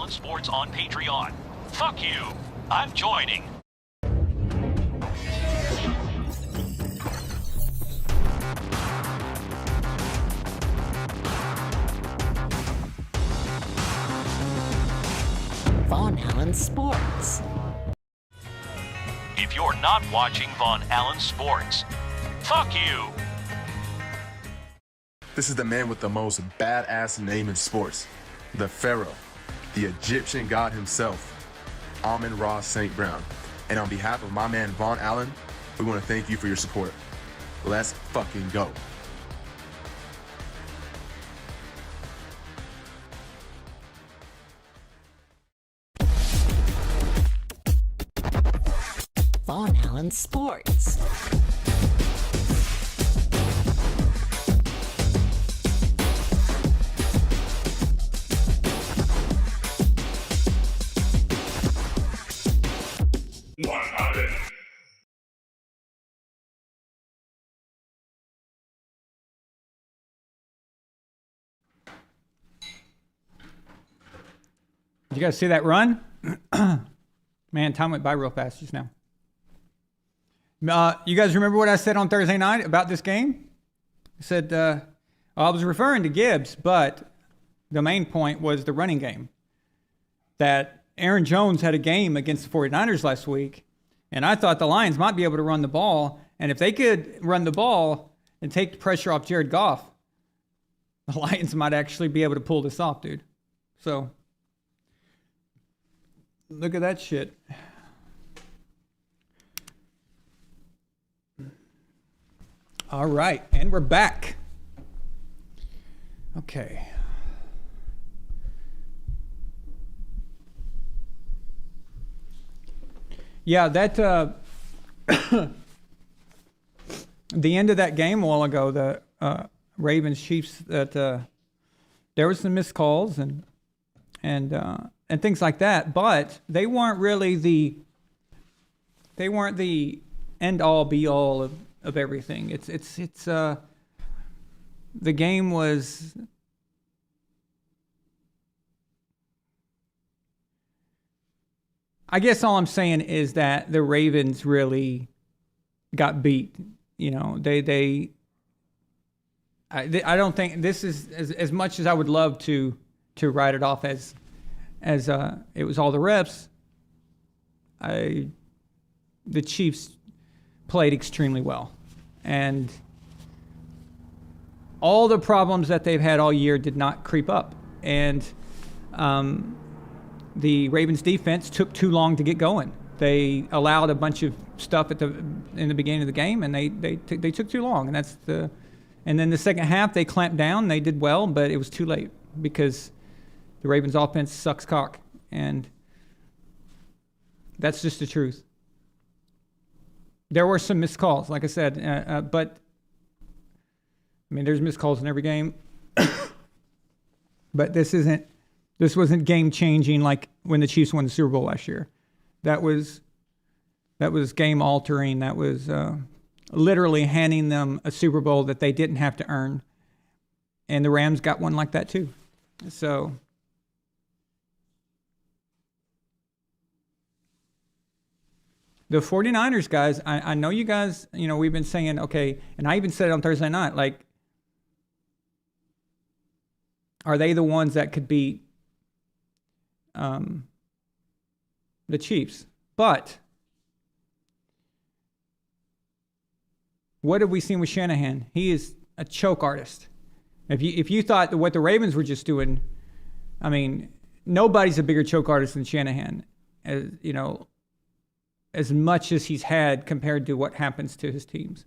Allen Sports on Patreon. Fuck you. I'm joining. Von Allen Sports. If you're not watching Von Allen Sports, fuck you. This is the man with the most badass name in sports, the Pharaoh, the Egyptian god himself, Amon-Ra St. Brown. And on behalf of my man Von Allen, we want to thank you for your support. Let's fucking go. Von Allen Sports. Did you guys see that run? Man, time went by real fast just now. You guys remember what I said on Thursday night about this game? I said, I was referring to Gibbs, but the main point was the running game. That Aaron Jones had a game against the 49ers last week, and I thought the Lions might be able to run the ball, and if they could run the ball and take the pressure off Jared Goff, the Lions might actually be able to pull this off, dude. So, look at that shit. All right, and we're back. Okay. Yeah, that the end of that game a while ago, the Ravens Chiefs, that there was some missed calls and things like that, but they weren't really the end all be all of everything. It's the game was I guess all I'm saying is that the Ravens really got beat. You know, I don't think this is as much as I would love to write it off as it was all the refs. The Chiefs played extremely well, and all the problems that they've had all year did not creep up, and the Ravens defense took too long to get going. They allowed a bunch of stuff in the beginning of the game, and they took too long, and then the second half they clamped down. They did well, but it was too late because the Ravens offense sucks cock, and that's just the truth. There were some missed calls, like I said, but I mean, there's missed calls in every game. But this wasn't game changing like when the Chiefs won the Super Bowl last year. That was game altering. That was literally handing them a Super Bowl that they didn't have to earn. And the Rams got one like that too. So the 49ers guys, I know you guys, we've been saying, okay, and I even said it on Thursday night, like, are they the ones that could beat the Chiefs? But what have we seen with Shanahan? He is a choke artist. If you thought that what the Ravens were just doing, I mean, nobody's a bigger choke artist than Shanahan, as much as he's had compared to what happens to his teams.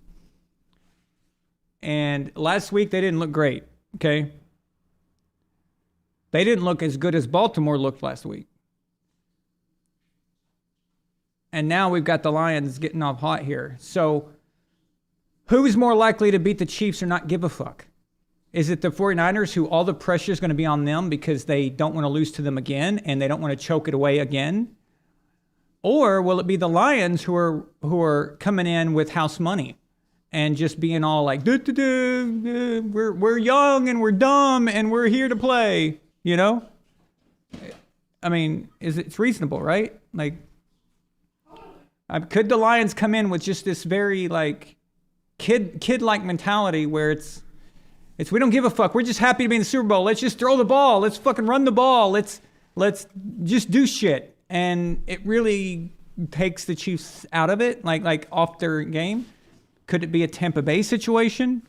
And last week they didn't look great, okay? They didn't look as good as Baltimore looked last week. And now we've got the Lions getting off hot here. So who's more likely to beat the Chiefs or not give a fuck? Is it the 49ers, who all the pressure is going to be on them because they don't want to lose to them again and they don't want to choke it away again? Or will it be the Lions who are coming in with house money and just being all like, we're young and we're dumb and we're here to play, I mean, it's reasonable, right? Like, could the Lions come in with just this very like kid-like mentality where it's we don't give a fuck. We're just happy to be in the Super Bowl. Let's just throw the ball. Let's fucking run the ball. Let's just do shit. And it really takes the Chiefs out of it, like off their game. Could it be a Tampa Bay situation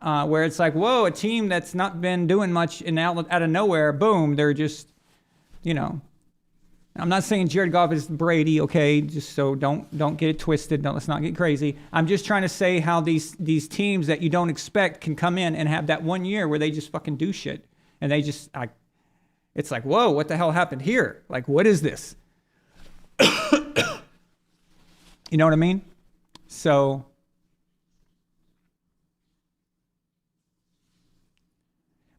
where it's like, whoa, a team that's not been doing much and out of nowhere, boom, they're just, you know. I'm not saying Jared Goff is Brady, okay? Just so don't get it twisted. Let's not get crazy. I'm just trying to say how these teams that you don't expect can come in and have that 1 year where they just fucking do shit. And they just, it's like, whoa, what the hell happened here? Like, what is this? You know what I mean? So,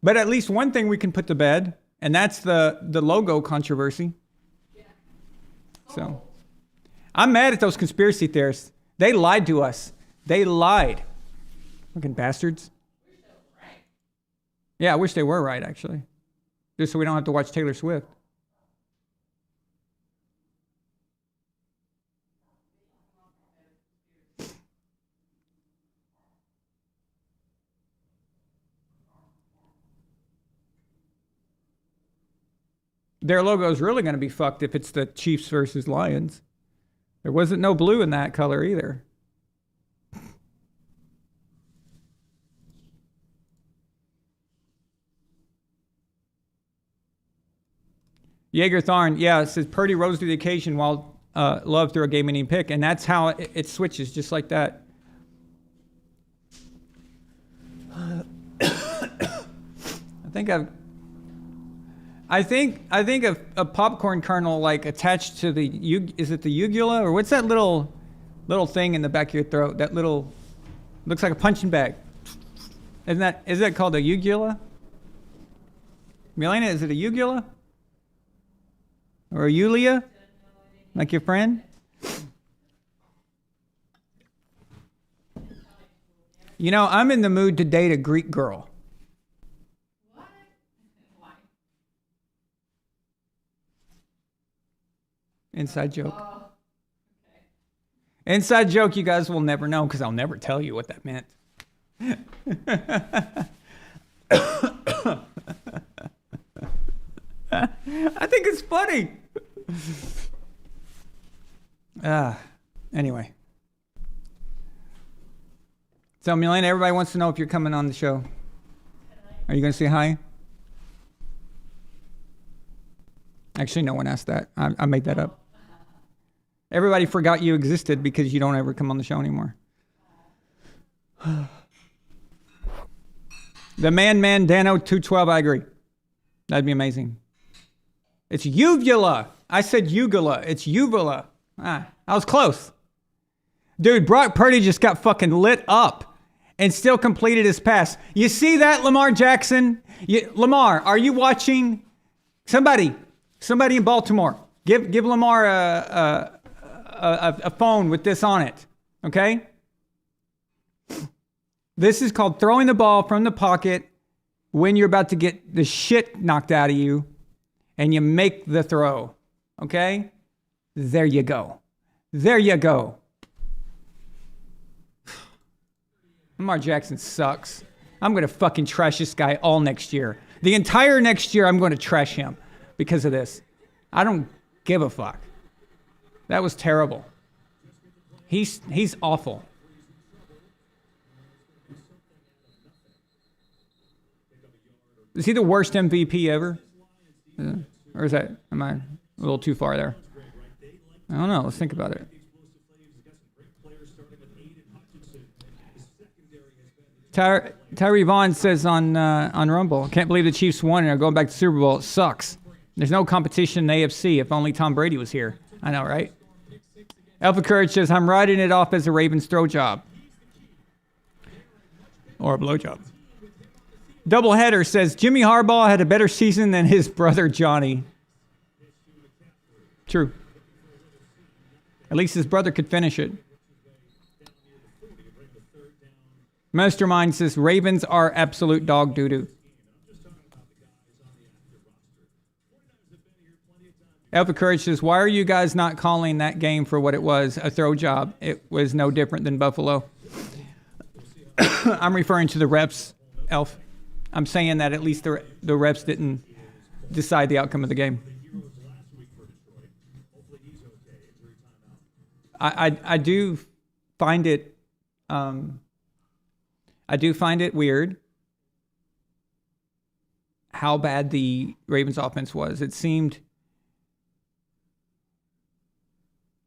but at least one thing we can put to bed, and that's the logo controversy. So, I'm mad at those conspiracy theorists. They lied to us. They lied. Fucking bastards. Yeah, I wish they were right, actually. Just so we don't have to watch Taylor Swift. Their logo is really going to be fucked if it's the Chiefs versus Lions. There wasn't no blue in that color either. Jaeger Tharn, yeah, it says Purdy rose to the occasion while Love threw a game-winning pick, and that's how it switches, just like that. I think a popcorn kernel like attached to the is it the uvula or what's that little thing in the back of your throat? That little looks like a punching bag. Is that called a uvula? Milena, is it a uvula or a Yulia? Like your friend? You know, I'm in the mood to date a Greek girl. Inside joke. Oh, okay. Inside joke you guys will never know because I'll never tell you what that meant. I think it's funny. Anyway. So, Milena, everybody wants to know if you're coming on the show. Are you going to say hi? Actually, no one asked that. I made that up. Everybody forgot you existed because you don't ever come on the show anymore. The man, Dano 212, I agree. That'd be amazing. It's uvula. I said uvula. It's uvula. I was close. Dude, Brock Purdy just got fucking lit up and still completed his pass. You see that, Lamar Jackson? Lamar, are you watching? Somebody in Baltimore, give Lamar a phone with this on it, okay? This is called throwing the ball from the pocket when you're about to get the shit knocked out of you and you make the throw, okay? There you go. There you go. Lamar Jackson sucks. I'm going to fucking trash this guy all next year. The entire next year, I'm going to trash him because of this. I don't give a fuck. That was terrible. He's awful. Is he the worst MVP ever? Or is that, am I a little too far there? I don't know. Let's think about it. Tyree Vaughn says on Rumble, can't believe the Chiefs won and are going back to Super Bowl. It sucks. There's no competition in the AFC. If only Tom Brady was here. I know, right? Alpha Courage says, I'm writing it off as a Ravens throw job. Or a blow job. Doubleheader says, Jimmy Harbaugh had a better season than his brother Johnny. True. At least his brother could finish it. Mastermind says, Ravens are absolute dog doo-doo. Alpha Courage says, why are you guys not calling that game for what it was, a throw job? It was no different than Buffalo. I'm referring to the refs, Elf. I'm saying that at least the refs didn't decide the outcome of the game. I do find it weird how bad the Ravens offense was. It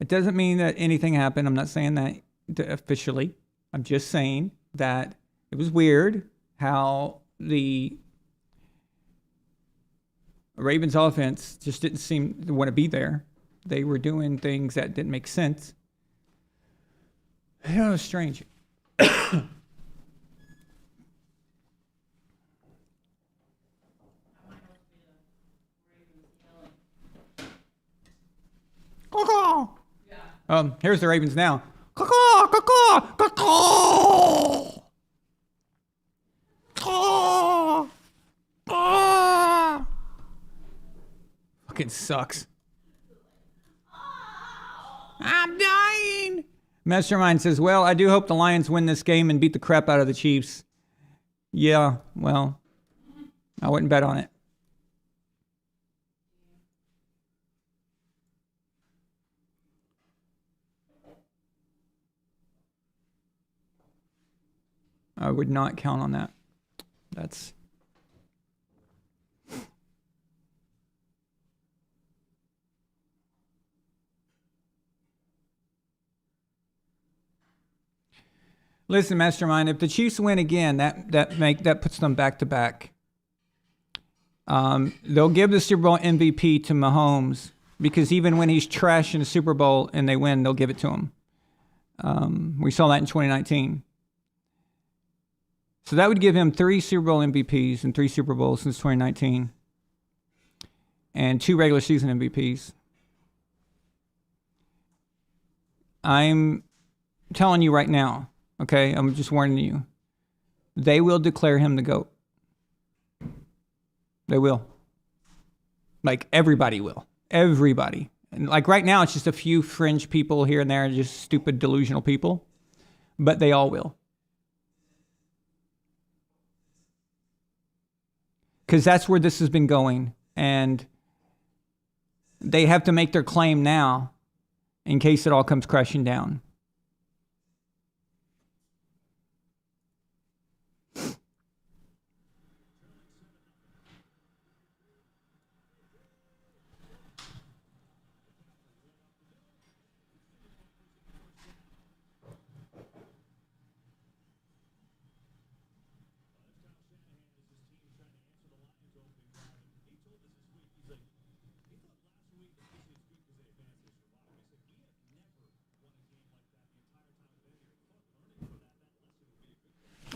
doesn't mean that anything happened. I'm not saying that officially. I'm just saying that it was weird how the Ravens offense just didn't seem to want to be there. They were doing things that didn't make sense. It was strange. Here's the Ravens now. Fucking sucks. I'm dying. Mastermind says, well, I do hope the Lions win this game and beat the crap out of the Chiefs. Yeah, well, I wouldn't bet on it. I would not count on that. That's... Listen, Mastermind, if the Chiefs win again, that puts them back to back. They'll give the Super Bowl MVP to Mahomes because even when he's trash in the Super Bowl and they win, they'll give it to him. We saw that in 2019. So that would give him 3 Super Bowl MVPs and 3 Super Bowls since 2019 and 2 regular season MVPs. I'm telling you right now, okay, I'm just warning you, they will declare him the GOAT. They will. Like, everybody will. Everybody. And like right now, it's just a few fringe people here and there, just stupid, delusional people. But they all will. Because that's where this has been going. And they have to make their claim now in case it all comes crashing down.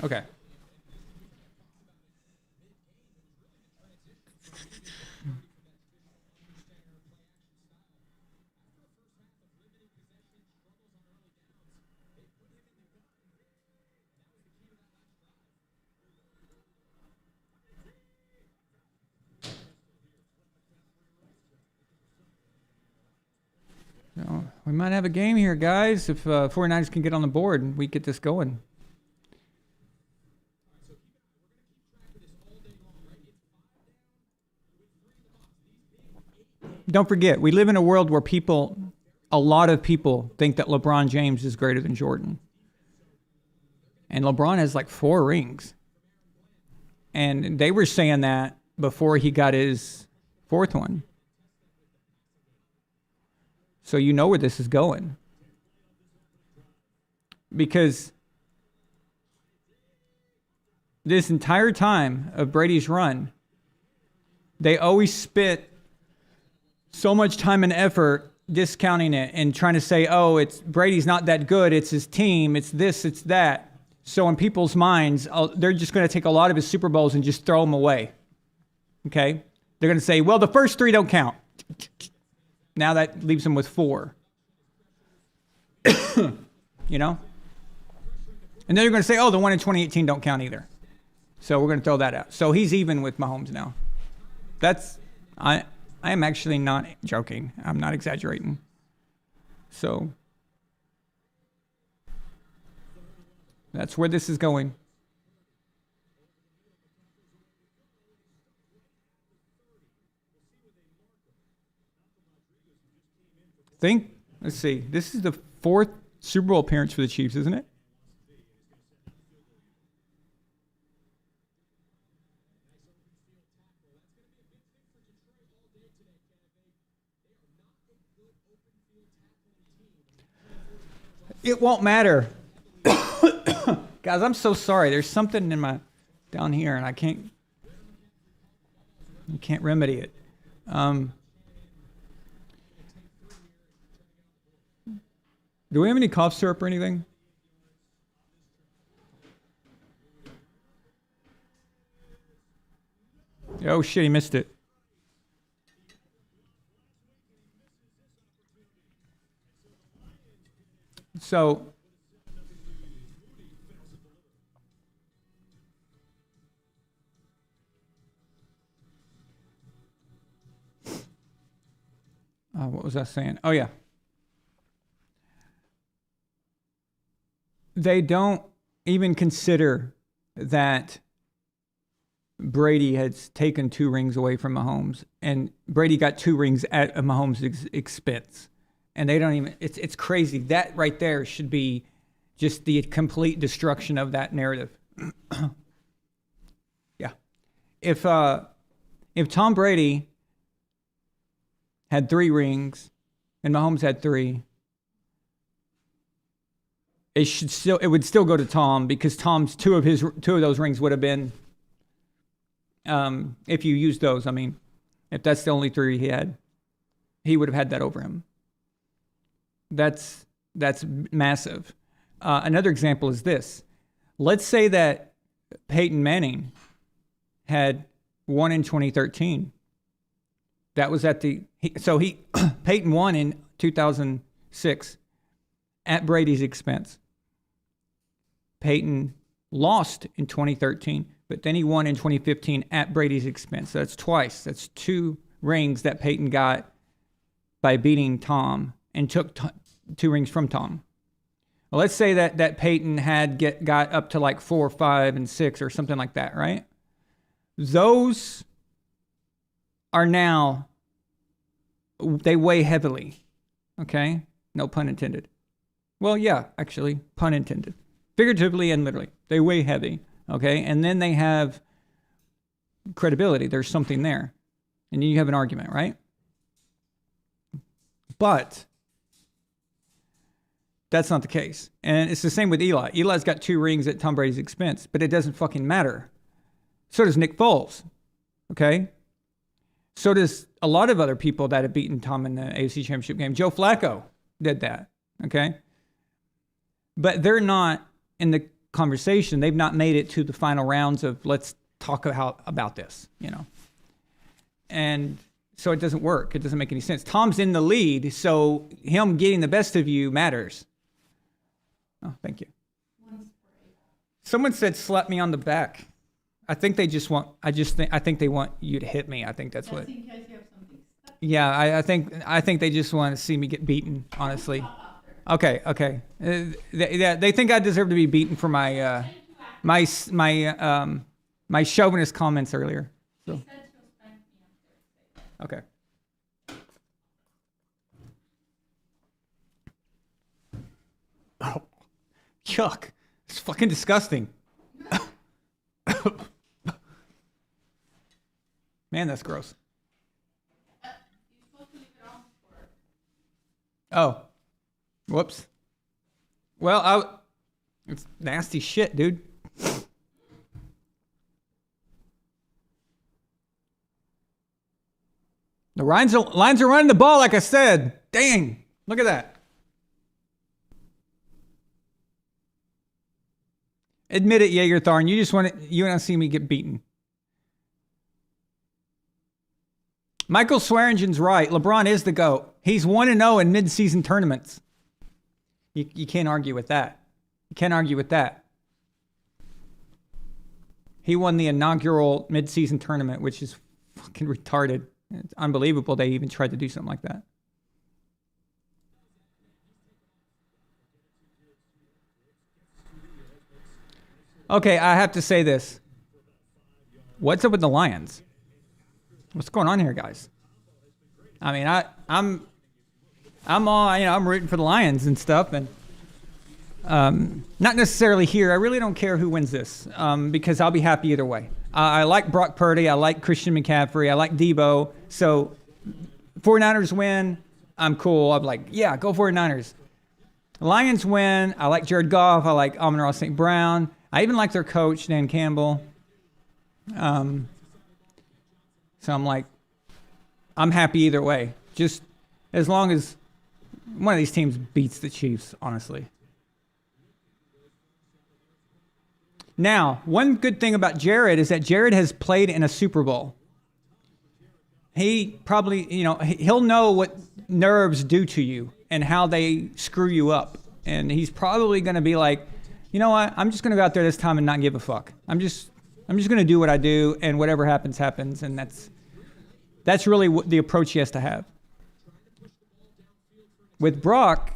Okay. We might have a game here, guys. If 49ers can get on the board and we get this going. Don't forget, we live in a world where a lot of people think that LeBron James is greater than Jordan. And LeBron has like 4 rings. And they were saying that before he got his 4th one. So you know where this is going. Because this entire time of Brady's run, they always spit so much time and effort discounting it and trying to say, oh, it's Brady's not that good. It's his team. It's this, it's that. So in people's minds, they're just going to take a lot of his Super Bowls and just throw them away. Okay? They're going to say, well, the first 3 don't count. Now that leaves him with 4. You know? And then they're going to say, oh, the one in 2018 don't count either. So we're going to throw that out. So he's even with Mahomes now. I am actually not joking. I'm not exaggerating. So that's where this is going. Let's see. This is the 4th Super Bowl appearance for the Chiefs, isn't it? It won't matter. Guys, I'm so sorry. There's something in my down here and I can't remedy it. Do we have any cough syrup or anything? Oh shit, he missed it. So what was I saying? Oh yeah. They don't even consider that Brady has taken 2 rings away from Mahomes, and Brady got 2 rings at Mahomes' expense. And they don't even, it's crazy. That right there should be just the complete destruction of that narrative. Yeah. If Tom Brady had 3 rings and Mahomes had 3, it would still go to Tom, because Tom's two of those rings would have been, if you use those, I mean, if that's the only 3 he had, he would have had that over him. That's massive. Another example is this. Let's say that Peyton Manning had won in 2013. That was Peyton won in 2006 at Brady's expense. Peyton lost in 2013, but then he won in 2015 at Brady's expense. So that's twice. That's 2 rings that Peyton got by beating Tom, and took 2 rings from Tom. Well, let's say that Peyton had got up to like 4, 5, and 6 or something like that, right? Those are now, they weigh heavily, okay? No pun intended. Well, yeah, actually, pun intended. Figuratively and literally. They weigh heavy, okay? And then they have credibility. There's something there. And then you have an argument, right? But that's not the case. And it's the same with Eli. Eli's got 2 rings at Tom Brady's expense, but it doesn't fucking matter. So does Nick Foles, okay? So does a lot of other people that have beaten Tom in the AFC Championship game. Joe Flacco did that, okay? But they're not in the conversation. They've not made it to the final rounds of let's talk about this, you know? And so it doesn't work. It doesn't make any sense. Tom's in the lead, so him getting the best of you matters. Oh, thank you. Someone said slap me on the back. I think they just want, I think they want you to hit me. I think that's what. In case you have something stuck. Yeah, I think they just want to see me get beaten, honestly. Okay. They think I deserve to be beaten for my my chauvinist comments earlier. So. Okay. Oh, yuck. It's fucking disgusting. Man, that's gross. Oh. Whoops. Well, it's nasty shit, dude. The Lions are running the ball, like I said. Dang. Look at that. Admit it, Jaeger-Tharn. You want to see me get beaten. Michael Swearingen's right. LeBron is the GOAT. He's 1-0 in mid-season tournaments. You can't argue with that. You can't argue with that. He won the inaugural mid-season tournament, which is fucking retarded. It's unbelievable they even tried to do something like that. Okay, I have to say this. What's up with the Lions? What's going on here, guys? I mean, I'm all, I'm rooting for the Lions and stuff, and not necessarily here. I really don't care who wins this because I'll be happy either way. I like Brock Purdy. I like Christian McCaffrey. I like Debo. So 49ers win, I'm cool. I'm like, yeah, go 49ers. Lions win. I like Jared Goff. I like Amon-Ra St. Brown. I even like their coach, Dan Campbell. So I'm like, I'm happy either way. Just as long as one of these teams beats the Chiefs, honestly. Now, one good thing about Jared is that Jared has played in a Super Bowl. He probably, he'll know what nerves do to you and how they screw you up. And he's probably going to be like, you know what? I'm just going to go out there this time and not give a fuck. I'm just going to do what I do, and whatever happens, happens. And that's really what the approach he has to have. With Brock,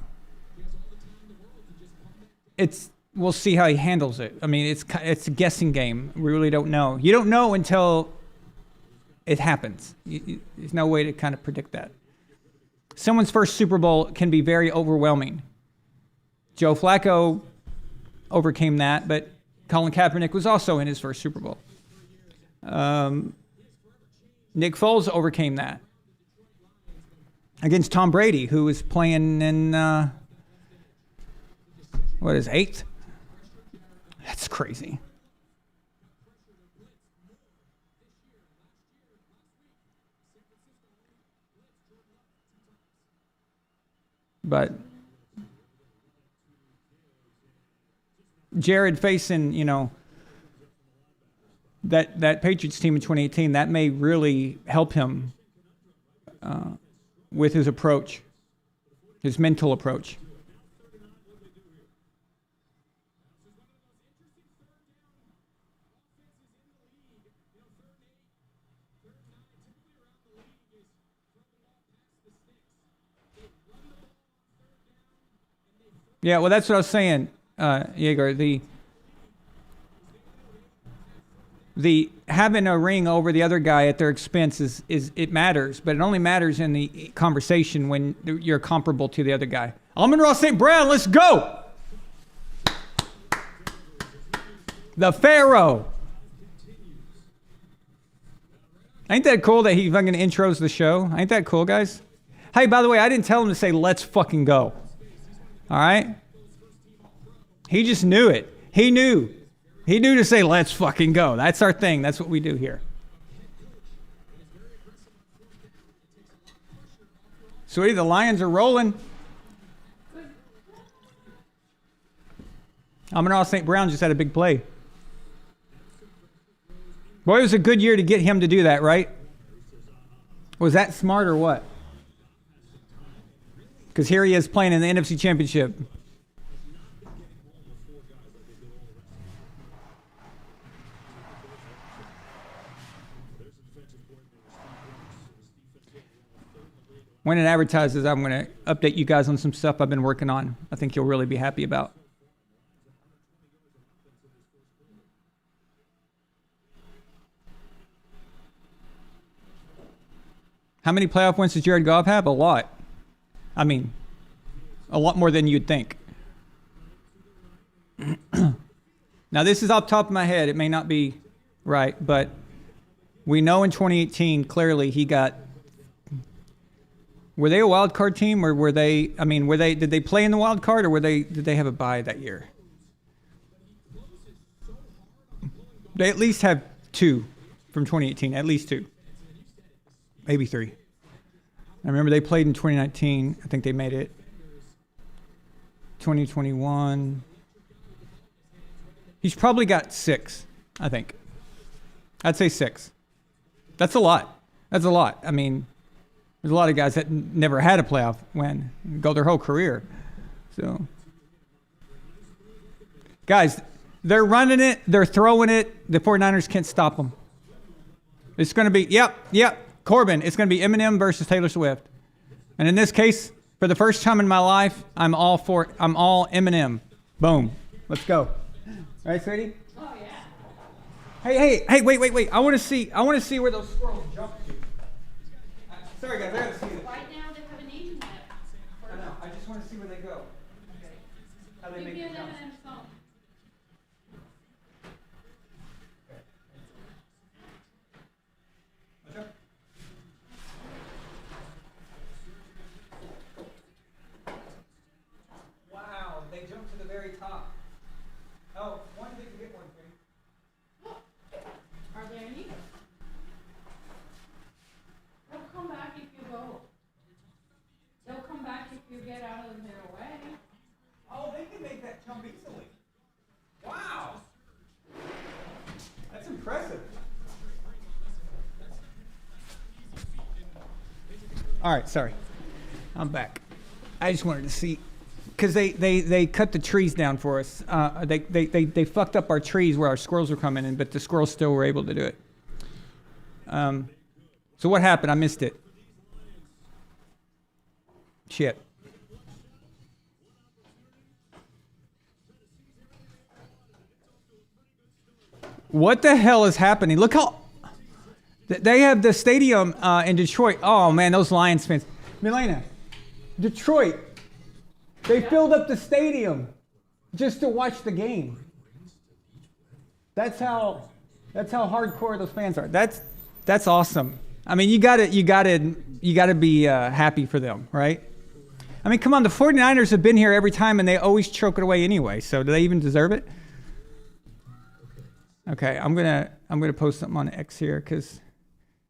we'll see how he handles it. I mean, it's a guessing game. We really don't know. You don't know until it happens. There's no way to kind of predict that. Someone's first Super Bowl can be very overwhelming. Joe Flacco overcame that, but Colin Kaepernick was also in his first Super Bowl. Nick Foles overcame that against Tom Brady, who was playing in, 8th? That's crazy. But Jared facing, that Patriots team in 2018, that may really help him with his approach, his mental approach. Yeah, well, that's what I was saying, Jaeger. The having a ring over the other guy at their expense is it matters, but it only matters in the conversation when you're comparable to the other guy. Amon-Ra St. Brown, let's go! The Pharaoh. Ain't that cool that he fucking intros the show? Ain't that cool, guys? Hey, by the way, I didn't tell him to say, let's fucking go. All right? He just knew it. He knew. He knew to say, let's fucking go. That's our thing. That's what we do here. Sweetie, the Lions are rolling. Amon-Ra St. Brown just had a big play. Boy, it was a good year to get him to do that, right? Was that smart or what? Because here he is playing in the NFC Championship. When it advertises, I'm going to update you guys on some stuff I've been working on. I think you'll really be happy about. How many playoff wins does Jared Goff have? A lot. I mean, a lot more than you'd think. Now, this is off the top of my head. It may not be right, but we know in 2018, clearly he got... Were they a wild card team, or were they? I mean, did they play in the wild card, or did they have a bye that year? They at least have 2 from 2018. At least 2, maybe 3. I remember they played in 2019. I think they made it. 2021. He's probably got 6. I think. I'd say 6. That's a lot. That's a lot. I mean. There's a lot of guys that never had a playoff win, go their whole career. So, guys, they're running it. They're throwing it. The 49ers can't stop them. It's going to be, yep. Corbin, it's going to be Eminem versus Taylor Swift. And in this case, for the first time in my life, I'm all Eminem. Boom. Let's go. All right, sweetie? Oh, yeah. Hey, wait. I want to see where those squirrels jump to. Sorry, guys, I got to see this. Right now, they haven't eaten yet. I know. I just want to see where they go. Okay. How they Give make me the an jump. M&M song. Okay. Wow, they jumped to the very top. Oh, one they can get one thing. Are there any? They'll come back if you go. They'll come back if you get out of their way. Oh, they can make that jump easily. Wow. That's impressive. All right, sorry. I'm back. I just wanted to see, because they cut the trees down for us. They fucked up our trees where our squirrels were coming in, but the squirrels still were able to do it. So what happened? I missed it. Shit. What the hell is happening? Look how they have the stadium in Detroit. Oh man, those Lions fans. Milena, Detroit. They filled up the stadium just to watch the game. That's how hardcore those fans are. That's awesome. I mean, you gotta be happy for them, right? I mean, come on, the 49ers have been here every time and they always choke it away anyway. So do they even deserve it? Okay, I'm gonna post something on X here because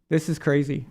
this is crazy.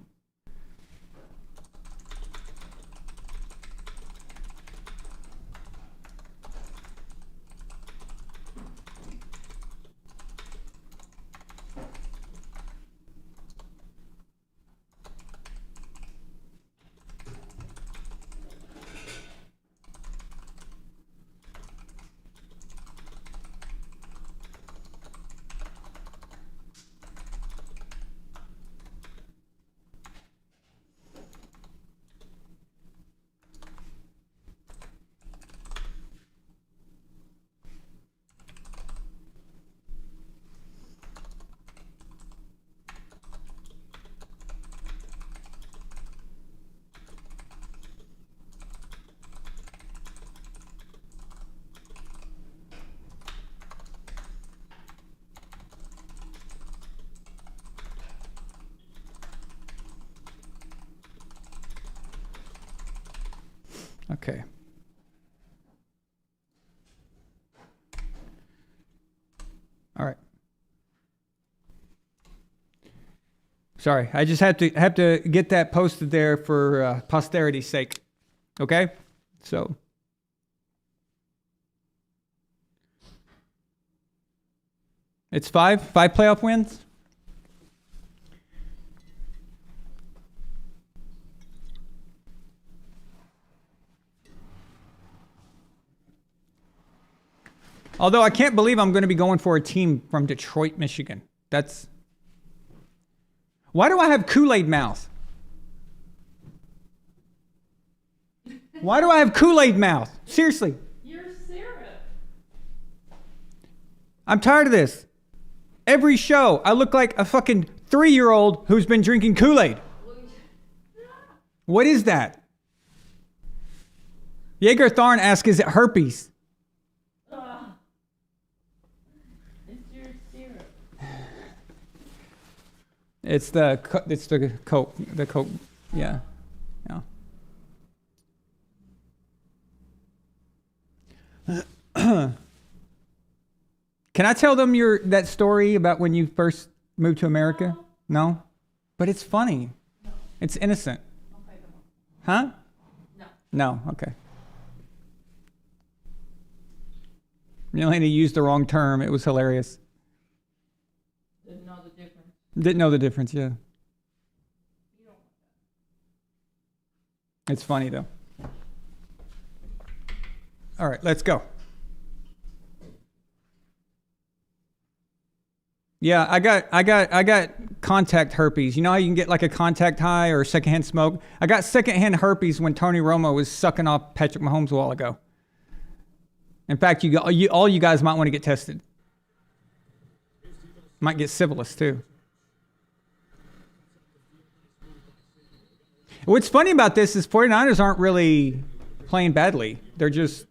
Okay. All right. Sorry, I just have to get that posted there for posterity's sake. Okay? So it's five playoff wins. Although I can't believe I'm going to be going for a team from Detroit, Michigan. Why do I have Kool-Aid mouth? Why do I have Kool-Aid mouth? Seriously. You're syrup. I'm tired of this. Every show, I look like a fucking 3-year-old who's been drinking Kool-Aid. What is that? Jaeger Tharn asks, is it herpes? It's the Coke. The Coke. Yeah. Can I tell them that story about when you first moved to America? No? But it's funny. No. It's innocent. Okay, come Huh? on. No. Okay. Melanie used the wrong term. It was hilarious. Didn't know the difference. Didn't know the difference, yeah. It's funny, though. All right, let's go. Yeah, I got contact herpes. You know how you can get like a contact high or secondhand smoke? I got secondhand herpes when Tony Romo was sucking off Patrick Mahomes a while ago. In fact, all you guys might want to get tested. Might get syphilis too. What's funny about this is 49ers aren't really playing badly. They're just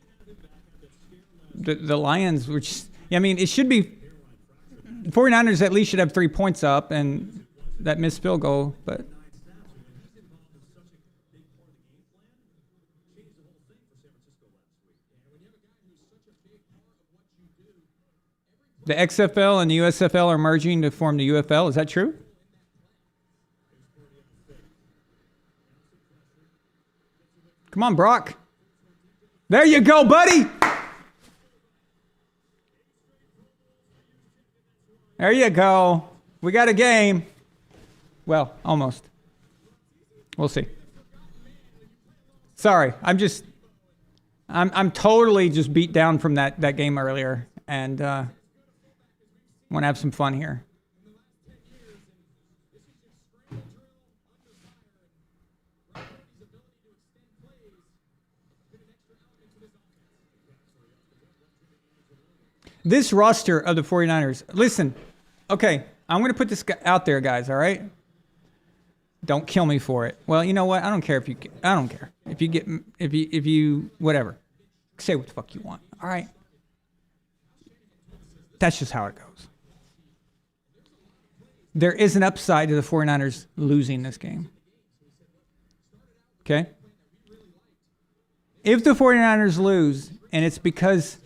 the Lions, which, I mean, it should be 49ers at least should have 3 points up and that missed field goal, but the XFL and the USFL are merging to form the UFL. Is that true? Come on, Brock. There you go, buddy. There you go. We got a game. Well, almost. We'll see. Sorry, I'm totally just beat down from that game earlier, and want to have some fun here. This roster of the 49ers, listen, okay, I'm going to put this out there, guys, all right? Don't kill me for it. Well, you know what? I don't care. If you, whatever. Say what the fuck you want, all right? That's just how it goes. There is an upside to the 49ers losing this game. Okay? If the 49ers lose, and it's because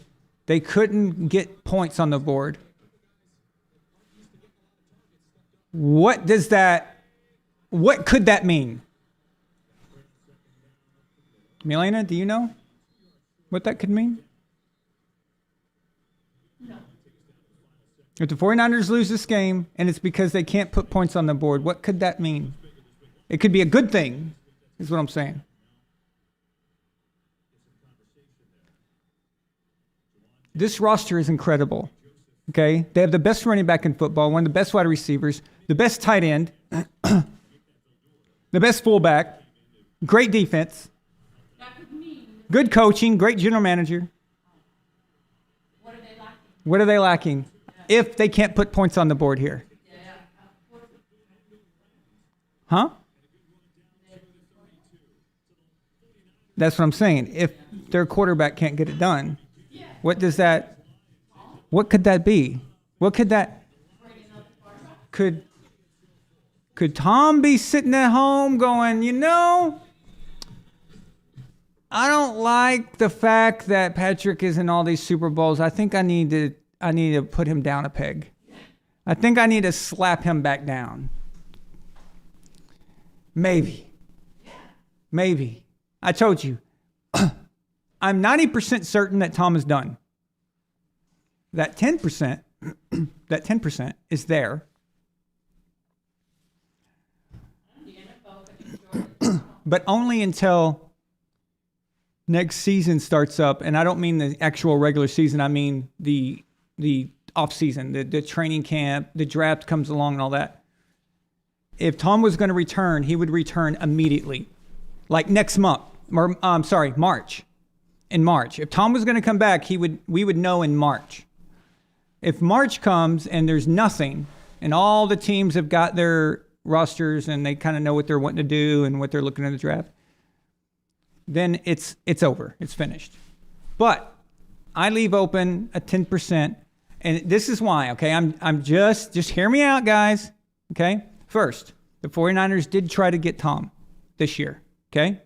they couldn't get points on the board, what could that mean? Milena, do you know what that could mean? No. If the 49ers lose this game and it's because they can't put points on the board, what could that mean? It could be a good thing, is what I'm saying. This roster is incredible, okay? They have the best running back in football, one of the best wide receivers, the best tight end, the best fullback, great defense, That could mean, good coaching, great general manager. what are they lacking? What are they lacking if they can't put points on the board here? Huh? That's what I'm saying. If their quarterback can't get it done, what could that be? What could that, could Tom be sitting at home going, you know, I don't like the fact that Patrick is in all these Super Bowls. I think I need to put him down a peg. I think I need to slap him back down. Maybe. I told you. I'm 90% certain that Tom is done. That 10% is there. But only until next season starts up, and I don't mean the actual regular season, I mean the off season, the training camp, the draft comes along and all that. If Tom was going to return, he would return immediately. Like next month, March. In March. If Tom was going to come back, we would know in March. If March comes and there's nothing, and all the teams have got their rosters and they kind of know what they're wanting to do and what they're looking at the draft, then it's over. It's finished. But I leave open a 10%, and this is why, okay? I'm just hear me out, guys, okay? First, the 49ers did try to get Tom this year, okay?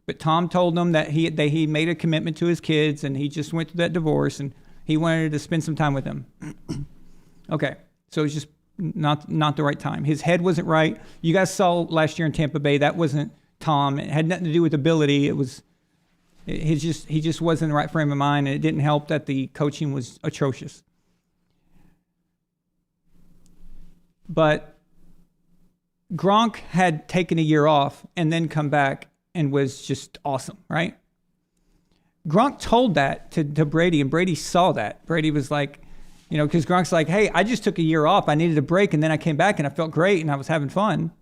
But Tom told them that he made a commitment to his kids, and he just went through that divorce, and he wanted to spend some time with them. Okay, so it's just not the right time. His head wasn't right. You guys saw last year in Tampa Bay, that wasn't Tom. It had nothing to do with ability. He just wasn't in the right frame of mind, and it didn't help that the coaching was atrocious. But Gronk had taken a year off and then come back and was just awesome, right? Gronk told that to Brady, and Brady saw that. Brady was like, You know, because Gronk's like, hey, I just took a year off. I needed a break, and then I came back, and I felt great, and I was having fun.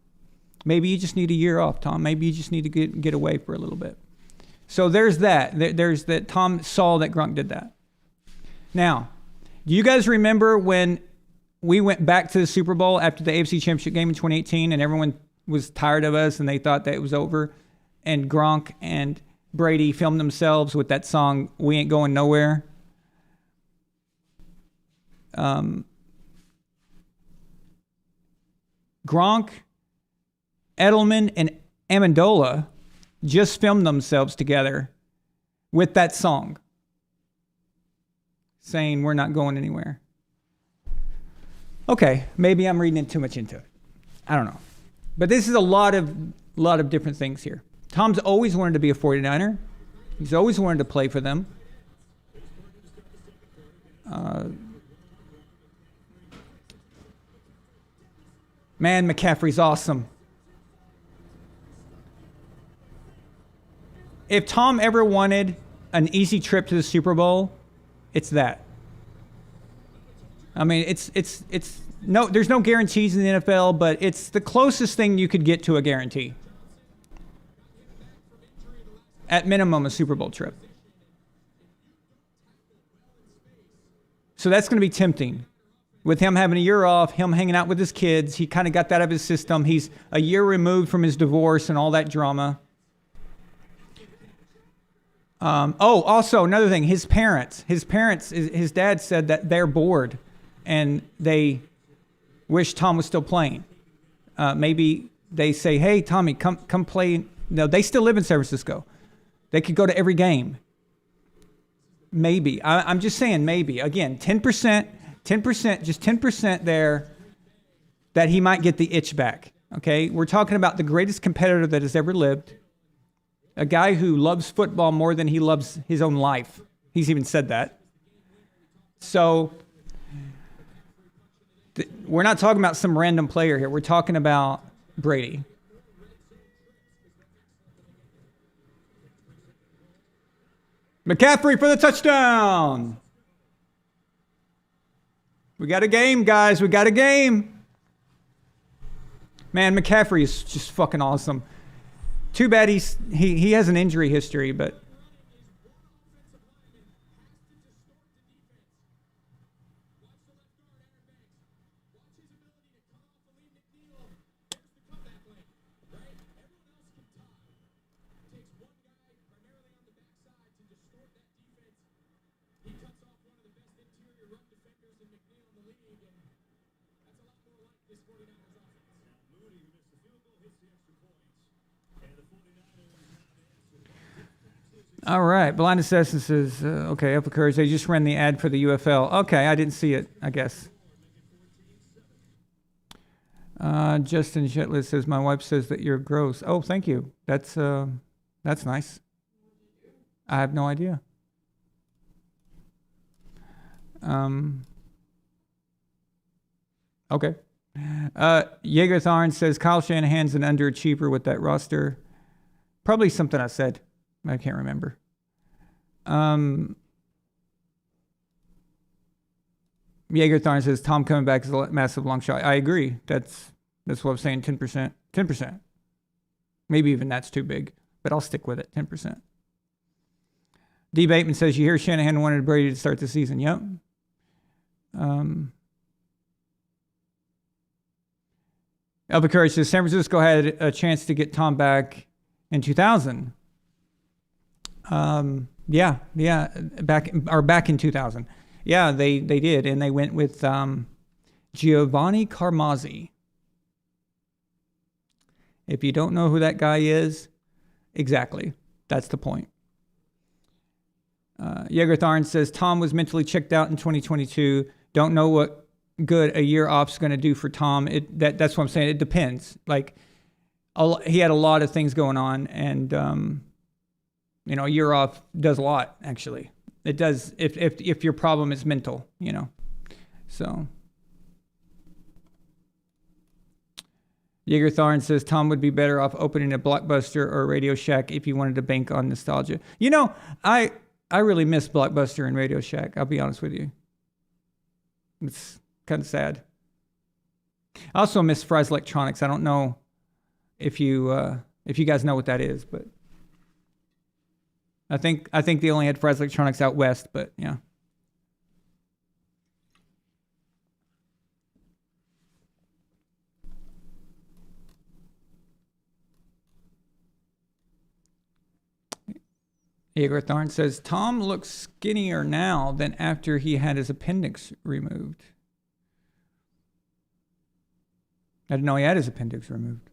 Maybe you just need a year off, Tom. Maybe you just need to get away for a little bit. So there's that. There's that. Tom saw that Gronk did that. Now, do you guys remember when we went back to the Super Bowl after the AFC Championship game in 2018, and everyone was tired of us, and they thought that it was over, and Gronk and Brady filmed themselves with that song, We Ain't Going Nowhere? Gronk, Edelman, and Amendola just filmed themselves together with that song, saying we're not going anywhere. Okay, maybe I'm reading too much into it. I don't know. But this is a lot of different things here. Tom's always wanted to be a 49er. He's always wanted to play for them. Man, McCaffrey's awesome. If Tom ever wanted an easy trip to the Super Bowl, it's that. I mean, it's no, there's no guarantees in the NFL, but it's the closest thing you could get to a guarantee. At minimum, a Super Bowl trip. So that's going to be tempting. With him having a year off, him hanging out with his kids, he kind of got that out of his system. He's a year removed from his divorce and all that drama. Also another thing, his dad said that they're bored and they wish Tom was still playing. Maybe they say, hey, Tommy, come play. No, they still live in San Francisco. They could go to every game. Maybe. I'm just saying maybe. Again, 10%, just 10% there that he might get the itch back. Okay? We're talking about the greatest competitor that has ever lived. A guy who loves football more than he loves his own life. He's even said that. So we're not talking about some random player here. We're talking about Brady. McCaffrey for the touchdown. We got a game, guys. We got a game. Man, McCaffrey is just fucking awesome. Too bad he has an injury history, but all right. Blind Assassin says, okay, up courage. They just ran the ad for the UFL. Okay, I didn't see it, I guess. Justin Shetless says, my wife says that you're gross. Oh, thank you. That's nice. I have no idea. Okay. Jaeger Tharn says, Kyle Shanahan's an underachiever with that roster. Probably something I said. I can't remember. Jaeger Tharn says, Tom coming back is a massive long shot. I agree. That's what I'm saying, 10%. 10%. Maybe even that's too big, but I'll stick with it, 10%. D. Bateman says, you hear Shanahan wanted Brady to start the season. Yep. Elba Courage says, San Francisco had a chance to get Tom back in 2000. Back in 2000. Yeah, they did, and they went with Giovanni Carmazzi. If you don't know who that guy is, exactly, that's the point. Jaeger Tharn says, Tom was mentally checked out in 2022. Don't know what good a year off's going to do for Tom. That's what I'm saying. It depends. Like, he had a lot of things going on, and a year off does a lot. Actually, it does. If your problem is mental, So, Jaeger Tharn says Tom would be better off opening a Blockbuster or Radio Shack if he wanted to bank on nostalgia. I really miss Blockbuster and Radio Shack. I'll be honest with you. It's kind of sad. I also miss Fry's Electronics. I don't know if you guys know what that is, but I think they only had Fry's Electronics out west, but yeah. Igor Tharn says, Tom looks skinnier now than after he had his appendix removed. I didn't know he had his appendix removed.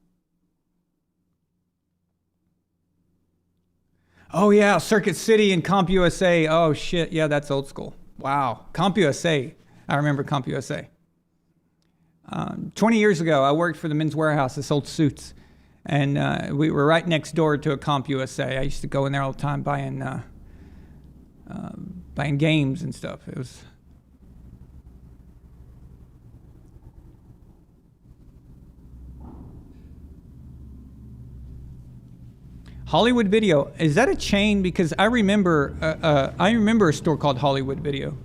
Oh, yeah, Circuit City and Comp USA. Oh, shit. Yeah, that's old school. Wow. Comp USA. I remember Comp USA. 20 years ago, I worked for the Men's Warehouse that sold suits. And we were right next door to a Comp USA. I used to go in there all the time buying games and stuff. It was... Hollywood Video. Is that a chain? Because I remember a store called Hollywood Video.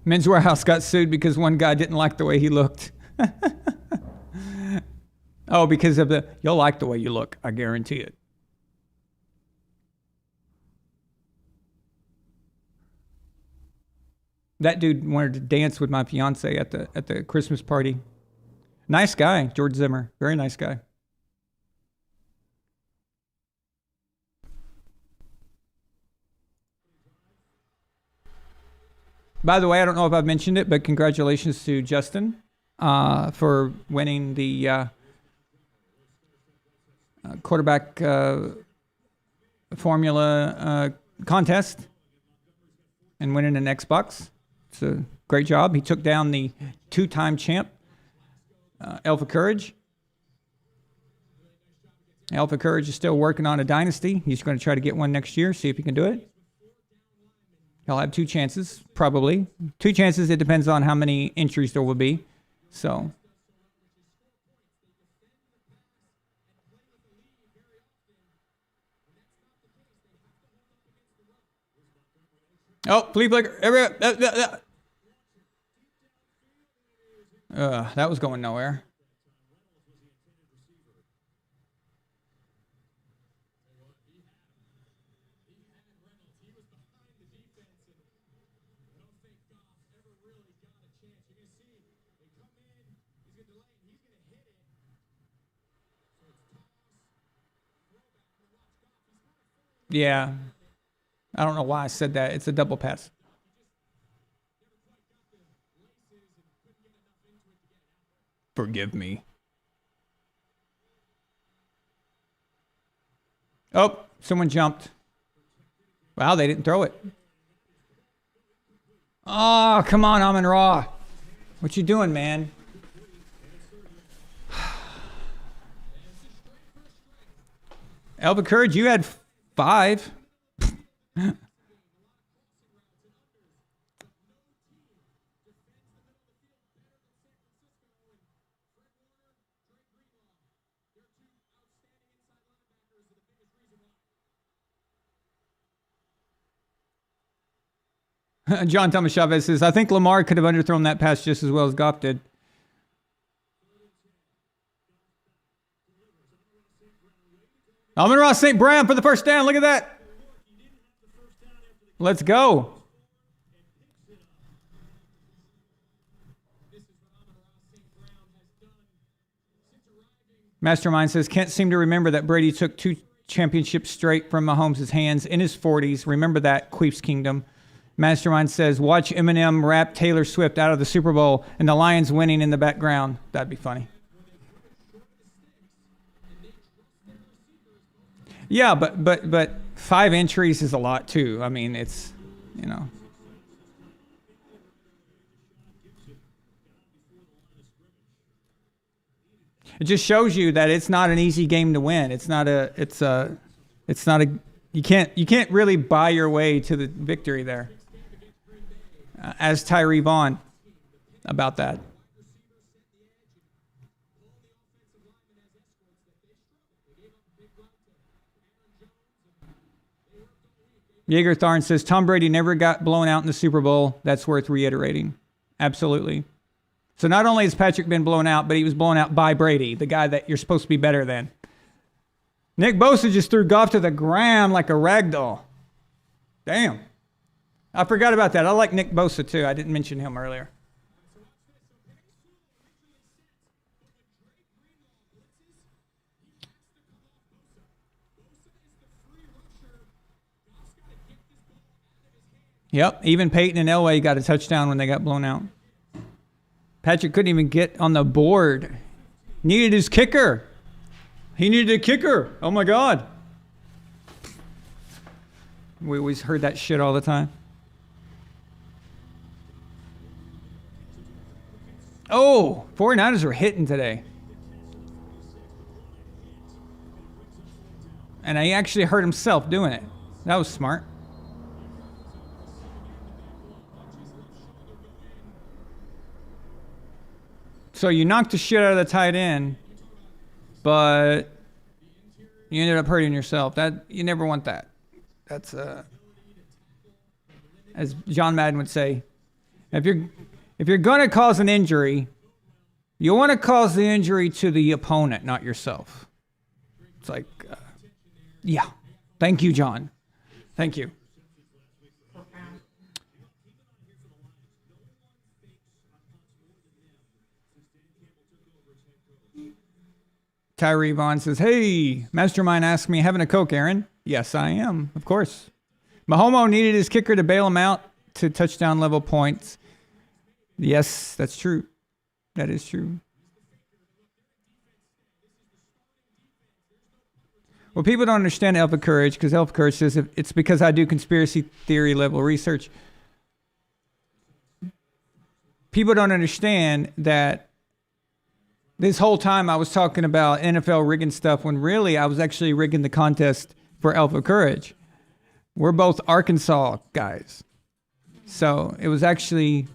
Men's Warehouse got sued because one guy didn't like the way he looked. Oh, because of you'll like the way you look, I guarantee it. That dude wanted to dance with my fiance at the Christmas party. Nice guy, George Zimmer. Very nice guy. By the way, I don't know if I've mentioned it, but congratulations to Justin for winning the quarterback formula contest and winning an Xbox. It's a great job. He took down the two-time champ, Alpha Courage. Alpha Courage is still working on a dynasty. He's going to try to get one next year, see if he can do it. He'll have two chances, probably. Two chances, it depends on how many entries there will be. So. Oh, flea flicker. That was going nowhere. Yeah. I don't know why I said that. It's a double pass. Forgive me. Oh, someone jumped. Wow, they didn't throw it. Oh, come on, Amon-Ra. What you doing, man? Alpha Courage, you had 5. John Thomas Chavez says, I think Lamar could have underthrown that pass just as well as Goff did. Amon-Ra St. Brown for the first down. Look at that. Let's go. Mastermind says, can't seem to remember that Brady took 2 championships straight from Mahomes' hands in his 40s. Remember that, Queef's Kingdom. Mastermind says, watch Eminem rap Taylor Swift out of the Super Bowl and the Lions winning in the background. That'd be funny. Yeah, but 5 entries is a lot too. I mean, it's, you know. It just shows you that it's not an easy game to win. You can't really buy your way to the victory there. As Tyree Vaughn about that. Jaeger Tharn says Tom Brady never got blown out in the Super Bowl. That's worth reiterating. Absolutely. So not only has Patrick been blown out, but he was blown out by Brady, the guy that you're supposed to be better than. Nick Bosa just threw Goff to the ground like a rag doll. Damn. I forgot about that. I like Nick Bosa too. I didn't mention him earlier. Yep, even Peyton and Elway got a touchdown when they got blown out. Patrick couldn't even get on the board. Needed his kicker. He needed a kicker. Oh my God. We always heard that shit all the time. Oh, 49ers are hitting today. And he actually hurt himself doing it. That was smart. So you knocked the shit out of the tight end, but you ended up hurting yourself. That you never want that. That's as John Madden would say, if you're gonna cause an injury, you want to cause the injury to the opponent, not yourself. It's like, yeah. Thank you, John. Thank you. Tyree Vaughn says, hey, Mastermind asked me, having a Coke, Aaron? Yes, I am, of course. Mahomes needed his kicker to bail him out to touchdown level points. Yes, that's true. That is true. Well, people don't understand Alpha Courage because Alpha Courage says it's because I do conspiracy theory level research. People don't understand that this whole time I was talking about NFL rigging stuff when really I was actually rigging the contest for Alpha Courage. We're both Arkansas guys. So it was actually,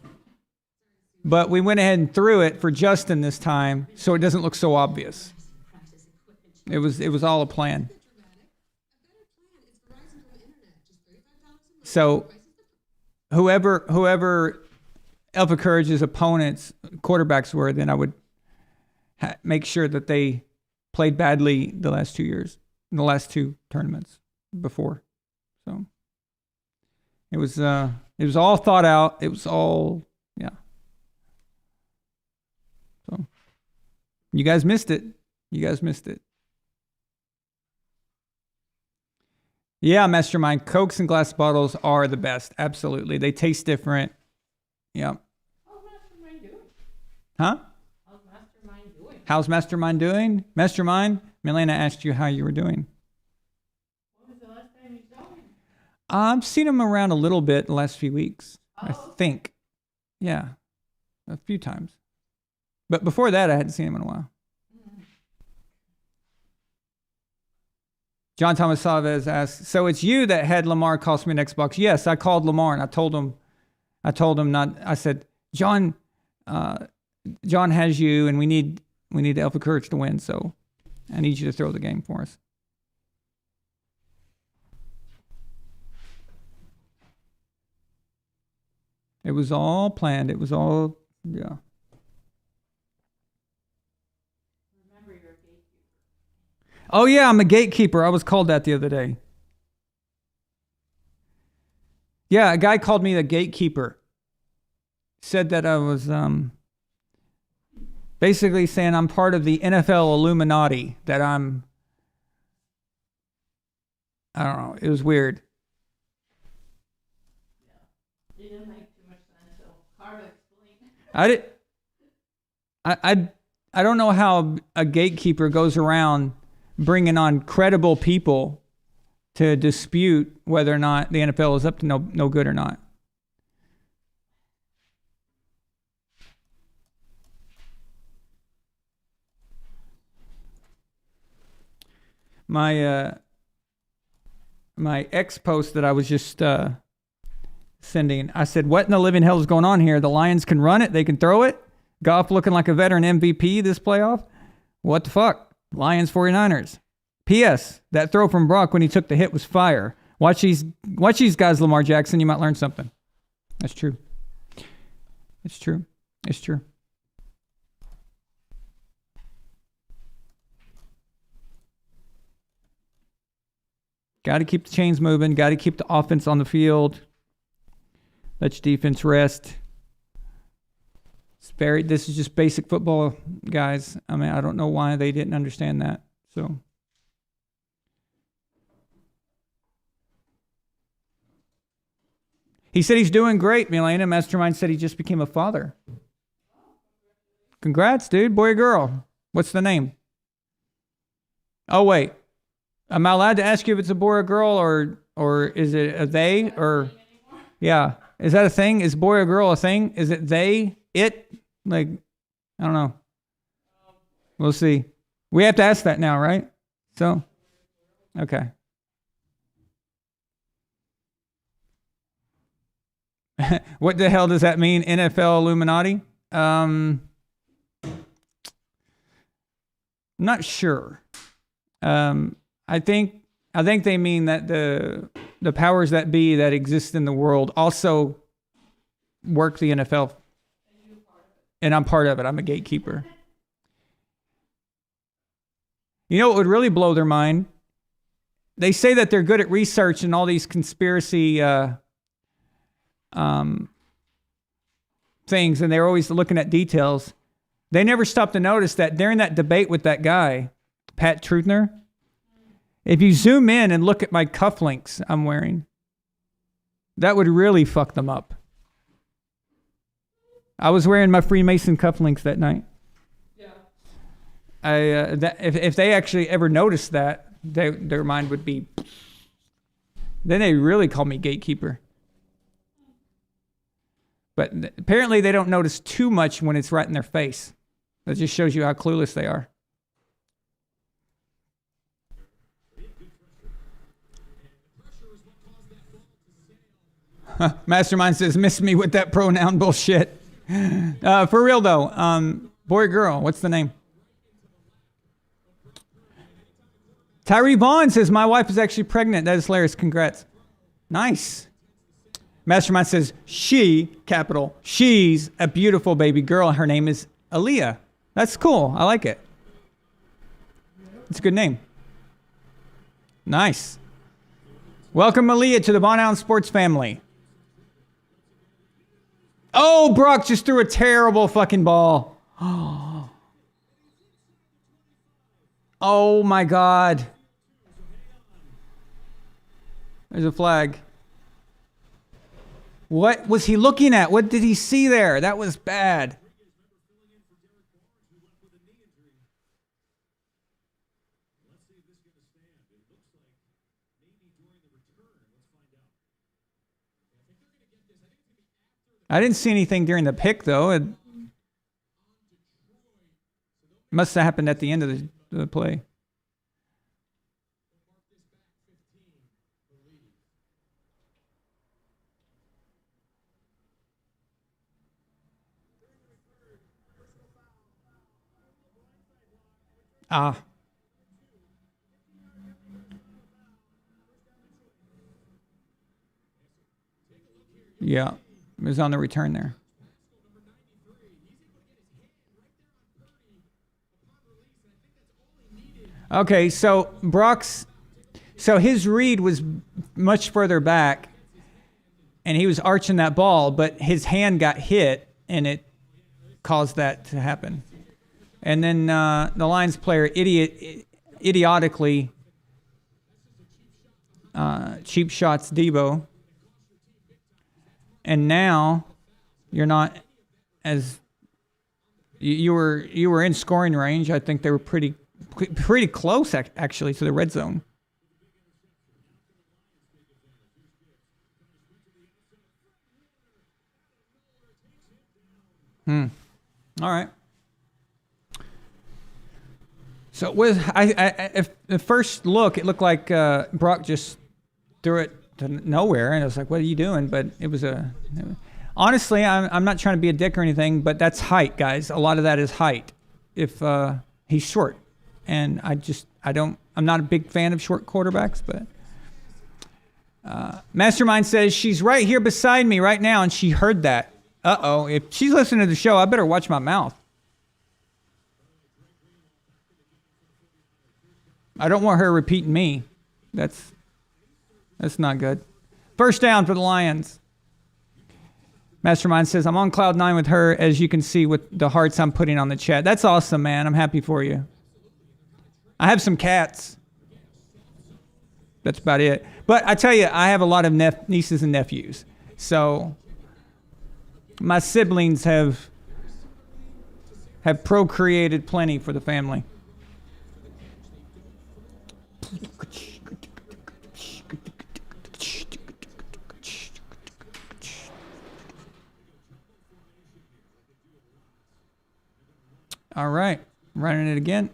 but we went ahead and threw it for Justin this time so it doesn't look so obvious. It was all a plan. So whoever Alpha Courage's opponents, quarterbacks were, then I would make sure that they played badly the last 2 years, in the last two tournaments before. So it was all thought out. It was all, yeah. So you guys missed it. Yeah, Mastermind. Cokes and glass bottles are the best. Absolutely. They taste different. Yeah. How's Mastermind doing? Huh? How's Mastermind doing? Mastermind, Milena asked you how you were doing. When was the last time you saw him? I've seen him around a little bit the last few weeks, I Oh. think. Yeah, a few times. But before that, I hadn't seen him in a while. John Thomas Salvez asks, so it's you that had Lamar cost me an Xbox? Yes, I called Lamar and I told him not. I said, John has you, and we need Alpha Courage to win, so I need you to throw the game for us. It was all planned. It was all, yeah. Remember, you're a gatekeeper. Oh, yeah, I'm a gatekeeper. I was called that the other day. Yeah, a guy called me the gatekeeper. Said that I was basically saying I'm part of the NFL Illuminati, that I don't know, it was weird. It didn't make too much sense, so hard to explain. I don't know how a gatekeeper goes around bringing on credible people to dispute whether or not the NFL is up to no good or not. My X post that I was just sending, I said, what in the living hell is going on here? The Lions can run it. They can throw it. Goff looking like a veteran MVP this playoff. What the fuck? Lions 49ers. P.S. That throw from Brock when he took the hit was fire. Watch these guys, Lamar Jackson. You might learn something. That's true. It's true. It's true. Got to keep the chains moving. Got to keep the offense on the field. Let your defense rest. This is just basic football, guys. I mean, I don't know why they didn't understand that. So, he said he's doing great, Milena. Mastermind said he just became a father. Congrats, dude. Boy or girl? What's the name? Oh, wait. Am I allowed to ask you if it's a boy or girl, or is it a they? Or yeah, is that a thing? Is boy or girl a thing? Is it they? It? Like, I don't know. We'll see. We have to ask that now, right? So, okay. What the hell does that mean? NFL Illuminati? I'm not sure. I think they mean that the powers that be that exist in the world also work the NFL, and I'm part of it. I'm a gatekeeper. You know what would really blow their mind? They say that they're good at research and all these conspiracy things, and they're always looking at details. They never stop to notice that during that debate with that guy, Pat Truthner, if you zoom in and look at my cufflinks I'm wearing, that would really fuck them up. I was wearing my Freemason cufflinks that night. Yeah. If they actually ever noticed that, their mind would be. Then they really call me gatekeeper. But apparently they don't notice too much when it's right in their face. That just shows you how clueless they are. Mastermind says, miss me with that pronoun bullshit. For real though, boy or girl, what's the name? Tyree Vaughn says, my wife is actually pregnant. That is hilarious. Congrats. Nice. Mastermind says, she's a beautiful baby girl. Her name is Aaliyah. That's cool. I like it. It's a good name. Nice. Welcome, Aaliyah, to the Von Allen Sports family. Oh, Brock just threw a terrible fucking ball. Oh, my God. There's a flag. What was he looking at? What did he see there? That was bad. I didn't see anything during the pick, though. It must have happened at the end of the play. Ah. Yeah. It was on the return there. Okay, so his read was much further back, and he was arching that ball, but his hand got hit, and it caused that to happen. And then the Lions player idiotically cheap shots Debo. And now you're not as you were in scoring range. I think they were pretty close actually to the red zone. All right. So if the first look, it looked like Brock just threw it to nowhere, and I was like, "What are you doing?" But it was honestly, I'm not trying to be a dick or anything, but that's height, guys. A lot of that is height. If he's short, and I'm not a big fan of short quarterbacks, but Mastermind says she's right here beside me right now, and she heard that. Uh-oh. If she's listening to the show, I better watch my mouth. I don't want her repeating me. That's not good. First down for the Lions. Mastermind says, I'm on cloud 9 with her, as you can see with the hearts I'm putting on the chat. That's awesome, man. I'm happy for you. I have some cats. That's about it. But I tell you, I have a lot of nieces and nephews. So my siblings have procreated plenty for the family. All right, running it again.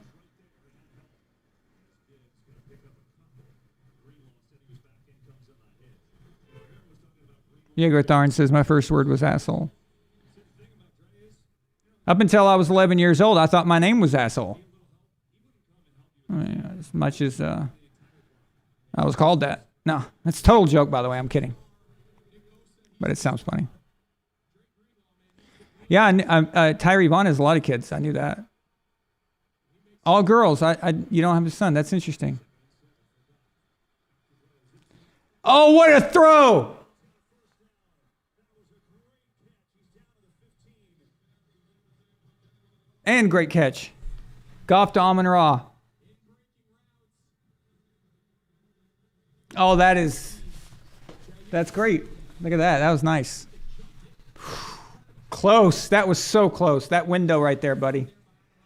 Yegor Tharn says, my first word was asshole. Up until I was 11 years old, I thought my name was asshole. I mean, as much as I was called that. No, that's a total joke, by the way. I'm kidding. But it sounds funny. Yeah, Tyree Vaughn has a lot of kids. I knew that. All girls. You don't have a son. That's interesting. Oh, what a throw! And great catch. Goff to Amon-Ra. Oh, that's great. Look at that. That was nice. Close. That was so close. That window right there, buddy.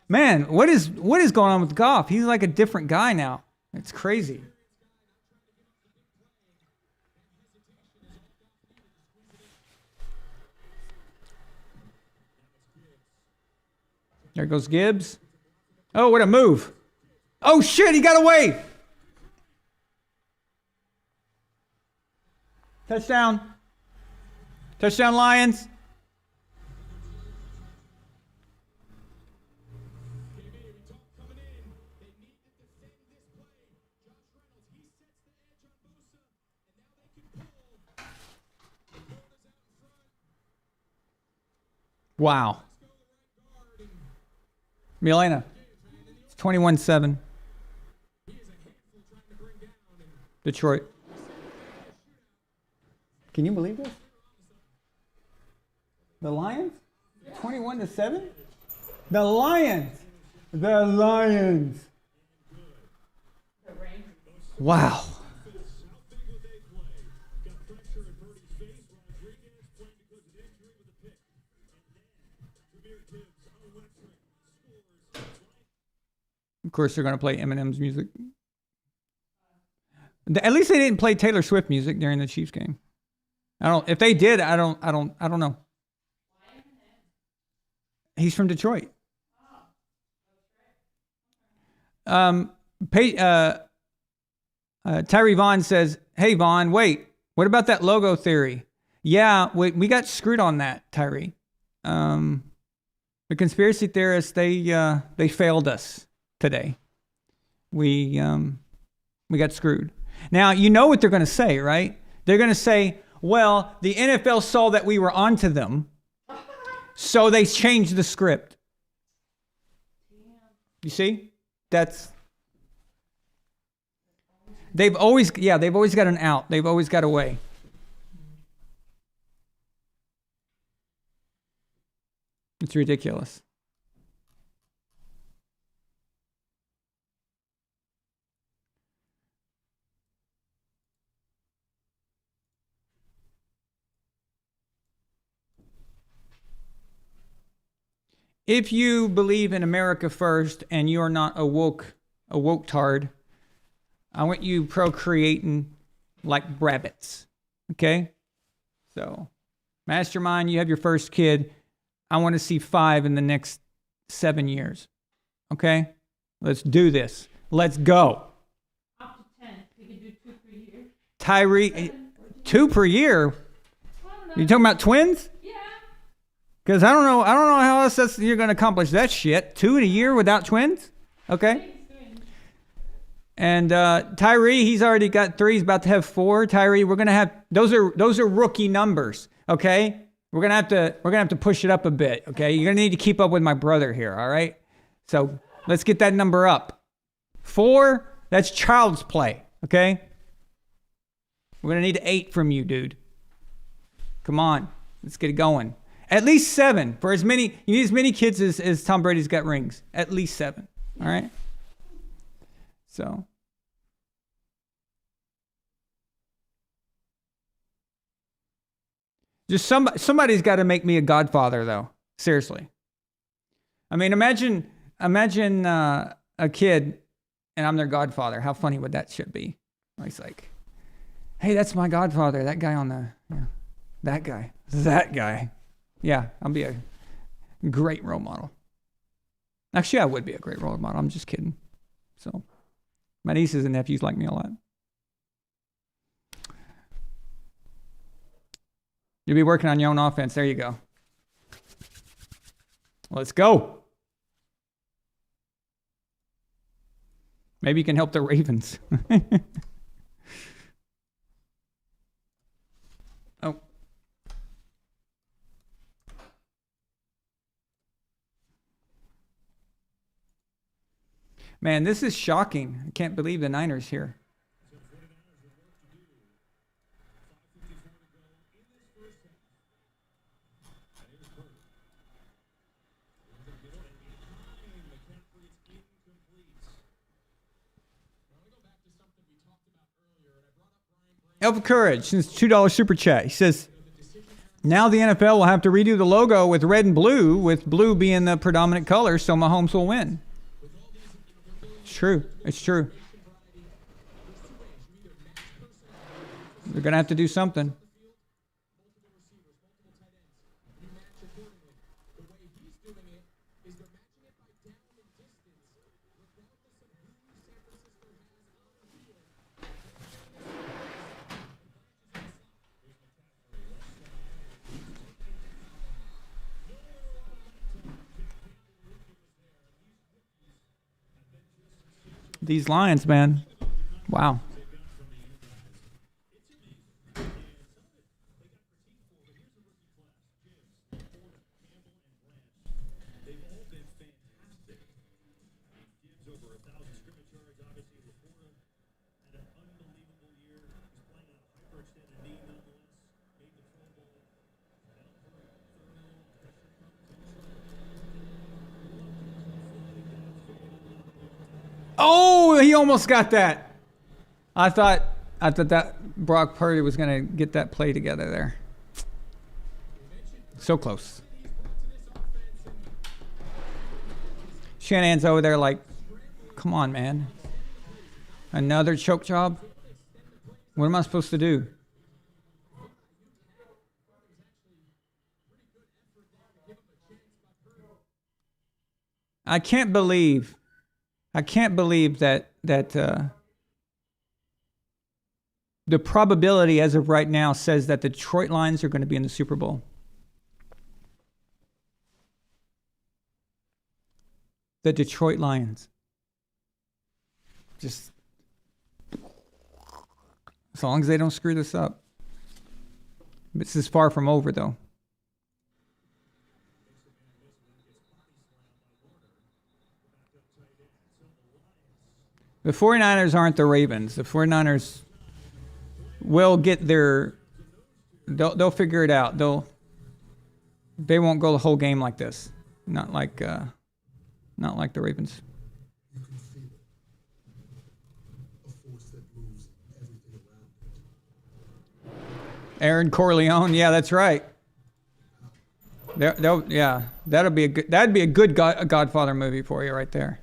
Man, what is going on with Goff? He's like a different guy now. It's crazy. There goes Gibbs. Oh, what a move. Oh, shit, he got away. Touchdown. Touchdown, Lions. Wow. Milena. It's 21-7. Detroit. Can you believe this? The Lions? 21-7? The Lions! The Lions! Wow. Of course, they're going to play Eminem's music. At least they didn't play Taylor Swift music during the Chiefs game. If they did, I don't know. He's from Detroit. Tyree Vaughn says, "Hey Vaughn, wait. What about that logo theory? Yeah, we got screwed on that, Tyree. The conspiracy theorists they failed us today. We got screwed. Now you know what they're going to say, right? They're going to say, well, the NFL saw that we were onto them, so they changed the script. You see? They've always got an out. They've always got a way. It's ridiculous. If you believe in America first and you are not a woke tard, I want you procreating like rabbits. Okay? So, Mastermind, you have your first kid. I want to see 5 in the next 7 years. Okay? Let's do this. Let's go. Up to 10. You can do 2 per year. Tyree, 2 per year? You talking about twins? Yeah. Because I don't know how else you're going to accomplish that shit. 2 in a year without twins? Okay. And Tyree, he's already got 3. He's about to have 4. Tyree, we're gonna have those are rookie numbers. Okay, we're gonna have to push it up a bit. Okay, you're gonna need to keep up with my brother here. All right, so let's get that number up. 4, that's child's play. Okay, we're gonna need 8 from you, dude. Come on, let's get it going. At least 7 for as many. You need as many kids as Tom Brady's got rings. At least 7. All right. So, just somebody's got to make me a godfather, though. Seriously. I mean, imagine a kid, and I'm their godfather. How funny would that shit be? It's like, hey, that's my godfather. That guy on the, that guy. Yeah, I'll be a great role model. Actually, I would be a great role model. I'm just kidding. So. My nieces and nephews like me a lot. You'll be working on your own offense. There you go. Let's go. Maybe you can help the Ravens. Oh. Man, this is shocking. I can't believe the Niners here. Elf of Courage, since $2 super chat. He says, now the NFL will have to redo the logo with red and blue, with blue being the predominant color, so Mahomes will win. It's true. It's true. They're going to have to do something. These Lions, man. Wow. Oh, he almost got that. I thought that Brock Purdy was going to get that play together there. So close. Shanahan's over there like, come on, man. Another choke job? What am I supposed to do? I can't believe that the probability as of right now says that the Detroit Lions are going to be in the Super Bowl. The Detroit Lions. Just as long as they don't screw this up. This is far from over, though. The 49ers aren't the Ravens. The 49ers will get their... They'll figure it out. They won't go the whole game like this. Not like the Ravens. Aaron Corleone. Yeah, that's right. That'd be a good Godfather movie for you right there.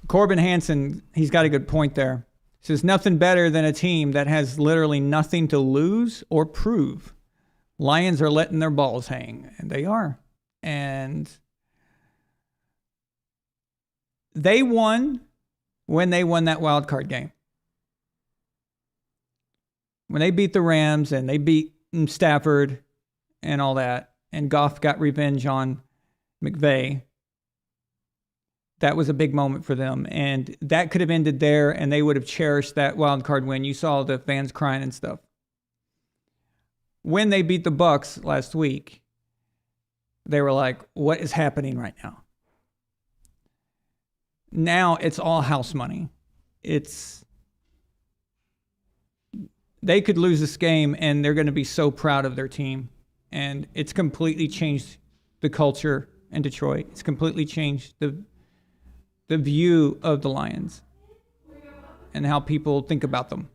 Corbin Hansen, he's got a good point there. He says, nothing better than a team that has literally nothing to lose or prove. Lions are letting their balls hang, and they are. And they won when they won that wild card game. When they beat the Rams and they beat Stafford and all that, and Goff got revenge on McVay. That was a big moment for them, and that could have ended there, and they would have cherished that wild card win. You saw the fans crying and stuff. When they beat the Bucks last week, they were like, what is happening right now? Now it's all house money. They could lose this game, and they're going to be so proud of their team. And it's completely changed the culture in Detroit. It's completely changed the view of the Lions and how people think about them.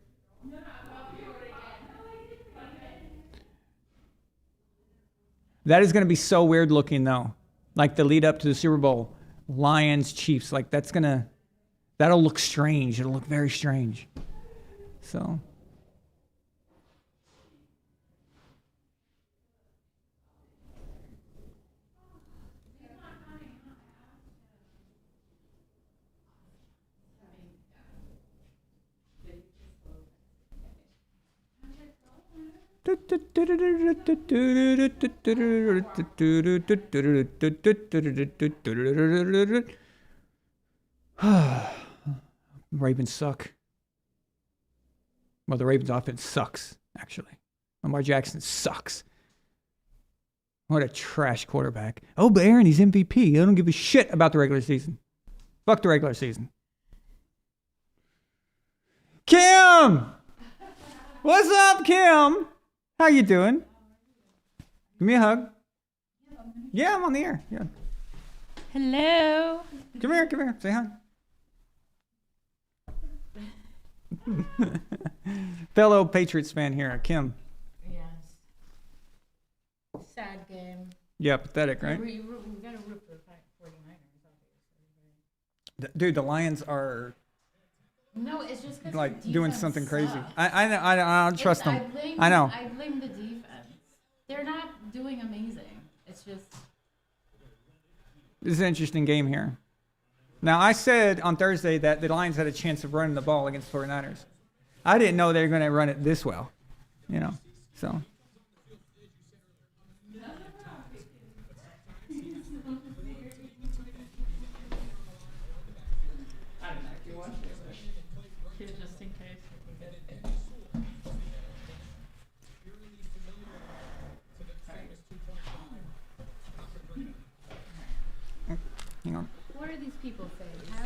That is going to be so weird looking, though. Like the lead up to the Super Bowl, Lions, Chiefs, like that'll look strange. It'll look very strange. So. Ravens suck. Well, the Ravens offense sucks, actually. Lamar Jackson sucks. What a trash quarterback. Oh, but Aaron, he's MVP. I don't give a shit about the regular season. Fuck the regular season. Kim! What's up, Kim? How you doing? Give me a hug. Yeah, I'm on the air. Yeah. Hello. Come here. Say hi. Fellow Patriots fan here, Kim. Yes. Sad game. Yeah, pathetic, right? We got to root for the 49ers, obviously. Dude, the Lions are No, it's just because like doing something crazy. Sucks. I don't trust them. I know. I blame the defense. They're not doing amazing. It's just. This is an interesting game here. Now, I said on Thursday that the Lions had a chance of running the ball against 49ers. I didn't know they were going to run it this well, so. Just in case. Hang on. What are these people saying? How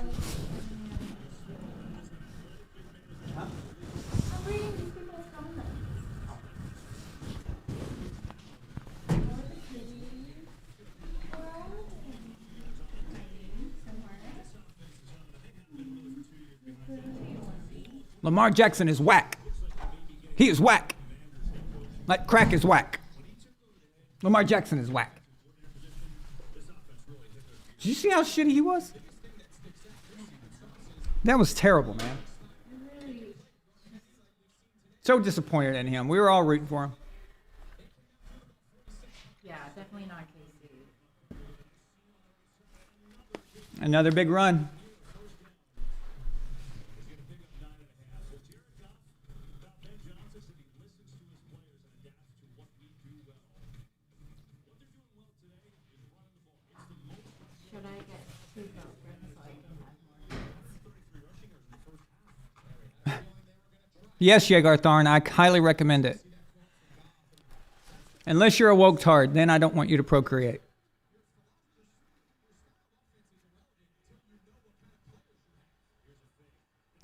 I'm reading these people's comments. Lamar Jackson is whack. He is whack. Like crack is whack. Lamar Jackson is whack. Did you see how shitty he was? That was terrible, man. So disappointed in him. We were all rooting for him. Yeah, definitely not KC. Another big run. Should I get two girlfriends so I can have more? Yes, Yegar Tharn, I highly recommend it. Unless you're a woke tard, then I don't want you to procreate.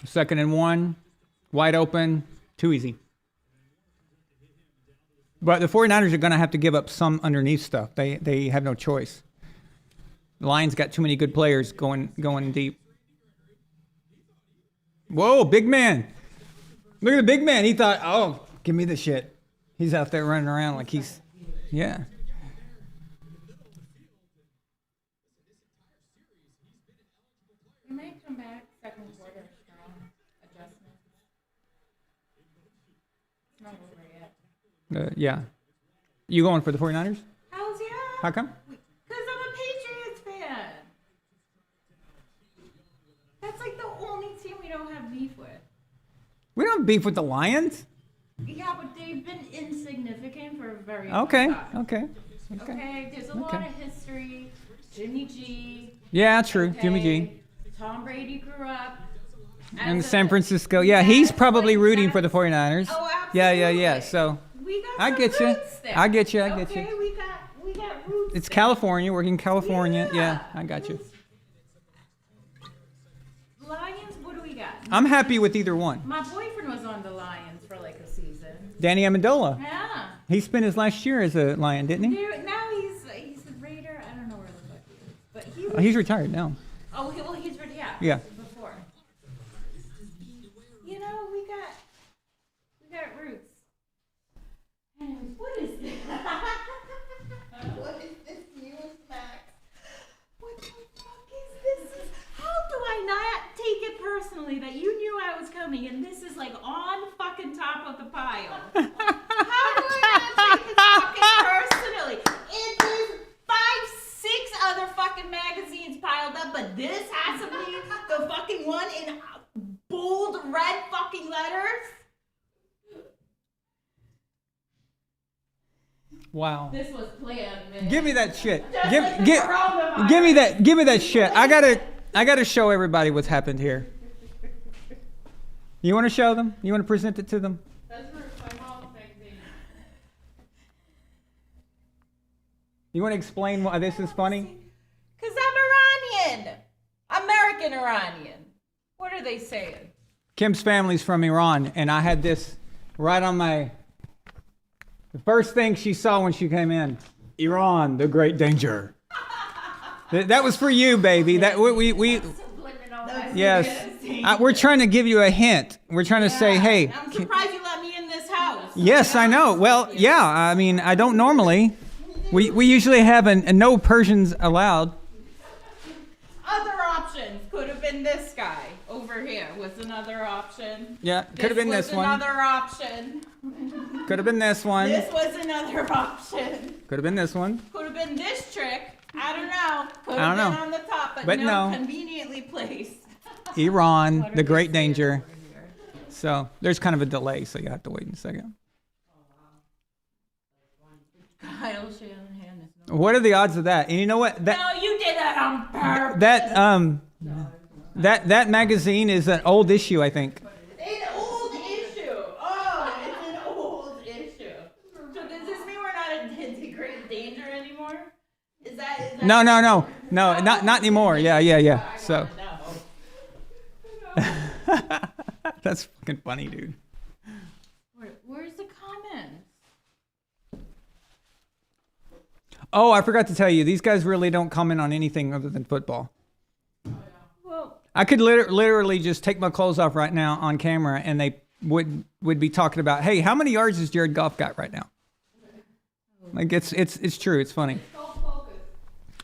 Second and 1, wide open, too easy. But the 49ers are going to have to give up some underneath stuff. They have no choice. The Lions got too many good players going deep. Whoa, big man. Look at the big man. He thought, oh, give me the shit. He's out there running around like he's, yeah. You may come back second quarter strong adjustment. It's not over yet. Yeah. You going for the 49ers? How's yeah? How come? Because I'm a Patriots fan. That's like the only team we don't have beef with. We don't have beef with the Lions. Yeah, but they've been insignificant for a very Okay, long time. okay. Okay, there's a lot of history. Jimmy G, Yeah, true. Jimmy G. Tom Brady grew up. And San Francisco. Yeah, he's probably rooting for the 49ers. Oh, Yeah. absolutely. So We got I some get you. roots there. I get you. Okay, we got roots. It's there. California. We're in California. Yeah. Yeah, I got you. Lions, what do we got? I'm happy with either one. My boyfriend was on the Lions for like a season. Danny Amendola. Yeah. He spent his last year as a Lion, didn't he? Now he's a Raider. I don't know where the fuck he is. But he was, Oh, he's retired now. oh, well, he's ready. Yeah. Yeah. Before. You know, we got roots. Anyways, what is this? What is this news, Max? What the fuck is this? How do I not take it personally that you knew I was coming and this is like on fucking top of the pile? How do I not take it fucking personally? It is 5, 6 other fucking magazines piled up, but this has to be the fucking one in bold red fucking letters? Wow. This was planned, man. Give me that shit. Just Give, like the give, coronavirus. give me that shit. I gotta show everybody what's happened here. You want to show them? You want to present it to them? That's for my mom's magazine. You want to explain why this is funny? Because I'm Iranian. American Iranian. What are they saying? Kim's family's from Iran, and I had this right on my. The first thing she saw when she came in, Iran, the great danger. That was for you, baby. That we yes. We're trying to give you a hint. We're trying to say, hey. I'm surprised you let me in this house. Yes, I know. Well, yeah. I mean, I don't normally. We usually have a no Persians allowed. Other options could have been this guy over here was another option. Yeah, could have been this one. Another option. Could have been this one. This was another option. Could have been this one. Could have been this trick. I don't know. Could I have don't been know. on the top, but no. Conveniently placed. Iran, the great danger. So there's kind of a delay, so you have to wait a second. Kyle Shanahan is What are the odds of that? And you know what? no, you did that on purpose. That magazine is an old issue, I think. An old issue. Oh, it's an old issue. So does this mean we're not in great danger anymore? Is that No, not anymore. Yeah. So that's fucking funny, dude. Where's the comments? Oh, I forgot to tell you, these guys really don't comment on anything other than football. Well, I could literally just take my clothes off right now on camera, and they would be talking about, hey, how many yards has Jared Goff got right now? Like it's true. It's funny.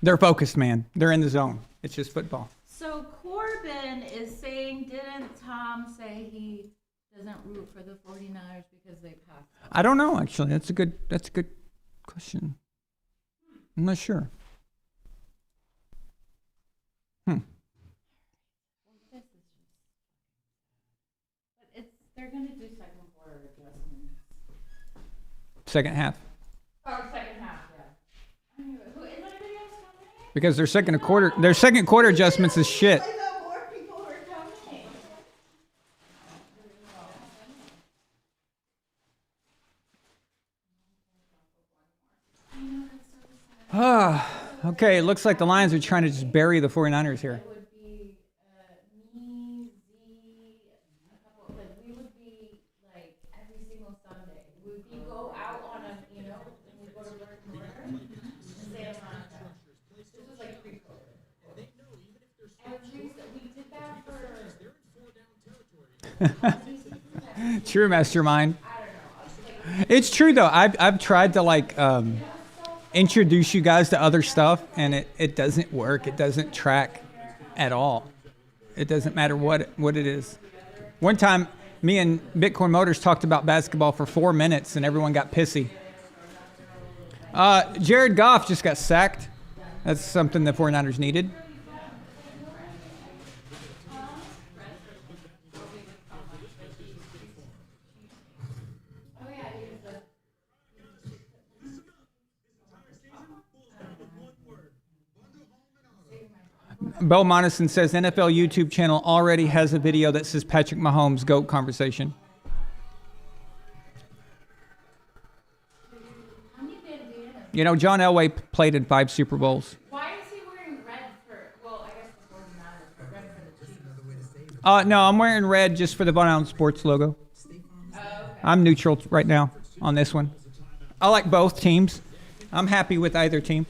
They're focused, man. They're in the zone. It's just football. so Corbin is saying, didn't Tom say he doesn't root for the 49ers because they passed? I don't know, actually. That's a good question. I'm not sure. But they're going to do second quarter adjustments. Second half. Or second half, yeah. Anyway, is anybody else coming? Because their second quarter adjustments is shit. I thought more people were coming. Okay, it looks like the Lions are trying to just bury the 49ers here. It would be me, Z, a couple, like we would be like every single Sunday. We go out on a, and we go to work in and Santa Monica. This was like pre-COVID. We did that for. True, mastermind. It's true though. I've tried to introduce you guys to other stuff, and it doesn't work. It doesn't track at all. It doesn't matter what it is. One time, me and Bitcoin Motors talked about basketball for 4 minutes, and everyone got pissy. Jared Goff just got sacked. That's something the 49ers needed. Bo Monison says NFL YouTube channel already has a video that says Patrick Mahomes GOAT conversation. You know, John Elway played in 5 Super Bowls. Why is he wearing red for? Well, I guess the 49ers, but red for the Chiefs. No, I'm wearing red just for the Von Allen Sports logo. Okay. I'm neutral right now on this one. I like both teams. I'm happy with either team.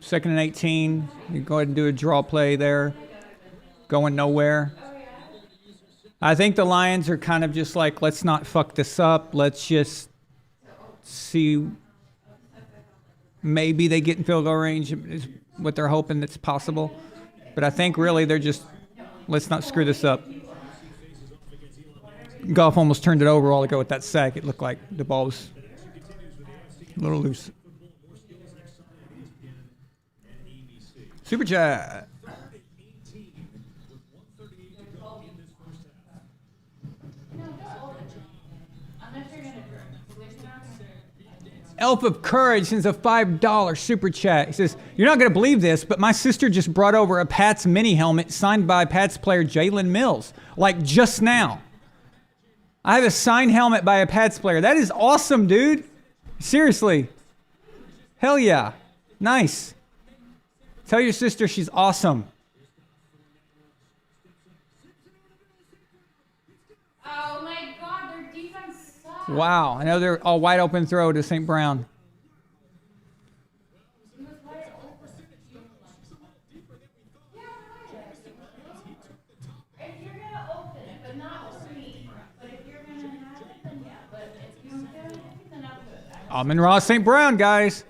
Second and 18. You go ahead and do a draw play there. Going nowhere. I think the Lions are kind of just like, let's not fuck this up. Let's just see. Maybe they get in field goal range is what they're hoping that's possible. But I think really they're just, let's not screw this up. Goff almost turned it over all ago with that sack. It looked like the ball was a little loose. Super chat. Elf of Courage sends a $5 super chat. He says, you're not going to believe this, but my sister just brought over a Pats mini helmet signed by Pats player Jalen Mills, like just now. I have a signed helmet by a Pats player. That is awesome, dude. Seriously. Hell yeah. Nice. Tell your sister she's awesome. Oh my God, their defense sucks. Wow. Another all wide open throw to St. Brown. If you're gonna open it, but not for me. But if you're gonna have it, then yeah. But if you don't get it, then I'll do it. Amon-Ra St. Brown, guys.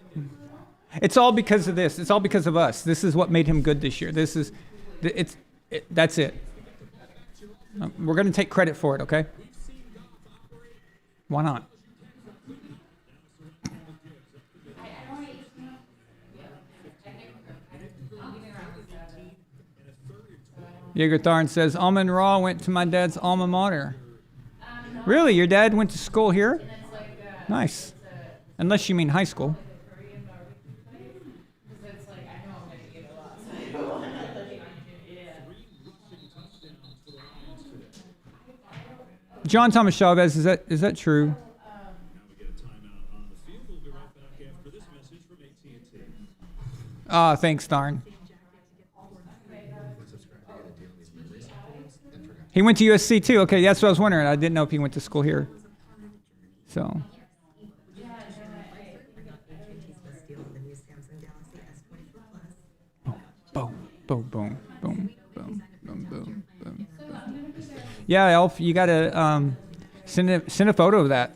It's all because of this. It's all because of us. This is what made him good this year. That's it. We're going to take credit for it, okay? Why not? Jaeger Tharn says, Amon-Ra went to my dad's alma mater. Really? Your dad went to school here? Nice. Unless you mean high school. John Thomas Chavez, is that true? Thanks, Darn. He went to USC too. Okay, that's what I was wondering. I didn't know if he went to school here. So. Boom, boom, boom, boom, boom, boom, boom, boom. Yeah, Elf, you gotta send a photo of that.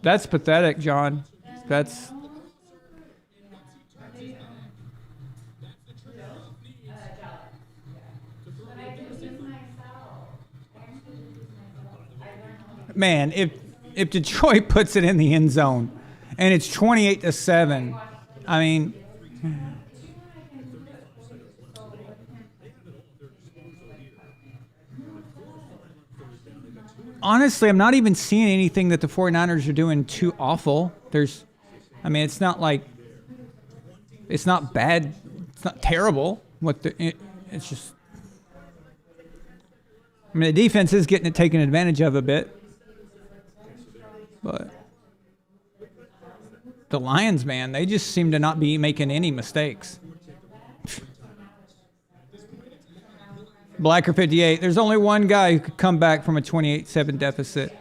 That's pathetic, John. That's. Man, if Detroit puts it in the end zone and it's 28-7, I mean, honestly, I'm not even seeing anything that the 49ers are doing too awful. It's not like, it's not bad, it's not terrible. It's just, the defense is getting it taken advantage of a bit. But the Lions, man, they just seem to not be making any mistakes. Blacker 58. There's only one guy who could come back from a 28-7 deficit.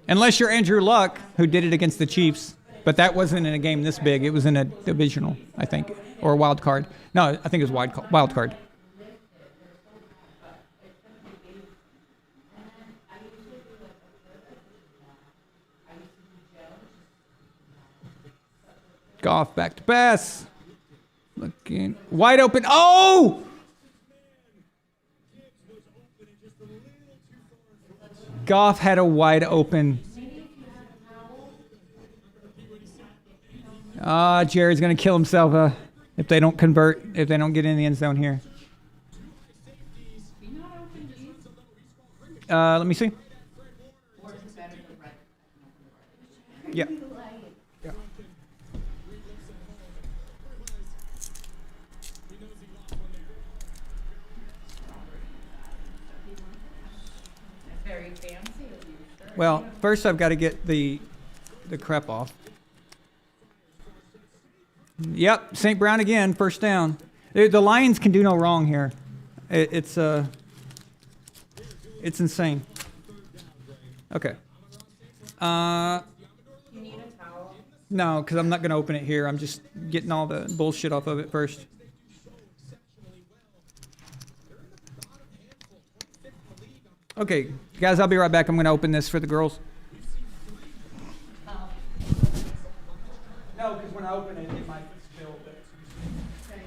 Unless you're Andrew Luck, who did it against the Chiefs. But that wasn't in a game this big. It was in a divisional, I think. Or a wild card. No, I think it was wild card. Goff back to pass. Looking wide open. Oh! Goff had a wide open. Jared's going to kill himself if they don't convert, if they don't get in the end zone here. Let me see. Yeah. Yeah. Very fancy of you, sir. Well, first I've got to get the crap off. Yep, St. Brown again, first down. The Lions can do no wrong here. It's insane. Okay. You need a towel? No, because I'm not going to open it here. I'm just getting all the bullshit off of it first. Okay, guys, I'll be right back. I'm going to open this for the girls. No, because when I open it, it might spill. Okay,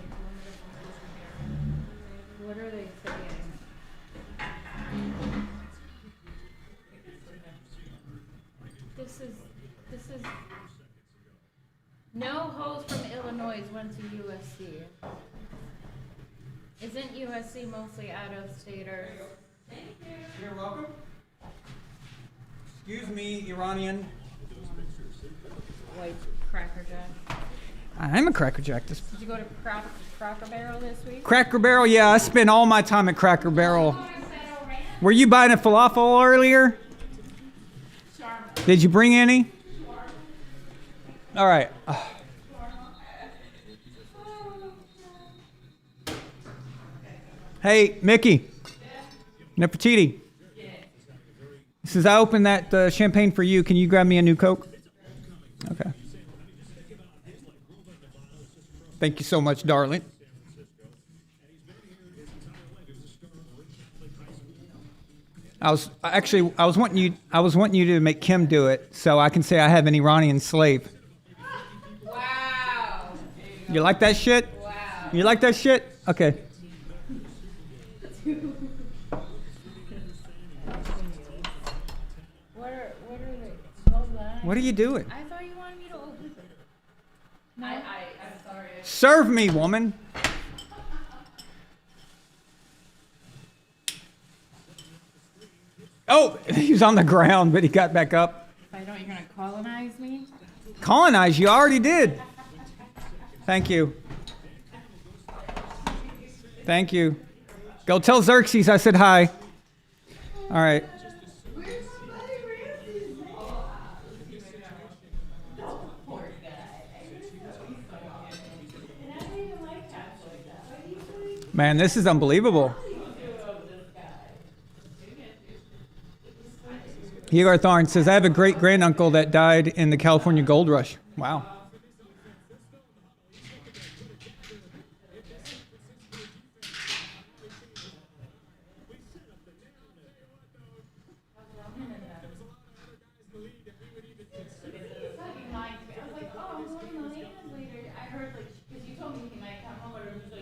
what are they saying? This is no host from Illinois went to USC. Isn't USC mostly out of staters? You're welcome. Excuse me, Iranian. White Cracker Jack. I'm a Cracker Jack. Did you go to Cracker Barrel this week? Cracker Barrel, yeah, I spent all my time at Cracker Barrel. Were you buying a falafel earlier? Did you bring any? All right. Hey, Mickey. Nefertiti. He says, I opened that champagne for you. Can you grab me a new Coke? Okay. Thank you so much, darling. I was wanting you to make Kim do it so I can say I have an Iranian slave. Wow. You like that shit? Wow. You like that shit? Okay. What are they? Hold on. What are you doing? I thought you wanted me to open it. No, I'm sorry. Serve me, woman. Oh, he was on the ground, but he got back up. If I don't, you're gonna colonize me? Colonize, you already did. Thank you. Thank you. Go tell Xerxes I said hi. All right. Man, this is unbelievable. Igor Tharn says, I have a great granduncle that died in the California Gold Rush. Wow.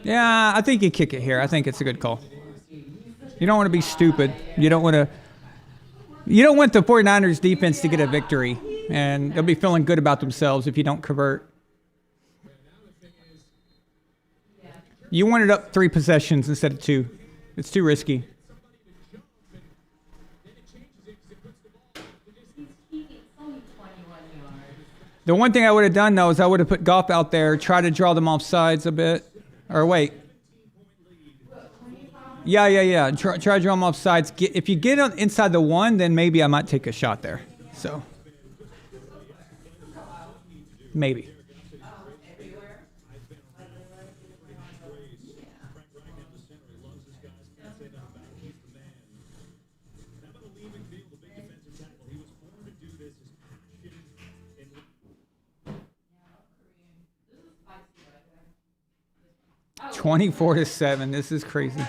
Yeah, I think you kick it here. I think it's a good call. You don't want to be stupid. You don't want the 49ers defense to get a victory, and they'll be feeling good about themselves if you don't convert. You want it up 3 possessions instead of 2. It's too risky. The one thing I would have done, though, is I would have put Goff out there, try to draw them off sides a bit. Or wait. Yeah. Try to draw them off sides. If you get on inside the 1, then maybe I might take a shot there. So maybe. Oh. 24-7. This is crazy.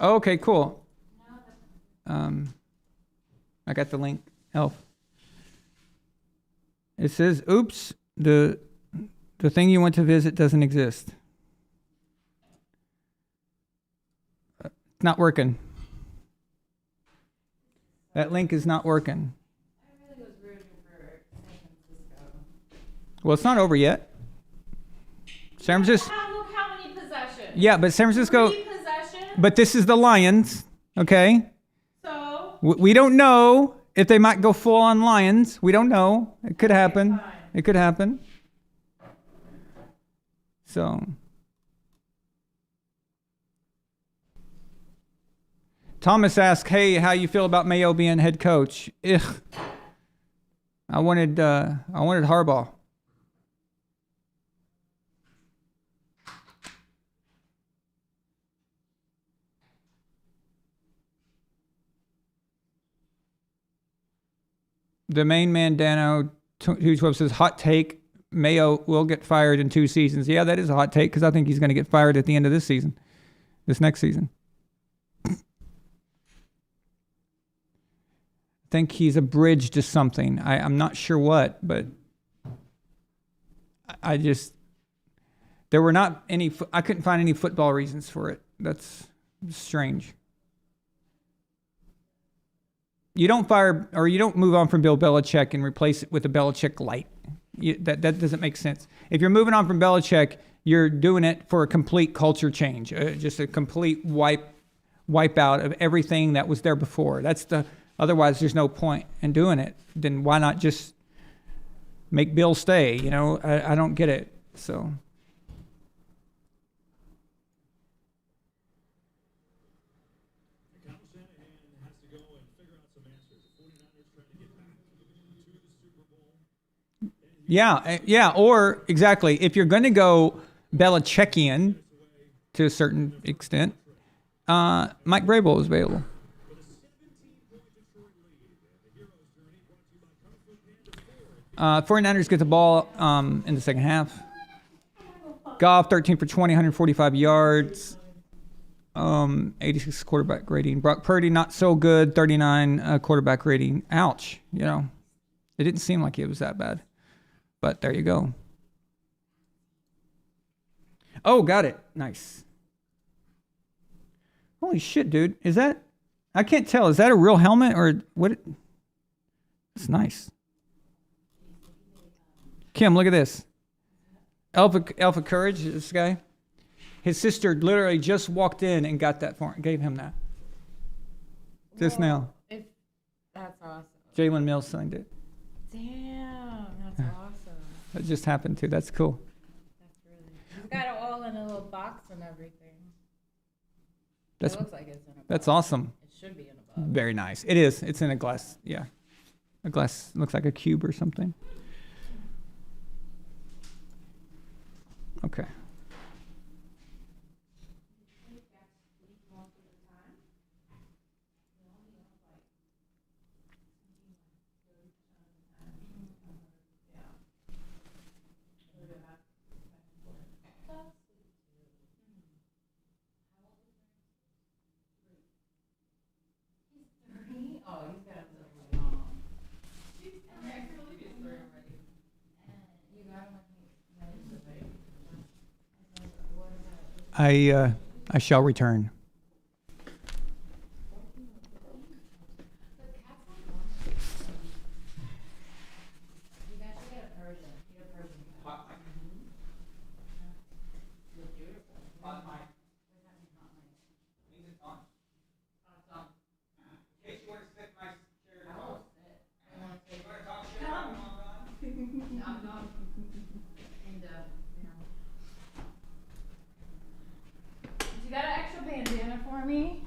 Okay, cool. I got the link. Elf. It says, "Oops, the thing you want to visit doesn't exist." not working. That link is not working. I really was rooting for San Francisco. Well, it's not over yet. San Francisco. Look how many possessions. Yeah, but San Francisco. 3 possessions. But this is the Lions, okay? So. We don't know if they might go full on Lions. We don't know. It could happen. Fine. It could happen. So. Thomas asked, "Hey, how you feel about Mayo being head coach?" Ugh. I wanted Harbaugh. The main man Dano 212 says, "Hot take: Mayo will get fired in 2 seasons." Yeah, that is a hot take because I think he's going to get fired at the end of this season, this next season. Think he's a bridge to something. I'm not sure what, but I just, there were not any, I couldn't find any football reasons for it. That's strange. You don't fire, or you don't move on from Bill Belichick and replace it with a Belichick light. That doesn't make sense. If you're moving on from Belichick, you're doing it for a complete culture change, just a complete wipe out of everything that was there before. Otherwise, there's no point in doing it. Then why not just make Bill stay? You know, I don't get it. So. Yeah, or exactly. If you're going to go Belichickian to a certain extent, Mike Vrabel is available. 49ers get the ball in the second half. Goff, 13 for 20, 145 yards, 86 quarterback rating. Brock Purdy, not so good, 39 quarterback rating. Ouch, you know. It didn't seem like it was that bad. But there you go. Oh, got it. Nice. Holy shit, dude. Is that... I can't tell. Is that a real helmet or what? It's nice. Kim, look at this. Alpha Courage, this guy. His sister literally just walked in and got that for him, gave him that. Just now. That's awesome. Jalen Mills signed it. Damn, that's awesome. That just happened too. That's cool. That's really. He's got it all in a little box and everything. It looks like it's in a box. That's awesome. It should be in a box. Very nice. It is. It's in a glass. Yeah. A glass looks like a cube or something. Okay. I shall return. You got an extra bandana for me?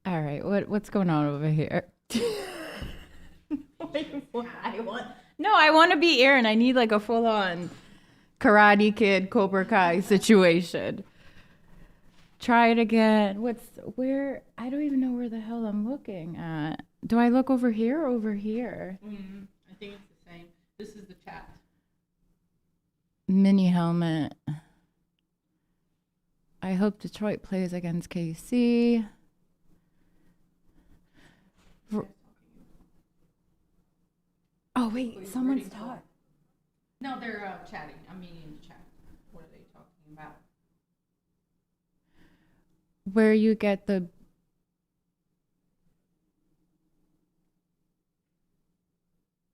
All right, what's going on over here? I want to be Aaron. I need like a full-on Karate Kid, Cobra Kai situation. Try it again. Where? I don't even know where the hell I'm looking at. Do I look over here or over here? I think it's the same. This is the chat. Mini helmet. I hope Detroit plays against KC. Oh, wait, someone's talking. No, they're chatting. I'm meaning in the chat. What are they talking about? where you get the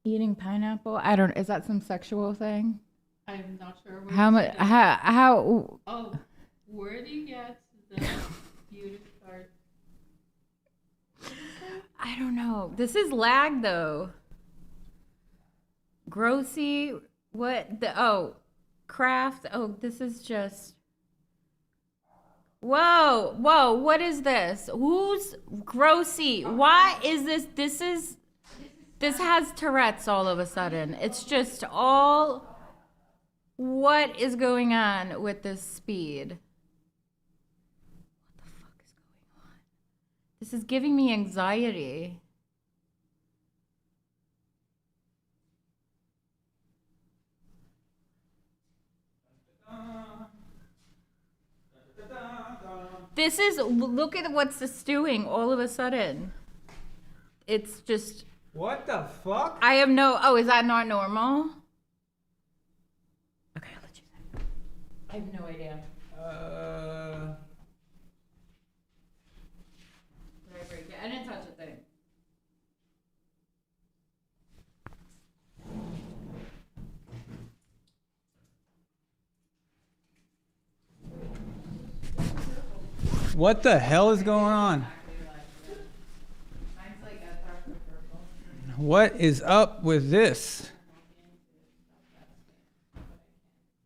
eating pineapple? I don't. Is that some sexual thing? I'm not sure. Where How you much? see that. How? Oh, where do you get the beauty card? I don't know. This is lag though. Grossy. What the? Oh, craft. Oh, this is just. Whoa, whoa, what is this? Who's Grossy? Why is this? This has Tourette's all of a sudden. It's just all. What is going on with this speed? What the fuck is going on? This is giving me anxiety. This is, look at what's this doing all of a sudden. It's just, What the fuck? I have no, oh, is that not normal? Okay, I'll let you say. I have no idea. Did I break it? I didn't touch a thing. What the hell is going on? What is up with this?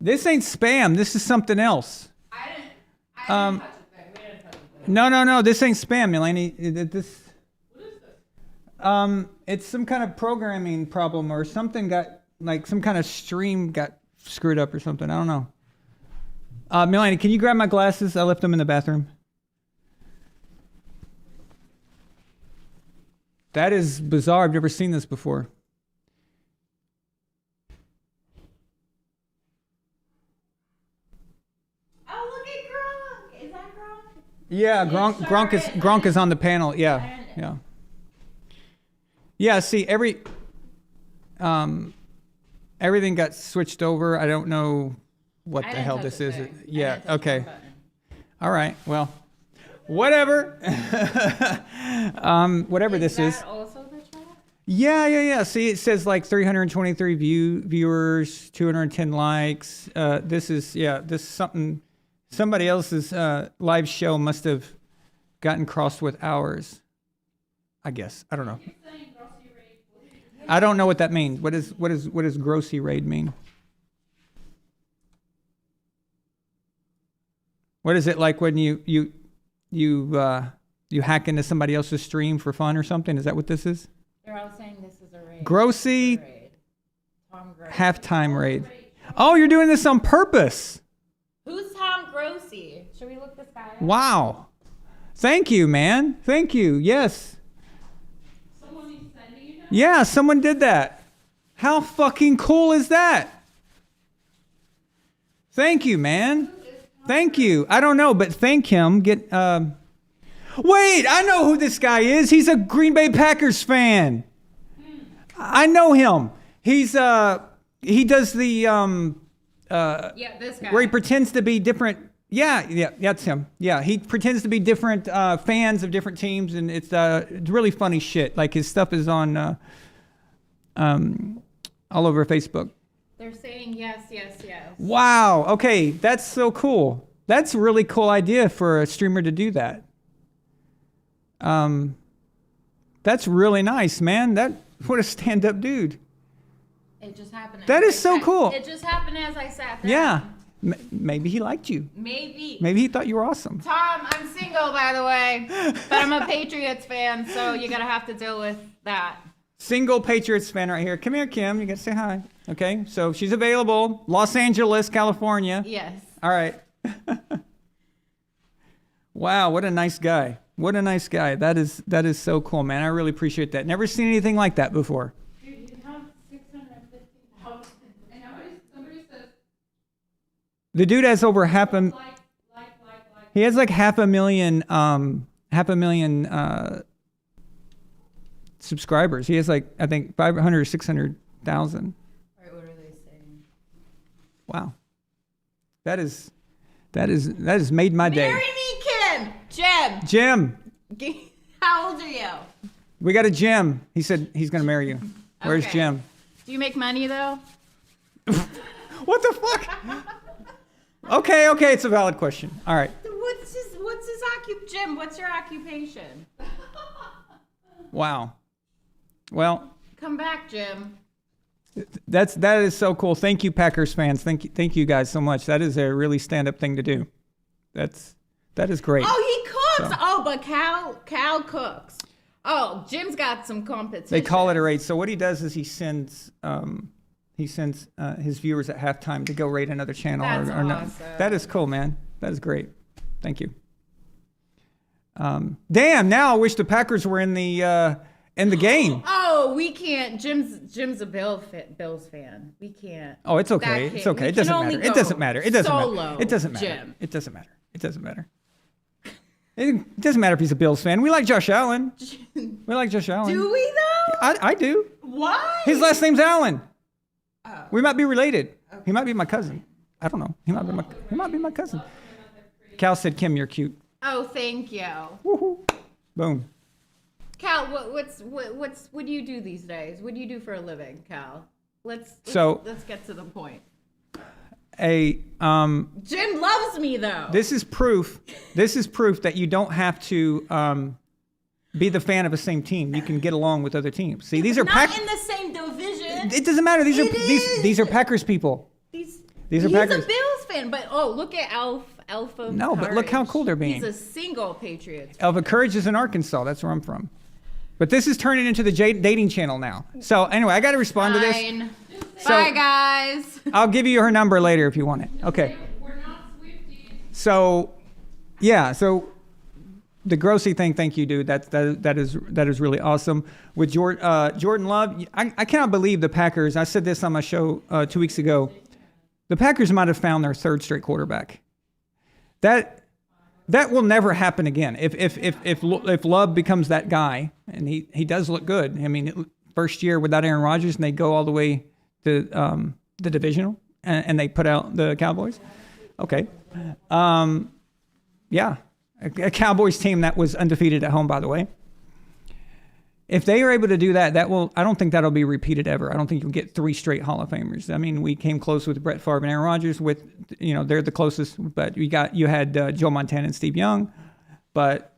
This ain't spam. This is something else. I didn't touch a thing. We didn't touch a thing. No. This ain't spam, Melanie. This. It's some kind of programming problem or something got, like some kind of stream got screwed up or something. I don't know. Melanie, can you grab my glasses? I left them in the bathroom. That is bizarre. I've never seen this before. Oh, look at Gronk. Is that Gronk? Yeah, Gronk is on the panel. Yeah. Yeah, see, everything got switched over. I don't know what the hell this is. Yeah, okay. All right, well, whatever. Whatever this is. Is that also the chat? Yeah. See, it says like 323 viewers, 210 likes. This is something, somebody else's live show must have gotten crossed with ours. I guess. I don't know. I don't know what that means. What does grossy raid mean? What is it like when you hack into somebody else's stream for fun or something? Is that what this is? They're all saying this is a raid. Grossy Tom Grossy. halftime raid. Oh, you're doing this on purpose. Who's Tom Grossy? Should we look this guy up? Wow. Thank you, man. Thank you. Yes. Someone is sending you that? Yeah, someone did that. How fucking cool is that? Thank you, man. Thank you. I don't know, but thank him. Wait, I know who this guy is. He's a Green Bay Packers fan. I know him. He's he does the Yeah, this guy. where he pretends to be different. Yeah, that's him. Yeah, he pretends to be different fans of different teams, and it's really funny shit. Like his stuff is on all over Facebook. They're saying yes. Wow. Okay, that's so cool. That's a really cool idea for a streamer to do that. That's really nice, man. What a stand-up dude. It just happened. That is so cool. It just happened as I sat down. Yeah. Maybe he liked you. Maybe. Maybe he thought you were awesome. Tom, I'm single, by the way, but I'm a Patriots fan, so you're gonna have to deal with that. Single Patriots fan right here. Come here, Kim. You got to say hi. Okay. So she's available. Los Angeles, California. Yes. All right. Wow. What a nice guy. What a nice guy. That is so cool, man. I really appreciate that. Never seen anything like that before. Dude, you have 650,000. And somebody says, The dude has over half a. He has like half a million subscribers. He has like, I think 500 or 600,000. All right, what are they saying? Wow. That has made my day. Marry me, Kim! Jim. Jim, How old are you? we got a Jim. He said he's going to marry you. Where's Okay. Jim? Do you make money though? What the fuck? Okay, it's a valid question. All right. What's his Jim, what's your occupation? Wow. Well, Come back, Jim. that is so cool. Thank you, Packers fans. Thank you guys so much. That is a really stand-up thing to do. That is great. Oh, he cooks. So- Oh, but Cal cooks. Oh, Jim's got some competition. They call it a raid. So what he does is he sends his viewers at halftime to go raid another channel. That's or no. awesome. That is cool, man. That is great. Thank you. Damn! Now I wish the Packers were in the game. Oh, we can't. Jim's a Bills fan. We can't. Oh, it's okay. That It's can't- okay. we It doesn't can only matter. It go doesn't matter. It doesn't solo, matter. It doesn't matter. Jim. It doesn't matter. It doesn't matter. It doesn't matter if he's a Bills fan. We like Josh Allen. We like Josh Allen. Do we though? I do. Why? His last name's Allen. Oh. We might be related. He might be my cousin. I don't know. He might be my cousin. Cal said, "Kim, you're cute." Oh, thank you, Woohoo! Boom. Cal. What do you do these days? What do you do for a living, Cal? Let's get to the point. Jim loves me though. This is proof that you don't have to be the fan of the same team. You can get along with other teams. See, these are not in the same division. It doesn't matter. It These are Packers people. These are he's Packers. a Bills fan, but look at Alpha. No, but look how cool they're being. He's a single Patriots. Alpha Courage is in Arkansas. That's where I'm from. But this is turning into the dating channel now. So anyway, I got to respond to this. Fine. So- Bye, guys. I'll give you her number later if you want it. Okay. We're not Swifties. So, yeah. So the Grossy thing, thank you, dude. That is really awesome. With Jordan Love, I cannot believe the Packers. I said this on my show 2 weeks ago. The Packers might have found their third straight quarterback. That will never happen again. If Love becomes that guy, and he does look good. I mean, first year without Aaron Rodgers, and they go all the way to the divisional, and they put out the Cowboys. Okay. Yeah. A Cowboys team that was undefeated at home, by the way. If they are able to do that, I don't think that'll be repeated ever. I don't think you'll get 3 straight Hall of Famers. I mean, we came close with Brett Favre and Aaron Rodgers they're the closest, but you had Joe Montana and Steve Young, but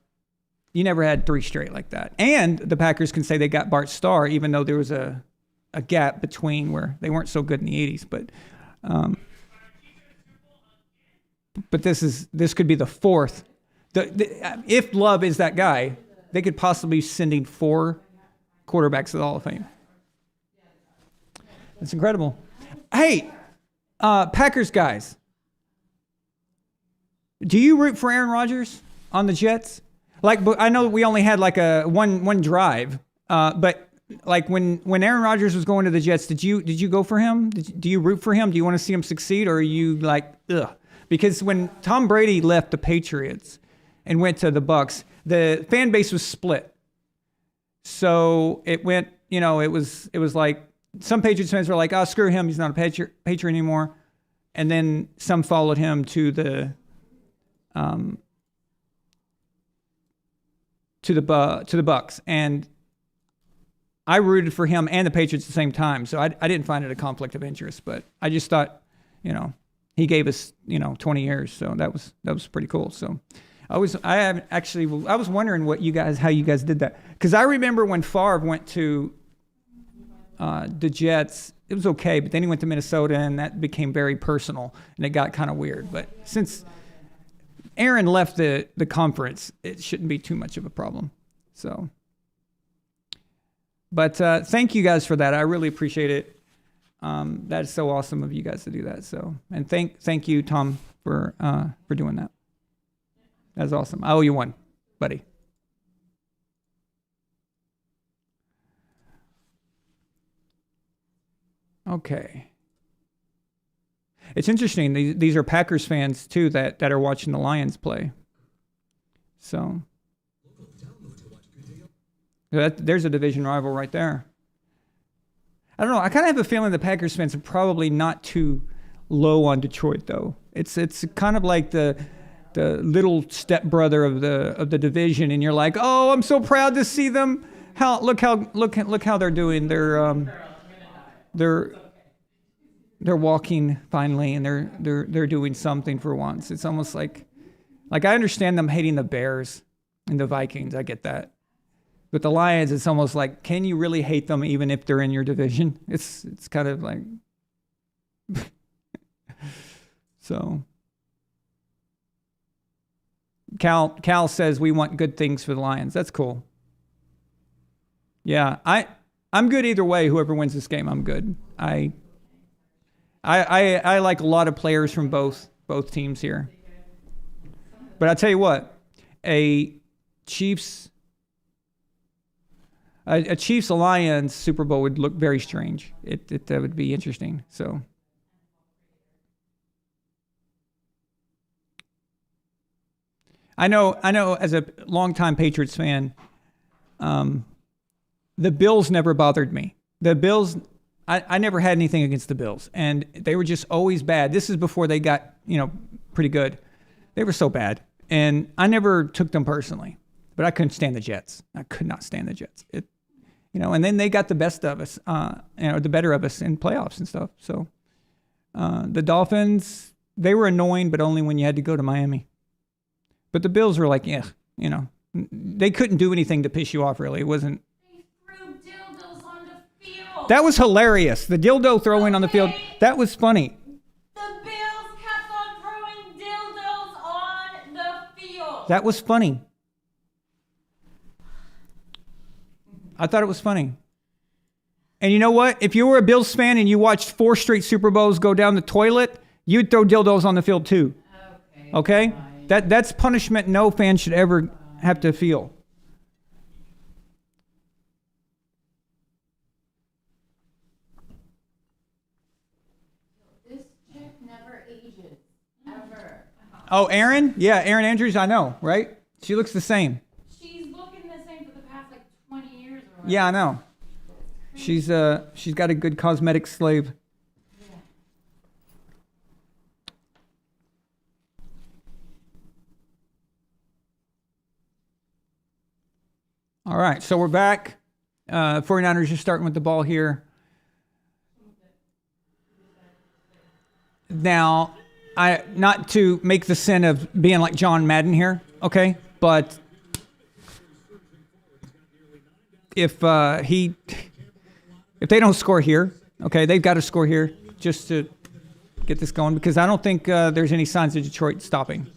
you never had 3 straight like that. And the Packers can say they got Bart Starr, even though there was a gap between where they weren't so good in the 80s, but this could be the fourth. If Love is that guy, they could possibly be sending 4 quarterbacks to the Hall of Fame. That's incredible. Hey, Packers guys, do you root for Aaron Rodgers on the Jets? But I know we only had like a one drive, but like when Aaron Rodgers was going to the Jets, did you go for him? Do you root for him? Do you want to see him succeed, or are you like ugh? Because when Tom Brady left the Patriots and went to the Bucs, the fan base was split. So it went, it was like some Patriots fans were like, "Oh, screw him, he's not a Patriot anymore," and then some followed him to the Bucs, and I rooted for him and the Patriots at the same time. So I didn't find it a conflict of interest, but I just thought, he gave us 20 years, so that was pretty cool. So I was wondering how you guys did that, because I remember when Favre went to the Jets, it was okay, but then he went to Minnesota, and that became very personal, and it got kind of weird. But since Aaron left the conference, it shouldn't be too much of a problem. So, but thank you guys for that. I really appreciate it. That is so awesome of you guys to do that. So, and thank you, Tom, for doing that. That's awesome. I owe you one, buddy. Okay. It's interesting. These are Packers fans too that are watching the Lions play. So there's a division rival right there. I don't know. I kind of have a feeling the Packers fans are probably not too low on Detroit, though. It's kind of like the little stepbrother of the division, and you're like, oh, I'm so proud to see them. Look how they're doing. They're walking finally, and they're doing something for once. It's almost like I understand them hating the Bears and the Vikings. I get that. With the Lions, it's almost like, can you really hate them even if they're in your division? It's kind of like so. Cal says we want good things for the Lions. That's cool. Yeah, I'm good either way. Whoever wins this game, I'm good. I like a lot of players from both teams here. But I tell you what, a Chiefs Lions Super Bowl would look very strange. That would be interesting. So. I know. As a longtime Patriots fan, the Bills never bothered me. The Bills, I never had anything against the Bills, and they were just always bad. This is before they got pretty good. They were so bad, and I never took them personally. But I couldn't stand the Jets. I could not stand the Jets. And then they got the best of us, the better of us in playoffs and stuff. So the Dolphins, they were annoying, but only when you had to go to Miami. But the Bills were like, they couldn't do anything to piss you off, really. It wasn't. They threw dildos on the field. That was hilarious. The dildo throwing on the field, that was funny. The Bills kept on throwing dildos on the field. That was funny. I thought it was funny. And you know what? If you were a Bills fan and you watched 4 straight Super Bowls go down the toilet, you'd throw dildos on the field too. Okay? That's punishment no fan should ever have to feel. This chick never ages. Ever. Oh, Aaron? Yeah, Aaron Andrews, I know, right? She looks the same. She's looking the same for the past 20 years or whatever. Yeah, I know. She's got a good cosmetic slave. All right, so we're back. 49ers just starting with the ball here. Now, not to make the sin of being like John Madden here, okay? But if they don't score here, okay, they've got to score here just to get this going, because I don't think there's any signs of Detroit stopping.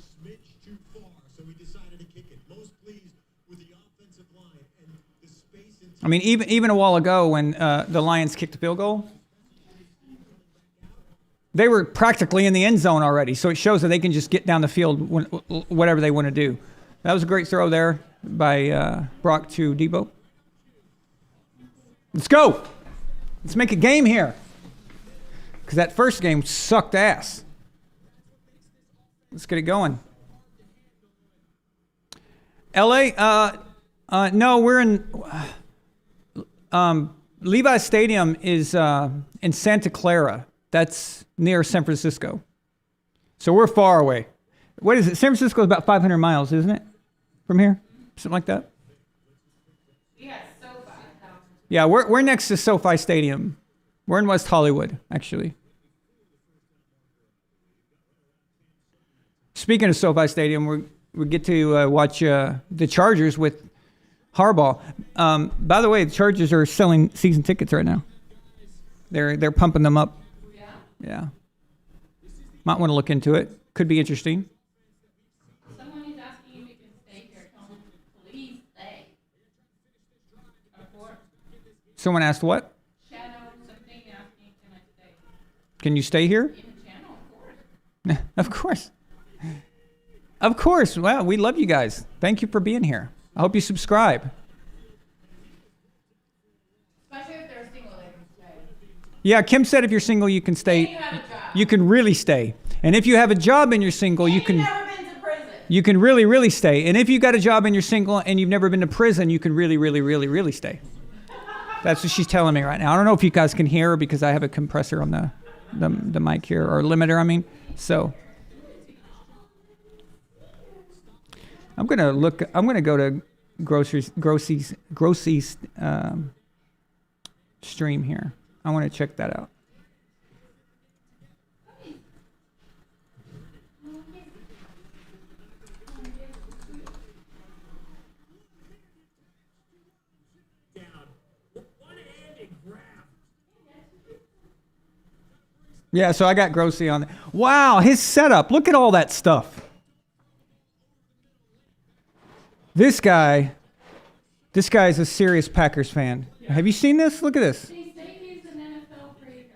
I mean, even a while ago when the Lions kicked the field goal, they were practically in the end zone already. So it shows that they can just get down the field whatever they want to do. That was a great throw there by Brock to Debo. Let's go. Let's make a game here. Because that first game sucked ass. Let's get it going. LA, no, we're in... Levi Stadium is in Santa Clara. That's near San Francisco. So we're far away. What is it? San Francisco is about 500 miles, isn't it? From here? Something like that? Yeah, SoFi. Yeah, we're next to SoFi Stadium. We're in West Hollywood, actually. Speaking of SoFi Stadium, we get to watch the Chargers with Harbaugh. By the way, the Chargers are selling season tickets right now. They're pumping them up. Yeah. Might want to look into it. Could be interesting. Someone is asking if you can stay here. Tell them, please stay. Of course. Someone asked what? Shadow something asking, can I stay? Can you stay here? In the channel, of course. Of course. Of course. Well, we love you guys. Thank you for being here. I hope you subscribe. Especially if they're single, they can stay. Yeah, Kim said if you're single, you can stay. And you have a job. You can really stay. And if you have a job and you're single, you can. You've never been to prison. You can really, really stay. And if you got a job and you're single and you've never been to prison, you can really, really, really, really stay. That's what she's telling me right now. I don't know if you guys can hear her because I have a compressor on the mic here, or limiter, I mean. So I'm gonna look. I'm gonna go to Grossy's stream here. I want to check that out. Yeah, so I got Grossy on there. Wow, his setup. Look at all that stuff. This guy is a serious Packers fan. Yeah. Have you seen this? Look at this. They say he's an NFL creator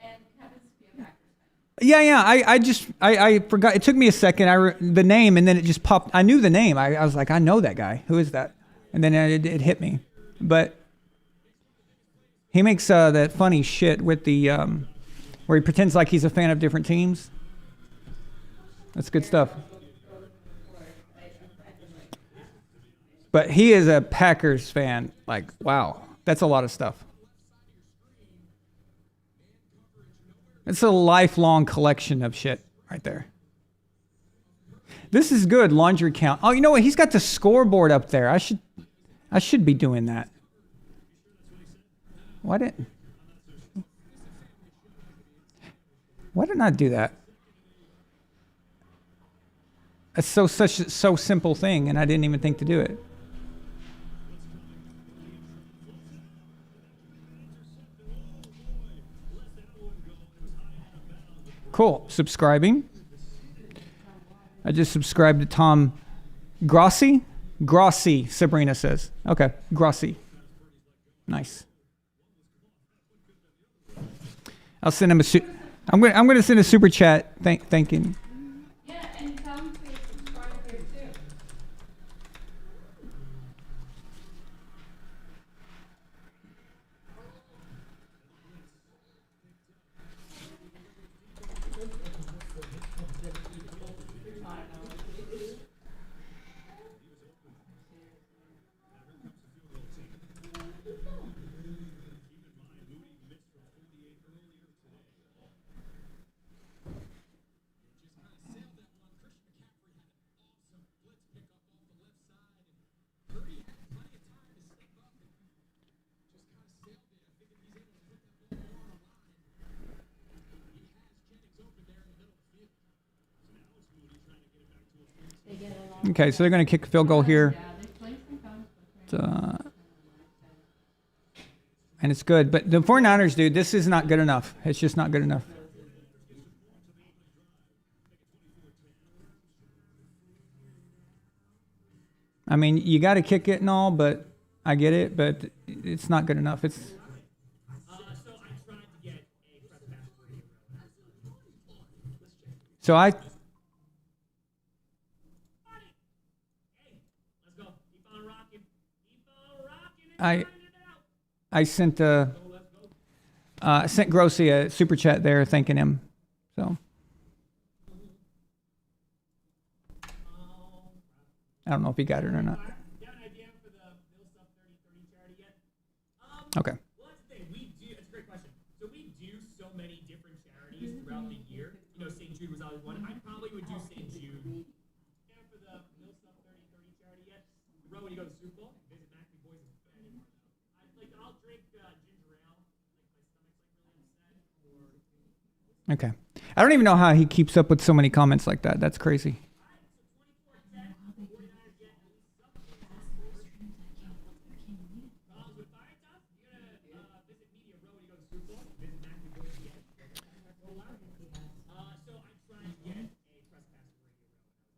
and happens to be a Packers fan. Yeah. I forgot. It took me a second. The name, and then it just popped. I knew the name. I was like, I know that guy. Who is that? And then it hit me. But he makes that funny shit with the where he pretends like he's a fan of different teams. That's good stuff. But he is a Packers fan. Like, wow, that's a lot of stuff. It's a lifelong collection of shit right there. This is good, laundry count. Oh, you know what? He's got the scoreboard up there. I should be doing that. Why didn't I do that? It's so simple thing, and I didn't even think to do it. Cool. Subscribing. I just subscribed to Tom Grossi. Grossi, Sabrina says. Okay, Grossi. Nice. I'll send him I'm going to send a super chat thanking. Yeah, and tell him to subscribe here too. Okay, so they're going to kick a field goal here. And it's good. But the 49ers, dude, this is not good enough. It's just not good enough. I mean, you got to kick it and all, but I get it, but it's not good enough. It's... So I sent Grossi a super chat there thanking him. So I don't know if he got it or not. Okay. Well, that's the thing. It's a great question. So we do so many different charities throughout the year. You know, St. Jude was always one. I probably would do St. Jude. Yeah, for the Millstuff 30-30 charity yet. Bro, when you go to the Super Bowl, visit Mackie Boys is bad anymore. I'll drink ginger ale. My stomach's really upset. Okay. I don't even know how he keeps up with so many comments like that. That's crazy.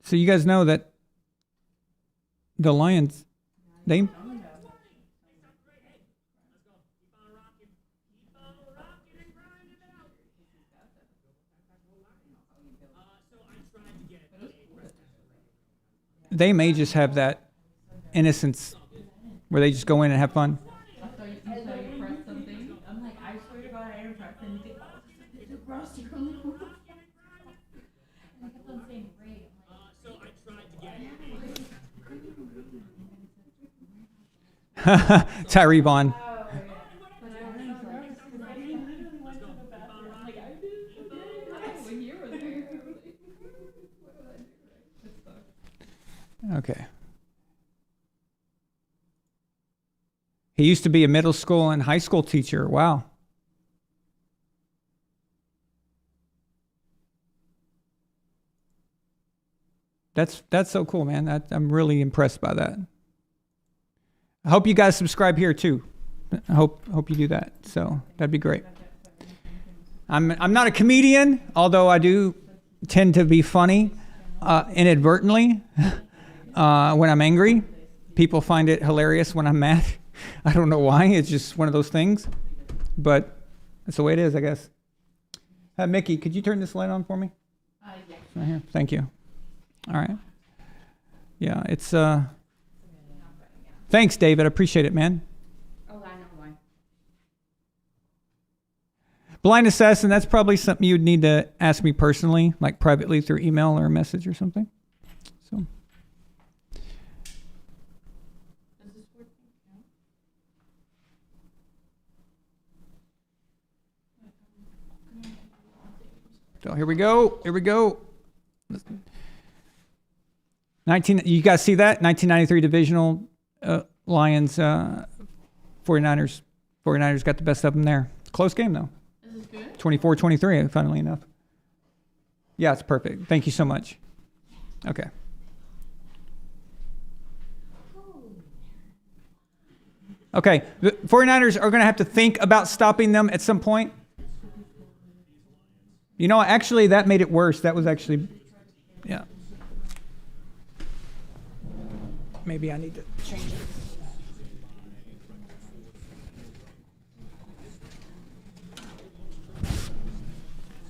So you guys know that the Lions, they... They may just have that innocence where they just go in and have fun. I thought you pressed something. I'm like, I swear to God, I didn't press anything. There's a roster on the board. And I kept on saying great. So I tried to get Tyree Vaughn. Okay. He used to be a middle school and high school teacher. Wow. That's so cool, man. I'm really impressed by that. I hope you guys subscribe here too. I hope you do that. So that'd be great. I'm not a comedian, although I do tend to be funny inadvertently when I'm angry. People find it hilarious when I'm mad. I don't know why. It's just one of those things. But that's the way it is, I guess. Mickey, could you turn this light on for me? Yeah. Right here. Thank you. All right. Yeah, it's thanks, David. I appreciate it, man. Oh, I know why. Blind assassin, that's probably something you'd need to ask me personally, like privately through email or a message or something. So. So here we go. Here we go. 19. You guys see that? 1993 divisional Lions, 49ers. 49ers got the best of them there. Close game though. This is good. 24-23, funnily enough. Yeah, it's perfect. Thank you so much. Okay. Okay, the 49ers are going to have to think about stopping them at some point. You know, actually, that made it worse. That was actually, yeah. Maybe I need to change it.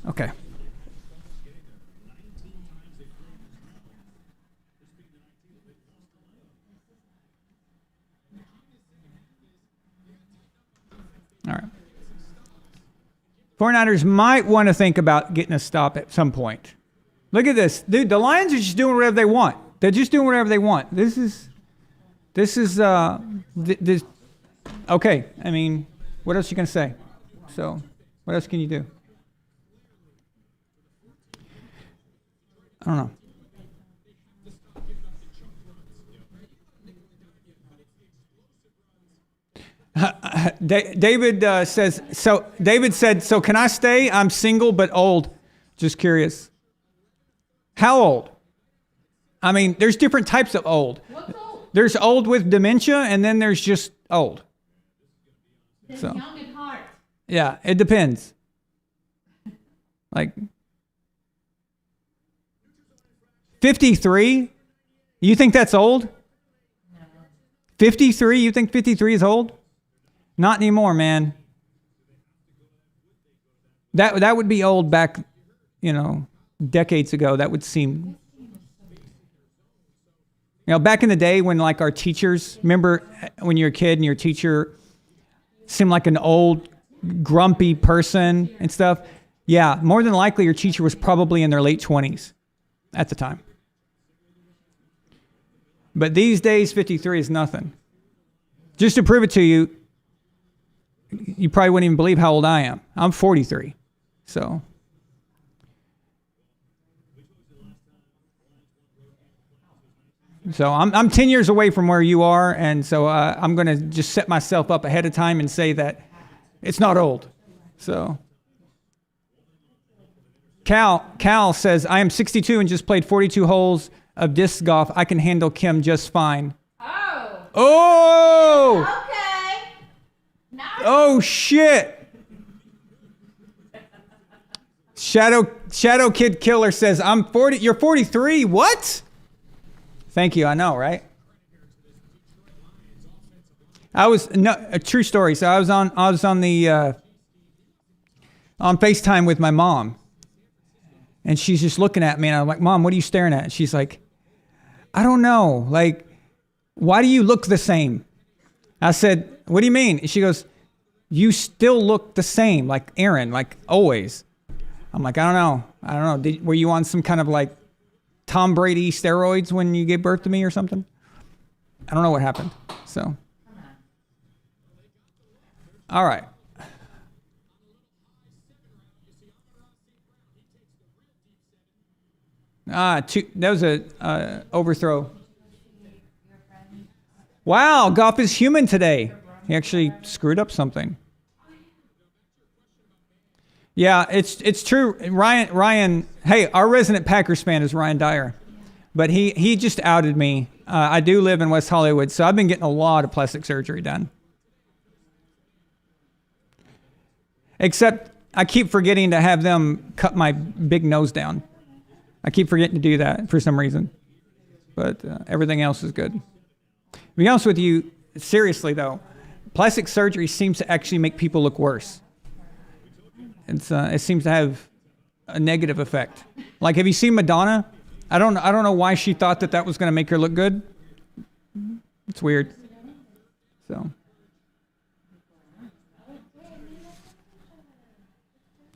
Okay. All right. 49ers might want to think about getting a stop at some point. Look at this. Dude, the Lions are just doing whatever they want. They're just doing whatever they want. This is okay. I mean, what else are you going to say? So, what else can you do? I don't know. David says, so David said, so can I stay? I'm single but old. Just curious. How old? I mean, there's different types of old. What's old? There's old with dementia, and then there's just old. Then So. young at heart. Yeah, it depends. Like 53? You think that's old? No. 53? You think 53 is old? Not anymore, man. That would be old back, decades ago. That would seem. Back in the day when like our teachers, remember when you're a kid and your teacher seemed like an old, grumpy person and stuff? Yeah, more than likely your teacher was probably in their late 20s at the time. But these days, 53 is nothing. Just to prove it to you, you probably wouldn't even believe how old I am. I'm 43. So. So I'm 10 years away from where you are, and so I'm going to just set myself up ahead of time and say that it's not old. So Cal says, I am 62 and just played 42 holes of disc golf. I can handle Kim just fine. Oh. Oh! Okay. Now Oh, shit. Shadow Kid Killer says, I'm 40. You're 43. What? Thank you. I know, right? A true story. So I was on the on FaceTime with my mom, and she's just looking at me, and I'm like, Mom, what are you staring at? And she's like, I don't know. Like, why do you look the same? I said, what do you mean? And she goes, you still look the same, like Aaron, like always. I'm like, I don't know. Were you on some kind of like Tom Brady steroids when you gave birth to me or something? I don't know what happened. So, all right. That was a overthrow. Wow, Goff is human today. He actually screwed up something. Yeah, it's true. Ryan. Hey, our resident Packers fan is Ryan Dyer, but he just outed me. I do live in West Hollywood, so I've been getting a lot of plastic surgery done. Except I keep forgetting to have them cut my big nose down. I keep forgetting to do that for some reason. But everything else is good. To be honest with you, seriously though, plastic surgery seems to actually make people look worse. It seems to have a negative effect. Like, have you seen Madonna? I don't know why she thought that was going to make her look good. It's weird. So.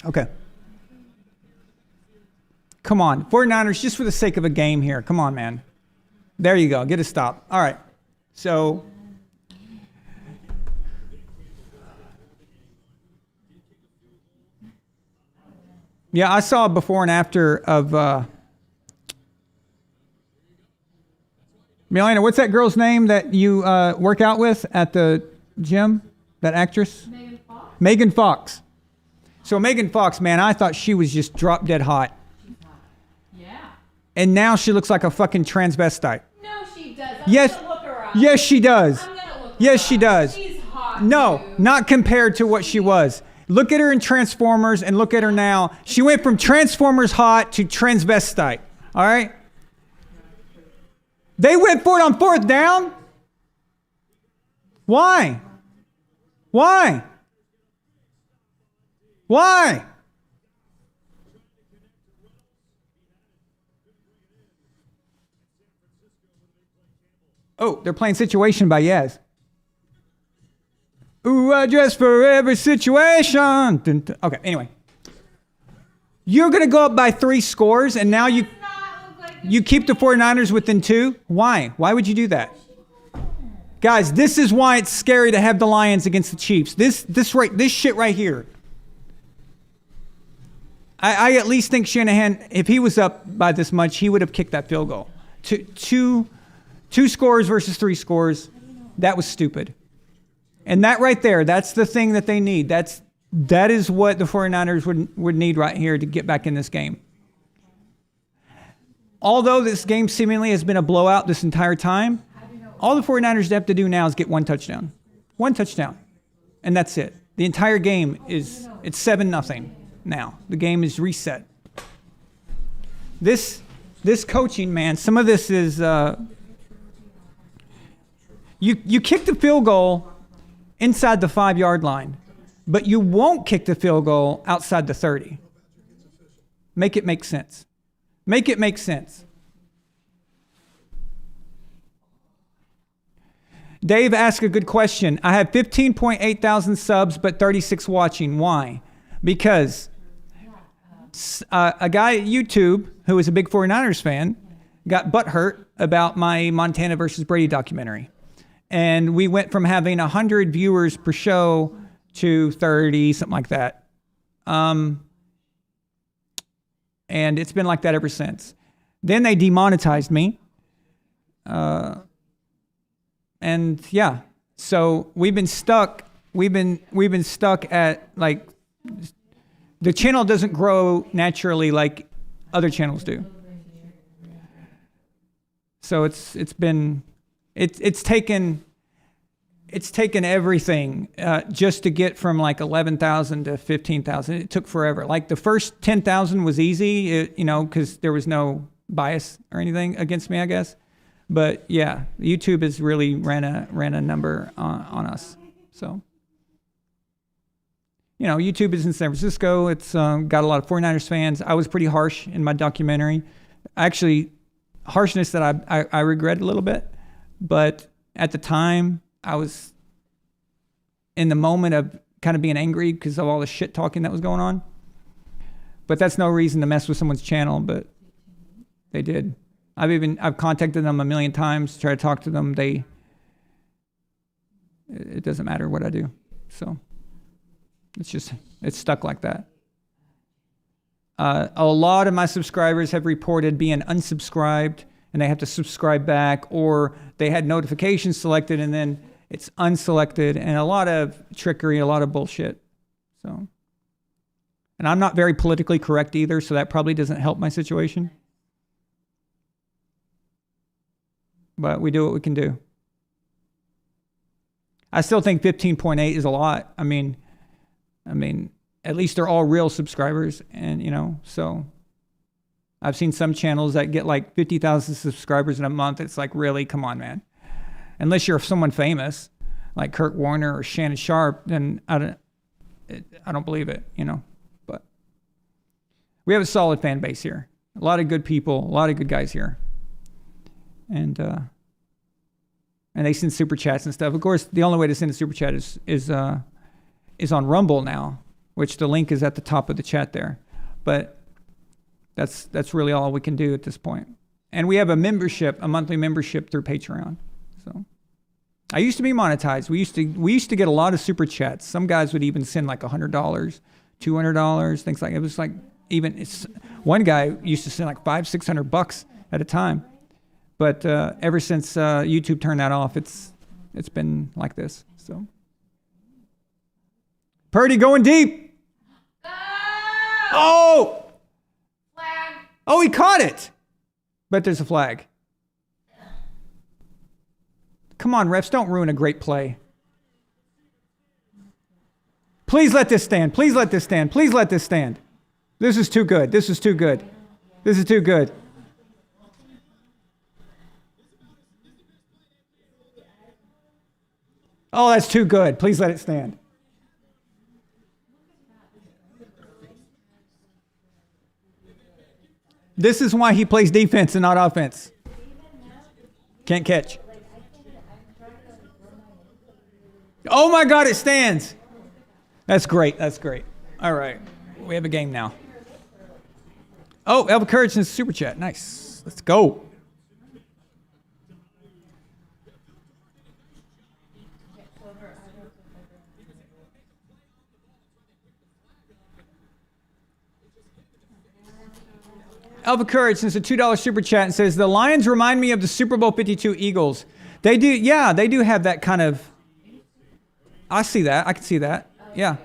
Okay. Come on. 49ers, just for the sake of a game here. Come on, man. There you go. Get a stop. All right. So. Yeah, I saw a before and after of Milena, what's that girl's name that you work out with at the gym? That actress? Megan Fox? Megan Fox. So Megan Fox, man, I thought she was just drop dead hot. Yeah. And now she looks like a fucking transvestite. No, she doesn't. Yes. I'm gonna look her up. Yes, she does. I'm gonna look her Yes, up. she does. She's hot. No, dude. not compared to what she was. Look at her in Transformers and look at her now. She went from Transformers hot to transvestite. All right? They went for it on fourth down? Why? Why? Why? Oh, they're playing Situation by Yes. Ooh, I dress for every situation. Okay, anyway. You're going to go up by 3 scores, and now you keep the 49ers within 2? Why? Why would you do that? Guys, this is why it's scary to have the Lions against the Chiefs. This shit right here. I at least think Shanahan, if he was up by this much, he would have kicked that field goal. Two scores versus 3 scores. That was stupid. And that right there, that's the thing that they need. That is what the 49ers would need right here to get back in this game. Although this game seemingly has been a blowout this entire time, all the 49ers have to do now is get 1 touchdown. 1 touchdown. And that's it. The entire game it's 7-0 now. The game is reset. This coaching, man, some of this is you kick the field goal inside the 5-yard line, but you won't kick the field goal outside the 30. Make it make sense. Make it make sense. Dave asked a good question. I have 15.8 thousand subs, but 36 watching. Why? Because a guy at YouTube who is a big 49ers fan got butthurt about my Montana versus Brady documentary. And we went from having 100 viewers per show to 30, something like that. And it's been like that ever since. Then they demonetized me. And yeah, so we've been stuck. We've been stuck at, like, the channel doesn't grow naturally like other channels do. So it's taken everything just to get from like 11,000 to 15,000. It took forever. Like the first 10,000 was easy, because there was no bias or anything against me, I guess. But yeah, YouTube has really ran a number on us. So, YouTube is in San Francisco. It's got a lot of 49ers fans. I was pretty harsh in my documentary. Actually, harshness that I regret a little bit. But at the time, I was in the moment of kind of being angry because of all the shit talking that was going on. But that's no reason to mess with someone's channel, but they did. I've contacted them a million times to try to talk to them. It doesn't matter what I do. So it's stuck like that. A lot of my subscribers have reported being unsubscribed and they have to subscribe back, or they had notifications selected and then it's unselected, and a lot of trickery, a lot of bullshit. So, and I'm not very politically correct either, so that probably doesn't help my situation. But we do what we can do. I still think 15.8 is a lot. I mean, at least they're all real subscribers, and so I've seen some channels that get like 50,000 subscribers in a month. It's like, really, come on, man. Unless you're someone famous like Kurt Warner or Shannon Sharp, then I don't believe it, But we have a solid fan base here. A lot of good people, a lot of good guys here. And they send super chats and stuff. Of course, the only way to send a super chat is on Rumble now, which the link is at the top of the chat there. But that's really all we can do at this point. And we have a monthly membership through Patreon. So I used to be monetized. We used to get a lot of super chats. Some guys would even send like $100, $200, things like it was like one guy used to send like $500-600 at a time. But ever since YouTube turned that off, it's been like this. So Purdy going deep. Oh! Flag. Oh, he caught it. But there's a flag. Come on, refs, don't ruin a great play. Please let this stand. Please let this stand. Please let this stand. This is too good. This is too good. This is too good. Oh, that's too good. Please let it stand. This is why he plays defense and not offense. Can't catch. Oh my God, it stands. That's great. That's great. All right. We have a game now. Oh, Elva Courage in super chat. Nice. Let's go. Elva Courage sends a $2 super chat and says, the Lions remind me of the Super Bowl 52 Eagles. They do, yeah, they do have that kind of, I see that. I can see that. Yeah.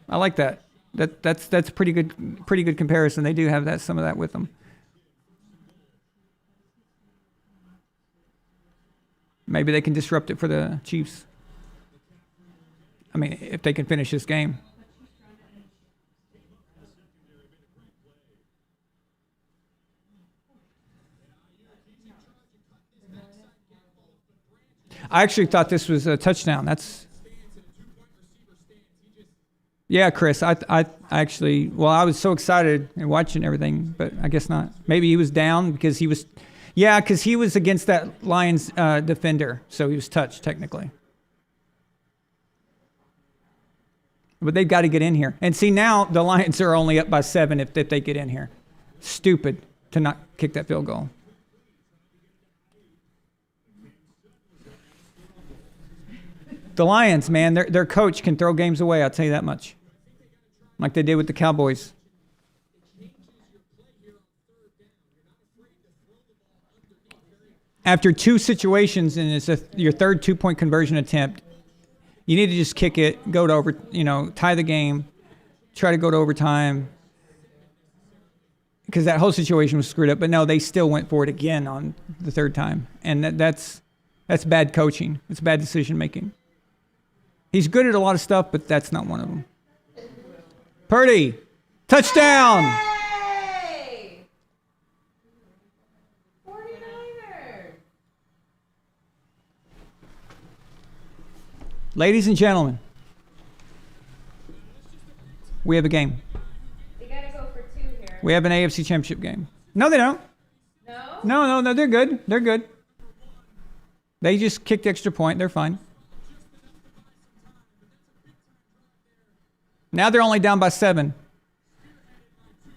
I like that. That's pretty good comparison. They do have some of that with them. Maybe they can disrupt it for the Chiefs. I mean, if they can finish this game. I actually thought this was a touchdown. Yeah, Chris. I actually, I was so excited and watching everything, but I guess not. Maybe he was down because he was against that Lions defender, so he was touched technically. But they've got to get in here. And see, now the Lions are only up by 7 if they get in here. Stupid to not kick that field goal. The Lions, man, their coach can throw games away, I'll tell you that much. Like they did with the Cowboys. After 2 situations and it's your third 2-point conversion attempt, you need to just kick it, go to tie the game, try to go to overtime. Because that whole situation was screwed up. But no, they still went for it again on the 3rd time. And that's bad coaching. It's bad decision making. He's good at a lot of stuff, but that's not one of them. Purdy, touchdown! Hey! 49ers! Ladies and gentlemen, we have a game. They gotta go for 2 here. We have an AFC Championship game. No, they don't. No? No, they're good. They're good. They just kicked the extra point. They're fine. Now they're only down by 7.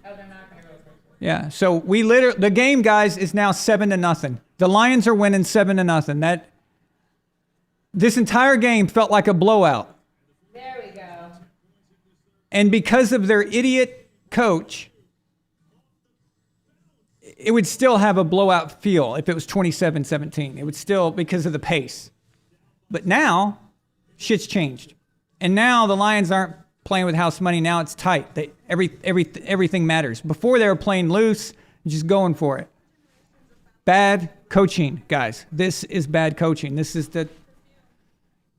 Oh, they're not gonna go for 2. Yeah, so the game, guys, is now 7-0. The Lions are winning 7-0. This entire game felt like a blowout. There we go. And because of their idiot coach, it would still have a blowout feel if it was 27-17. It would still, because of the pace. But now, shit's changed. And now the Lions aren't playing with house money. Now it's tight. Everything matters. Before they were playing loose, just going for it. Bad coaching, guys. This is bad coaching. This is the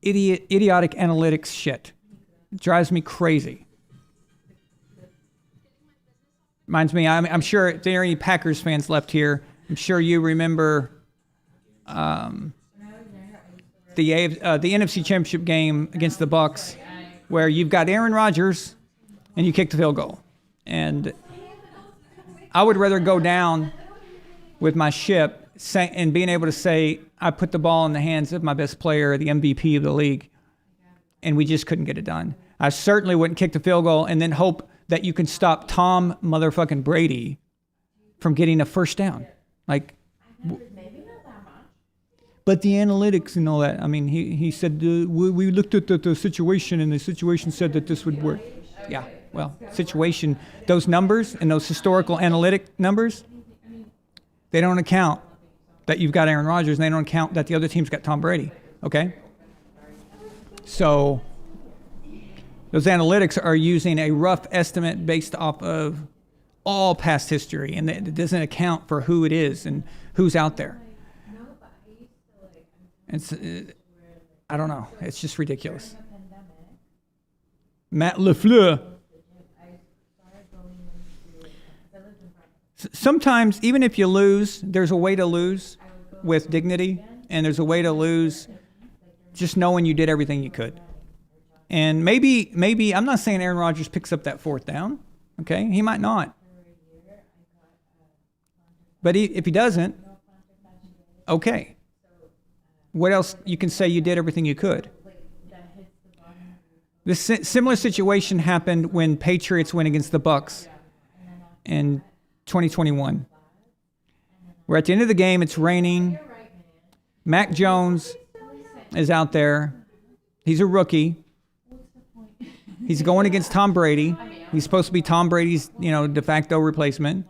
idiotic analytics shit. It drives me crazy. Reminds me, I'm sure if there are any Packers fans left here, I'm sure you remember the NFC Championship game against the Bucs, where you've got Aaron Rodgers and you kick the field goal. And I would rather go down with my ship and being able to say, I put the ball in the hands of my best player, the MVP of the league, and we just couldn't get it done. I certainly wouldn't kick the field goal and then hope that you can stop Tom motherfucking Brady from getting a first down. Like, but the analytics and all that, I mean, he said, we looked at the situation, and the situation said that this would work. Yeah, well, situation, those numbers and those historical analytic numbers, they don't account that you've got Aaron Rodgers, and they don't account that the other team's got Tom Brady, okay? So those analytics are using a rough estimate based off of all past history, and it doesn't account for who it is and who's out there. And I don't know. It's just ridiculous. Matt LaFleur. Sometimes, even if you lose, there's a way to lose with dignity, and there's a way to lose just knowing you did everything you could. And maybe I'm not saying Aaron Rodgers picks up that fourth down. Okay, he might not. But if he doesn't, okay. What else? You can say you did everything you could. This similar situation happened when Patriots went against the Bucs in 2021. We're at the end of the game. It's raining. Mac Jones is out there. He's a rookie. He's going against Tom Brady. He's supposed to be Tom Brady's, de facto replacement.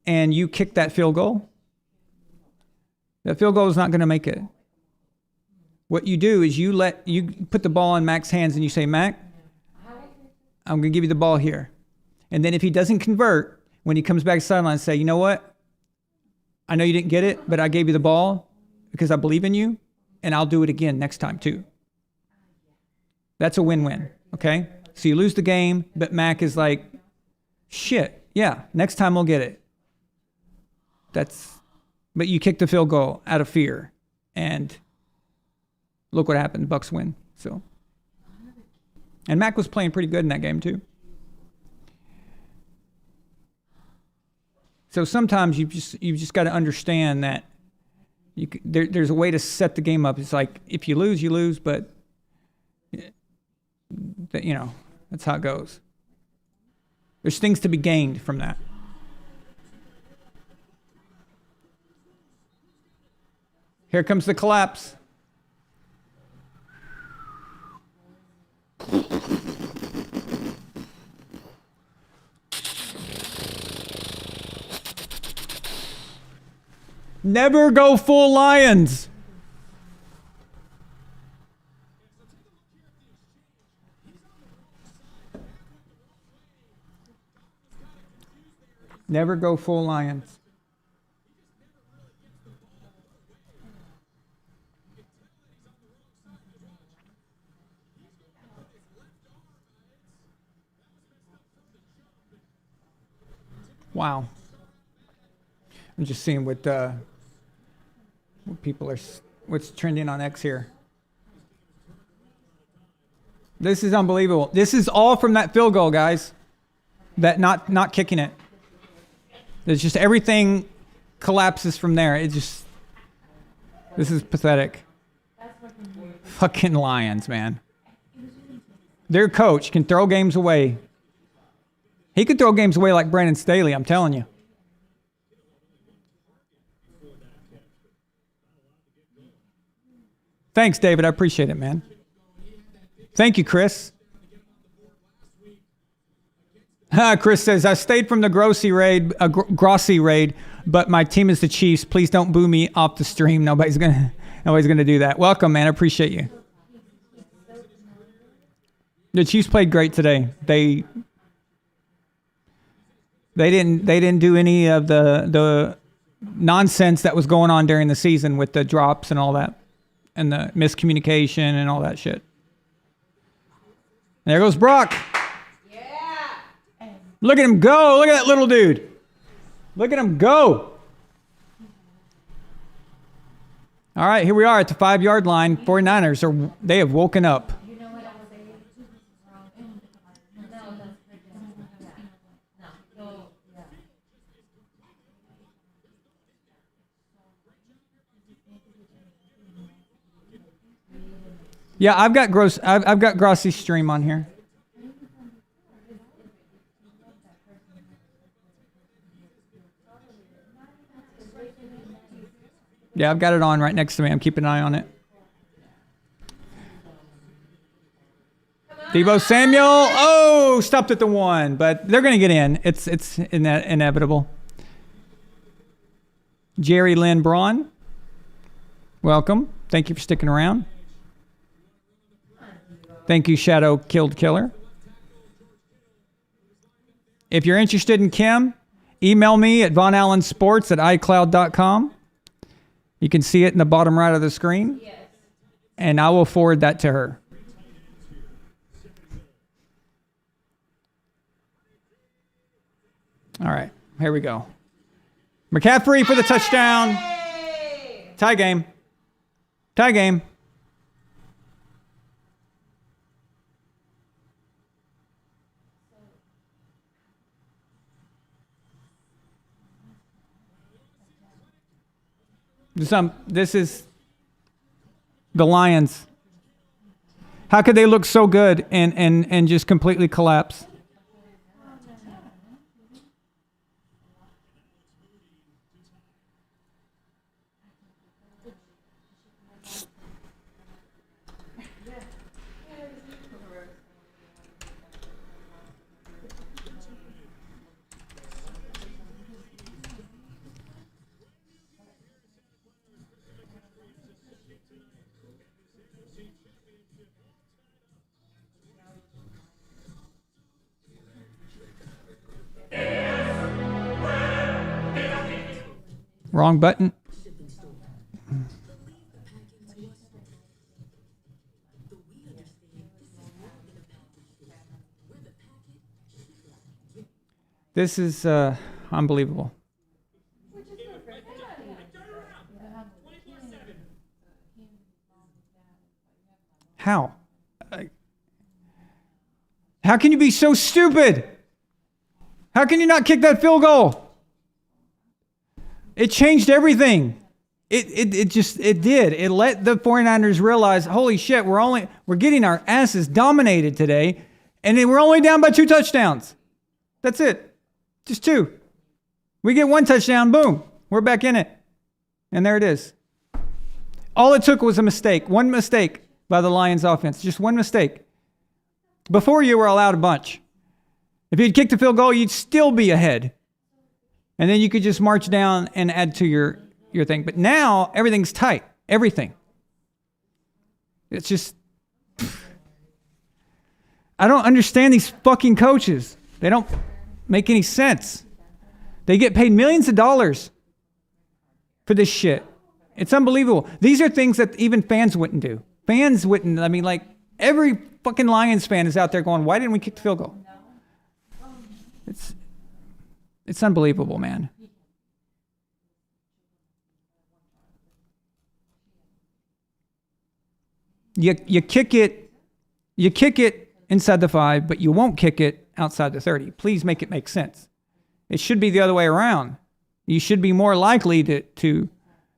And you kick that field goal. That field goal is not going to make it. What you do is you put the ball in Mac's hands and you say, Mac, I'm going to give you the ball here. And then if he doesn't convert, when he comes back to the sideline, say, you know what? I know you didn't get it, but I gave you the ball because I believe in you, and I'll do it again next time too. That's a win-win, okay? So you lose the game, but Mac is like, shit, yeah, next time we'll get it. But you kick the field goal out of fear, and look what happened. Bucs win. So, and Mac was playing pretty good in that game too. So sometimes you've just got to understand that there's a way to set the game up. It's like if you lose, you lose, but that's how it goes. There's things to be gained from that. Here comes the collapse. Never go full Lions. Never go full Lions. Wow. I'm just seeing what people are, what's trending on X here. This is unbelievable. This is all from that field goal, guys. That not kicking it. It's just everything collapses from there. This is pathetic. Fucking Lions, man. Their coach can throw games away. He could throw games away like Brandon Staley, I'm telling you. Thanks, David. I appreciate it, man. Thank you, Chris. Chris says, I stayed from the Grossi raid, but my team is the Chiefs. Please don't boo me off the stream. Nobody's gonna do that. Welcome, man. I appreciate you. The Chiefs played great today. They didn't do any of the nonsense that was going on during the season with the drops and all that, and the miscommunication and all that shit. There goes Brock. Look at him go. Look at that little dude. Look at him go. All right, here we are at the 5-yard line. 49ers, they have woken up. Yeah, I've got Grossi's stream on here. Yeah, I've got it on right next to me. I'm keeping an eye on it. Deebo Samuel. Oh, stopped at the 1, but they're going to get in. It's inevitable. Jerry Lynn Braun. Welcome. Thank you for sticking around. Thank you, Shadow Killed Killer. If you're interested in Kim, email me at vonallensports@icloud.com. You can see it in the bottom right of the screen. Yes. And I will forward that to her. All right, here we go. McCaffrey for the touchdown. Tie game. Tie game. This is the Lions. How could they look so good and just completely collapse? Wrong button. This is unbelievable. How? How can you be so stupid? How can you not kick that field goal? It changed everything. It did. It let the 49ers realize, holy shit, we're getting our asses dominated today, and then we're only down by 2 touchdowns. That's it. Just 2. We get 1 touchdown, boom, we're back in it. And there it is. All it took was a mistake. 1 mistake by the Lions offense. Just 1 mistake. Before, you were allowed a bunch. If you'd kicked the field goal, you'd still be ahead. And then you could just march down and add to your thing. But now, everything's tight. Everything. It's just... I don't understand these fucking coaches. They don't make any sense. They get paid millions of dollars for this shit. It's unbelievable. These are things that even fans wouldn't do. Fans wouldn't. I mean, like, every fucking Lions fan is out there going, why didn't we kick the field goal? It's unbelievable, man. You kick it inside the 5, but you won't kick it outside the 30. Please make it make sense. It should be the other way around. You should be more likely to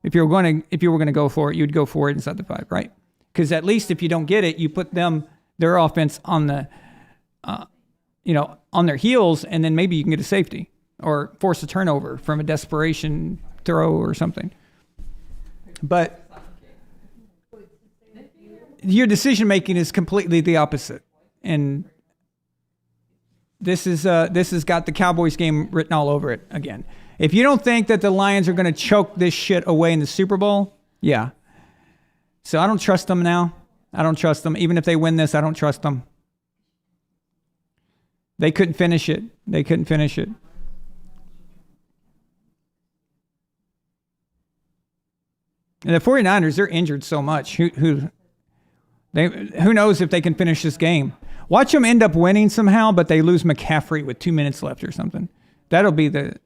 if you were going to go for it, you'd go for it inside the 5, right? Because at least if you don't get it, you put their offense on the on their heels, and then maybe you can get a safety or force a turnover from a desperation throw or something. But your decision making is completely the opposite, and this has got the Cowboys game written all over it again. If you don't think that the Lions are going to choke this shit away in the Super Bowl, yeah. So I don't trust them now. I don't trust them. Even if they win this, I don't trust them. They couldn't finish it. They couldn't finish it. And the 49ers, they're injured so much. Who knows if they can finish this game? Watch them end up winning somehow, but they lose McCaffrey with 2 minutes left or something. That'll be the...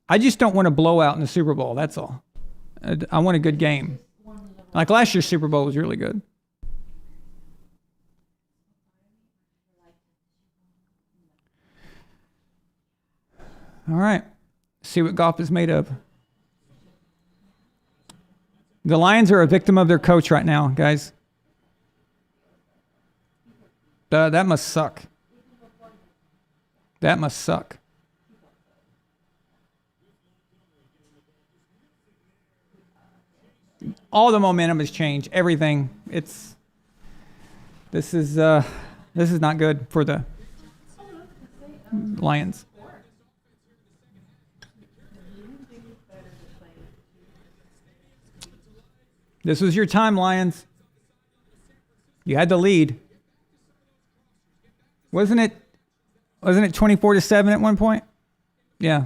I just don't want a blowout in the Super Bowl. That's all. I want a good game. Like last year's Super Bowl was really good. All right. See what Goff is made of. The Lions are a victim of their coach right now, guys. That must suck. That must suck. All the momentum has changed. Everything. This is not good for the Lions. This was your time, Lions. You had the lead. Wasn't it 24-7 at one point? Yeah.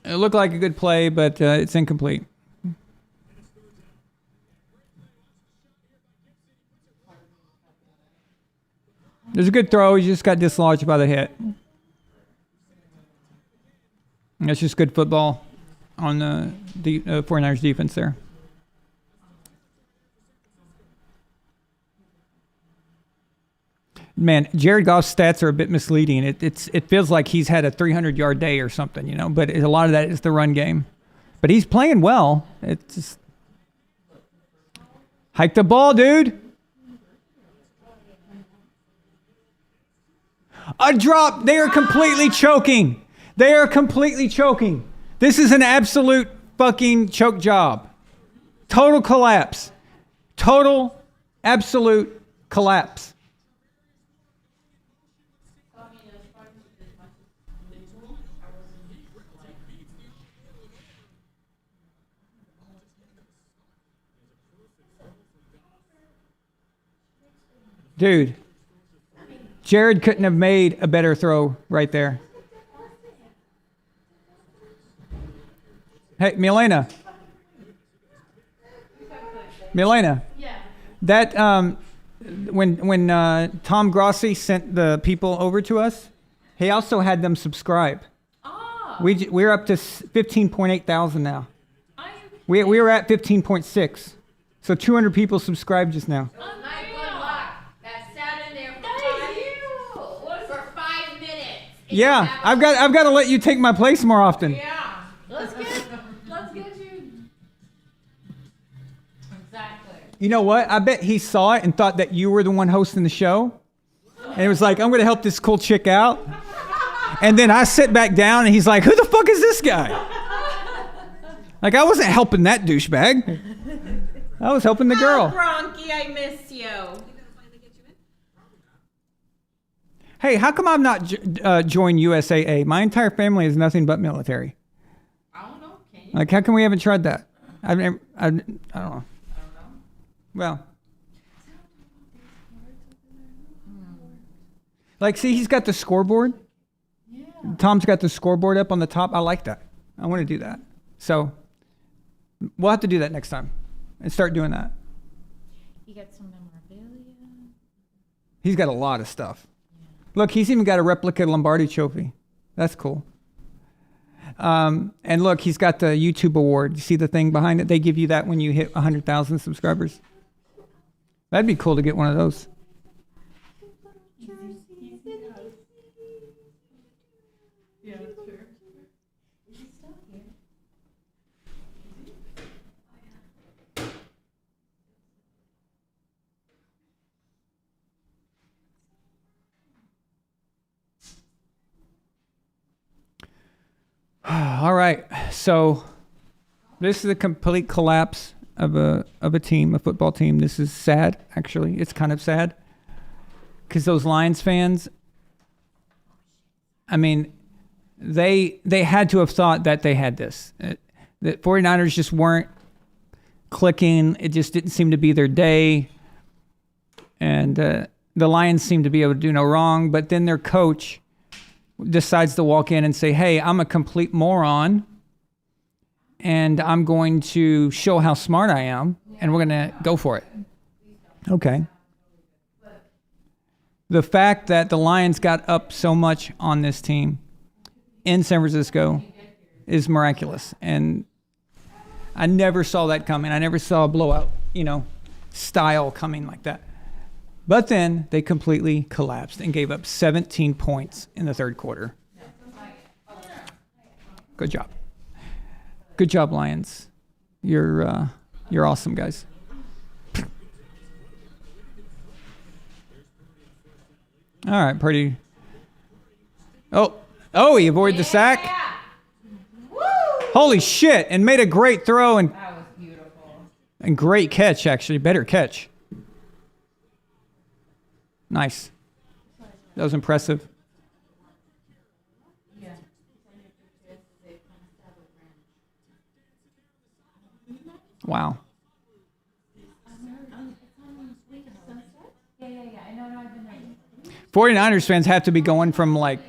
It looked like a good play, but it's incomplete. There's a good throw. He just got dislodged by the hit. That's just good football on the 49ers defense there. Man, Jared Goff's stats are a bit misleading. It feels like he's had a 300-yard day or something, you know. But a lot of that is the run game. But he's playing well. It's just hike the ball, dude. A drop. They are completely choking. They are completely choking. This is an absolute fucking choke job. Total collapse. Total, absolute collapse. Dude, Jared couldn't have made a better throw right there. Hey, Milena. Yeah. That when Tom Grossi sent the people over to us, he also had them subscribe. Oh. We're up to 15.8 thousand now. We were at 15.6. So 200 people subscribed just now. My good luck. That sat in there for 5 minutes. Yeah, I've got to let you take my place more often. Yeah. Let's get you. Exactly. You know what? I bet he saw it and thought that you were the one hosting the show. And it was like, I'm going to help this cool chick out. And then I sit back down and he's like, who the fuck is this guy? Like, I wasn't helping that douchebag. I was helping the girl. Oh, Bronky, I miss you. Hey, how come I'm not joined USAA? My entire family is nothing but military. I don't know. Can you? Like, how come we haven't tried that? I don't know. Well. Like, see, he's got the scoreboard. Yeah. Tom's got the scoreboard up on the top. I like that. I want to do that. So, we'll have to do that next time and start doing that. You got some memorabilia. He's got a lot of stuff. Look, he's even got a replica Lombardi trophy. That's cool. And look, he's got the YouTube award. You see the thing behind it? They give you that when you hit 100,000 subscribers. That'd be cool to get one of those. Yeah, that's true. All right. So this is a complete collapse of a team, a football team. This is sad, actually. It's kind of sad. Because those Lions fans, I mean, they had to have thought that they had this. The 49ers just weren't clicking. It just didn't seem to be their day. And the Lions seemed to be able to do no wrong. But then their coach decides to walk in and say, hey, I'm a complete moron. And I'm going to show how smart I am. And we're going to go for it. Okay. The fact that the Lions got up so much on this team in San Francisco is miraculous. And I never saw that coming. I never saw a blowout, style coming like that. But then they completely collapsed and gave up 17 points in the third quarter. Good job. Good job, Lions. You're awesome, guys. All right, Purdy. Oh, he avoided the sack. Woo! Holy shit! And made a great throw and That was beautiful. and great catch, actually. Better catch. Nice. That was impressive. Wow. Yeah. I know. I've been there. 49ers fans have to be going from like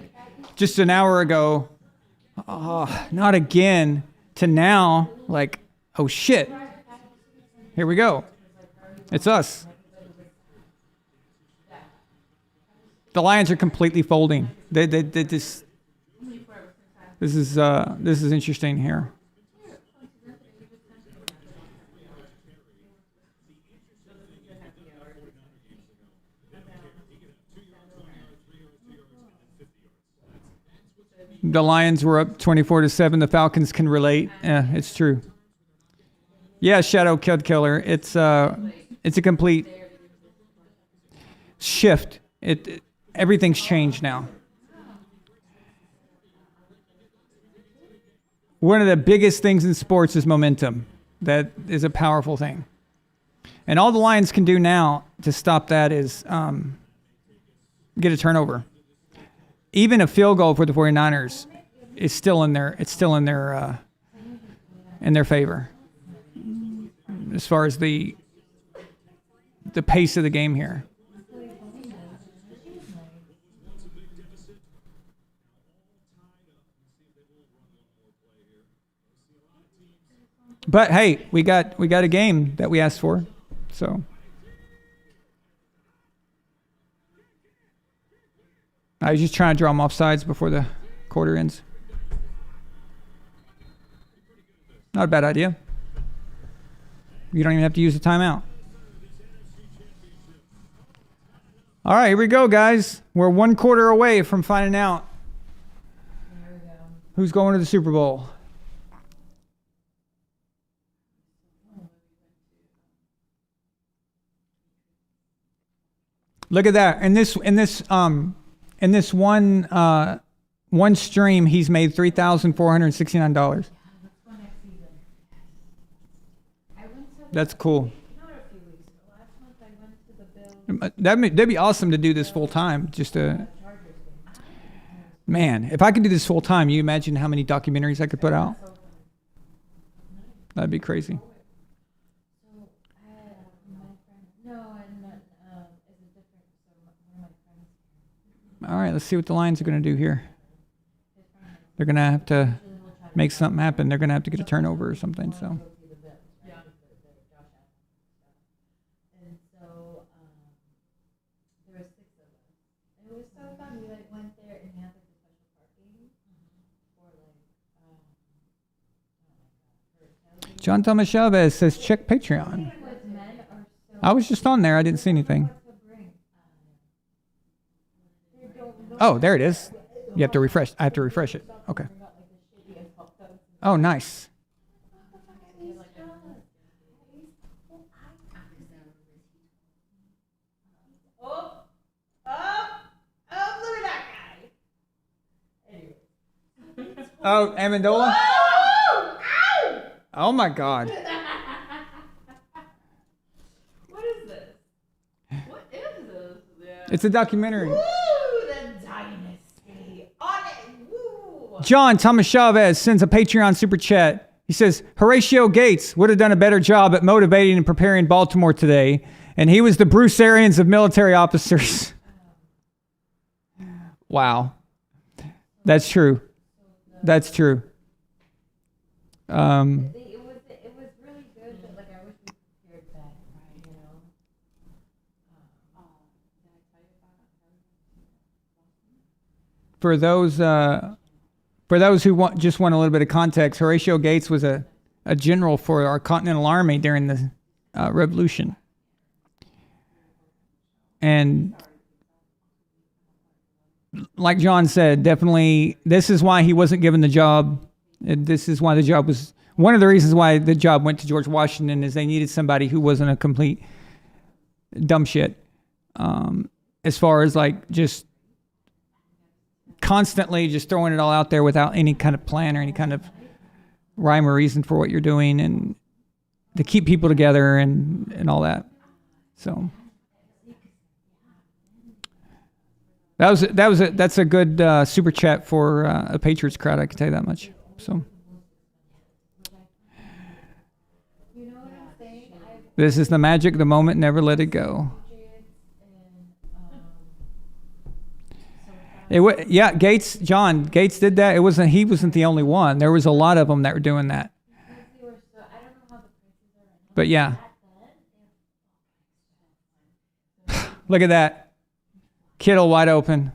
just an hour ago, oh, not again, to now, like, oh shit. Here we go. It's us. The Lions are completely folding. They just. This is interesting here. The Lions were up 24-7. The Falcons can relate. Yeah, it's true. Yeah, Shadow Killer. It's a complete shift. Everything's changed now. One of the biggest things in sports is momentum. That is a powerful thing. And all the Lions can do now to stop that is get a turnover. Even a field goal for the 49ers is still in their favor as far as the pace of the game here. But hey, we got a game that we asked for. So I was just trying to draw them off sides before the quarter ends. Not a bad idea. You don't even have to use the timeout. All right, here we go, guys. We're 1 quarter away from finding out who's going to the Super Bowl. Look at that. In this one stream, he's made $3,469. That's cool. That'd be awesome to do this full time. Man, if I could do this full time, you imagine how many documentaries I could put out? That'd be crazy. All right, let's see what the Lions are going to do here. They're going to have to make something happen. They're going to have to get a turnover or something. So. John Thomas Chavez says, check Patreon. I was just on there. I didn't see anything. Oh, there it is. You have to refresh. I have to refresh it. Okay. Oh, nice. Oh, look at that guy. Anyway. Oh, Amendola? Oh! Ow! Oh my God. What is this? What is this? Yeah. It's a documentary. Woo! The dynasty. On it. Woo! John Thomas Chavez sends a Patreon super chat. He says, Horatio Gates would have done a better job at motivating and preparing Baltimore today, and he was the Bruce Arians of military officers. Wow. That's true. That's true. It was really good, but like I wish we prepared that, right? You know. Did I tell you about For those who just want a little bit of context, Horatio Gates was a general for our Continental Army during the Revolution. And like John said, definitely this is why he wasn't given the job. This is why the job was, one of the reasons why the job went to George Washington is they needed somebody who wasn't a complete dumb shit. As far as like just constantly just throwing it all out there without any kind of plan or any kind of rhyme or reason for what you're doing, and to keep people together and all that. So that's a good super chat for a Patriots crowd. I can tell you that much. So this is the magic, the moment, never let it go. Gates did that. He wasn't the only one. There was a lot of them that were doing that. But yeah. Look at that. Kittle wide open.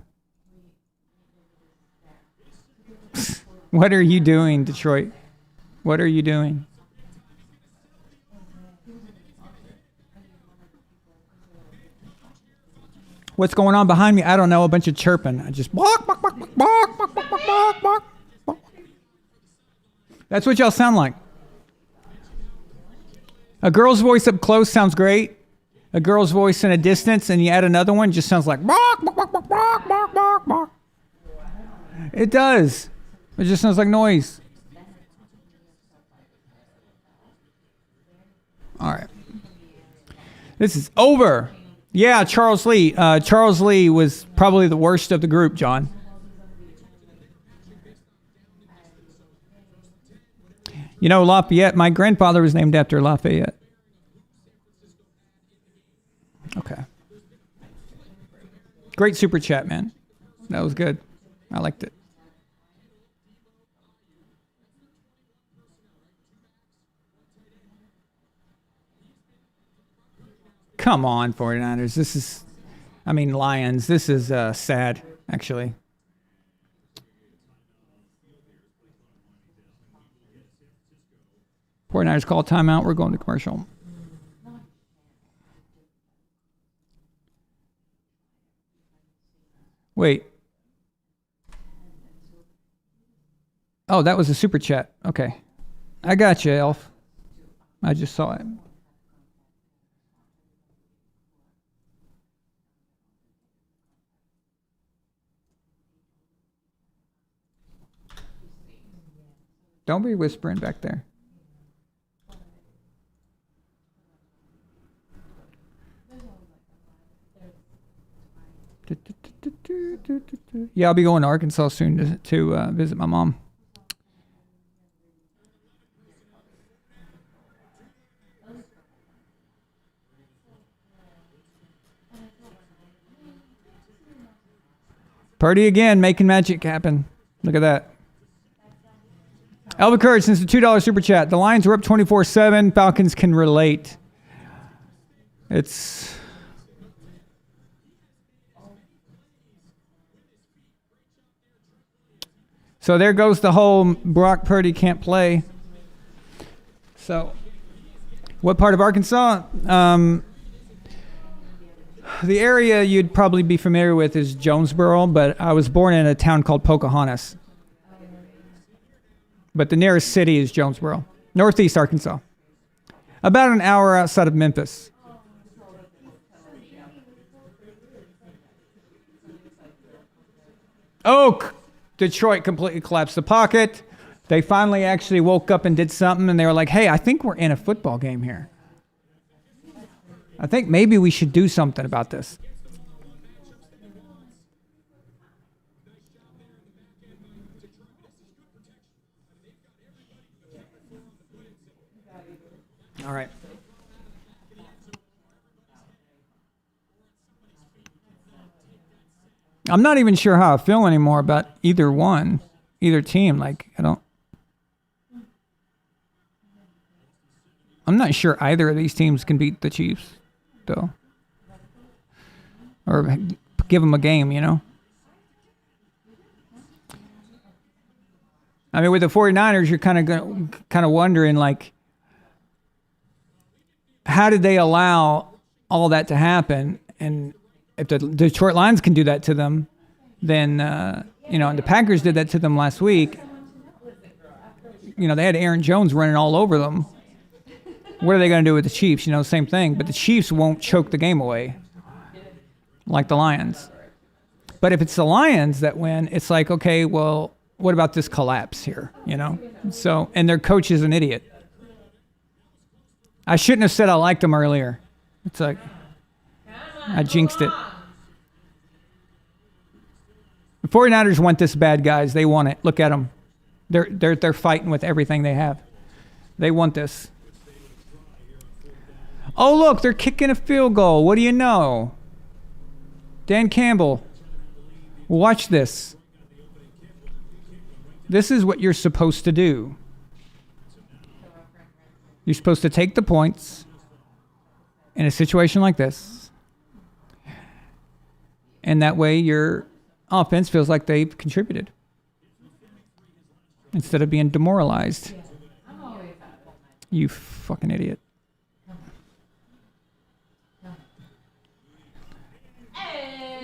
What are you doing, Detroit? What are you doing? What's going on behind me? I don't know. A bunch of chirping. I just bark, bark, bark, bark, bark, bark, bark, bark, bark, bark. That's what y'all sound like. A girl's voice up close sounds great. A girl's voice in a distance, and you add another one, just sounds like bark, bark, bark, bark, bark, bark, bark, bark. It does. It just sounds like noise. All right. This is over. Yeah, Charles Lee. Charles Lee was probably the worst of the group, John. You know, Lafayette, my grandfather was named after Lafayette. Okay. Great super chat, man. That was good. I liked it. Come on, 49ers. Lions. This is sad, actually. 49ers call timeout. We're going to commercial. Wait. Oh, that was a super chat. Okay. I got you, Elf. I just saw it. Don't be whispering back there. Yeah, I'll be going to Arkansas soon to visit my mom. Purdy again, making magic happen. Look at that. Albert Courage since the $2 super chat. The Lions were up 24-7. Falcons can relate. It's... So there goes the whole Brock Purdy can't play. So, what part of Arkansas? The area you'd probably be familiar with is Jonesboro, but I was born in a town called Pocahontas. But the nearest city is Jonesboro, northeast Arkansas. About an hour outside of Memphis. Oh, Detroit completely collapsed the pocket. They finally actually woke up and did something, and they were like, hey, I think we're in a football game here. I think maybe we should do something about this. All right. I'm not even sure how I feel anymore about either team. Like, I'm not sure either of these teams can beat the Chiefs, though. Or give them a game, you know? I mean, with the 49ers, you're kind of wondering, like, how did they allow all that to happen? And if the Detroit Lions can do that to them, then, and the Packers did that to them last week. They had Aaron Jones running all over them. What are they going to do with the Chiefs? Same thing. But the Chiefs won't choke the game away like the Lions. But if it's the Lions that win, it's like, okay, well, what about this collapse here, So, and their coach is an idiot. I shouldn't have said I liked them earlier. It's like, I jinxed it. The 49ers want this bad, guys. They want it. Look at them. They're fighting with everything they have. They want this. Oh, look, they're kicking a field goal. What do you know? Dan Campbell. Watch this. This is what you're supposed to do. You're supposed to take the points in a situation like this. And that way your offense feels like they've contributed instead of being demoralized. You fucking idiot.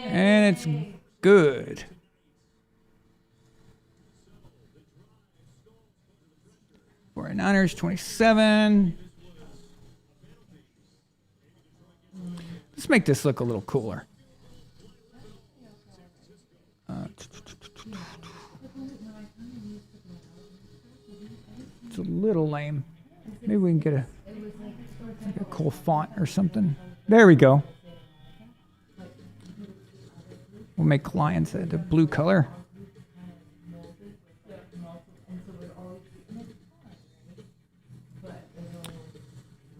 And it's good. 49ers 27. Let's make this look a little cooler. It's a little lame. Maybe we can get a cool font or something. There we go. We'll make Lions the blue color.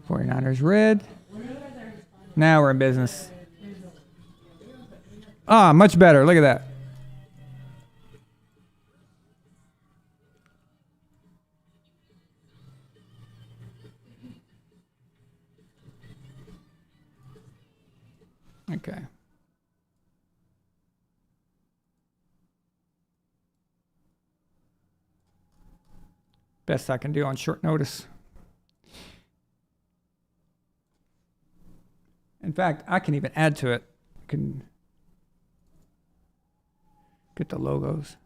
'49ers red. Now we're in business. Ah, much better. Look at that. Okay. Best I can do on short notice. In fact, I can even add to it. I can get the logos.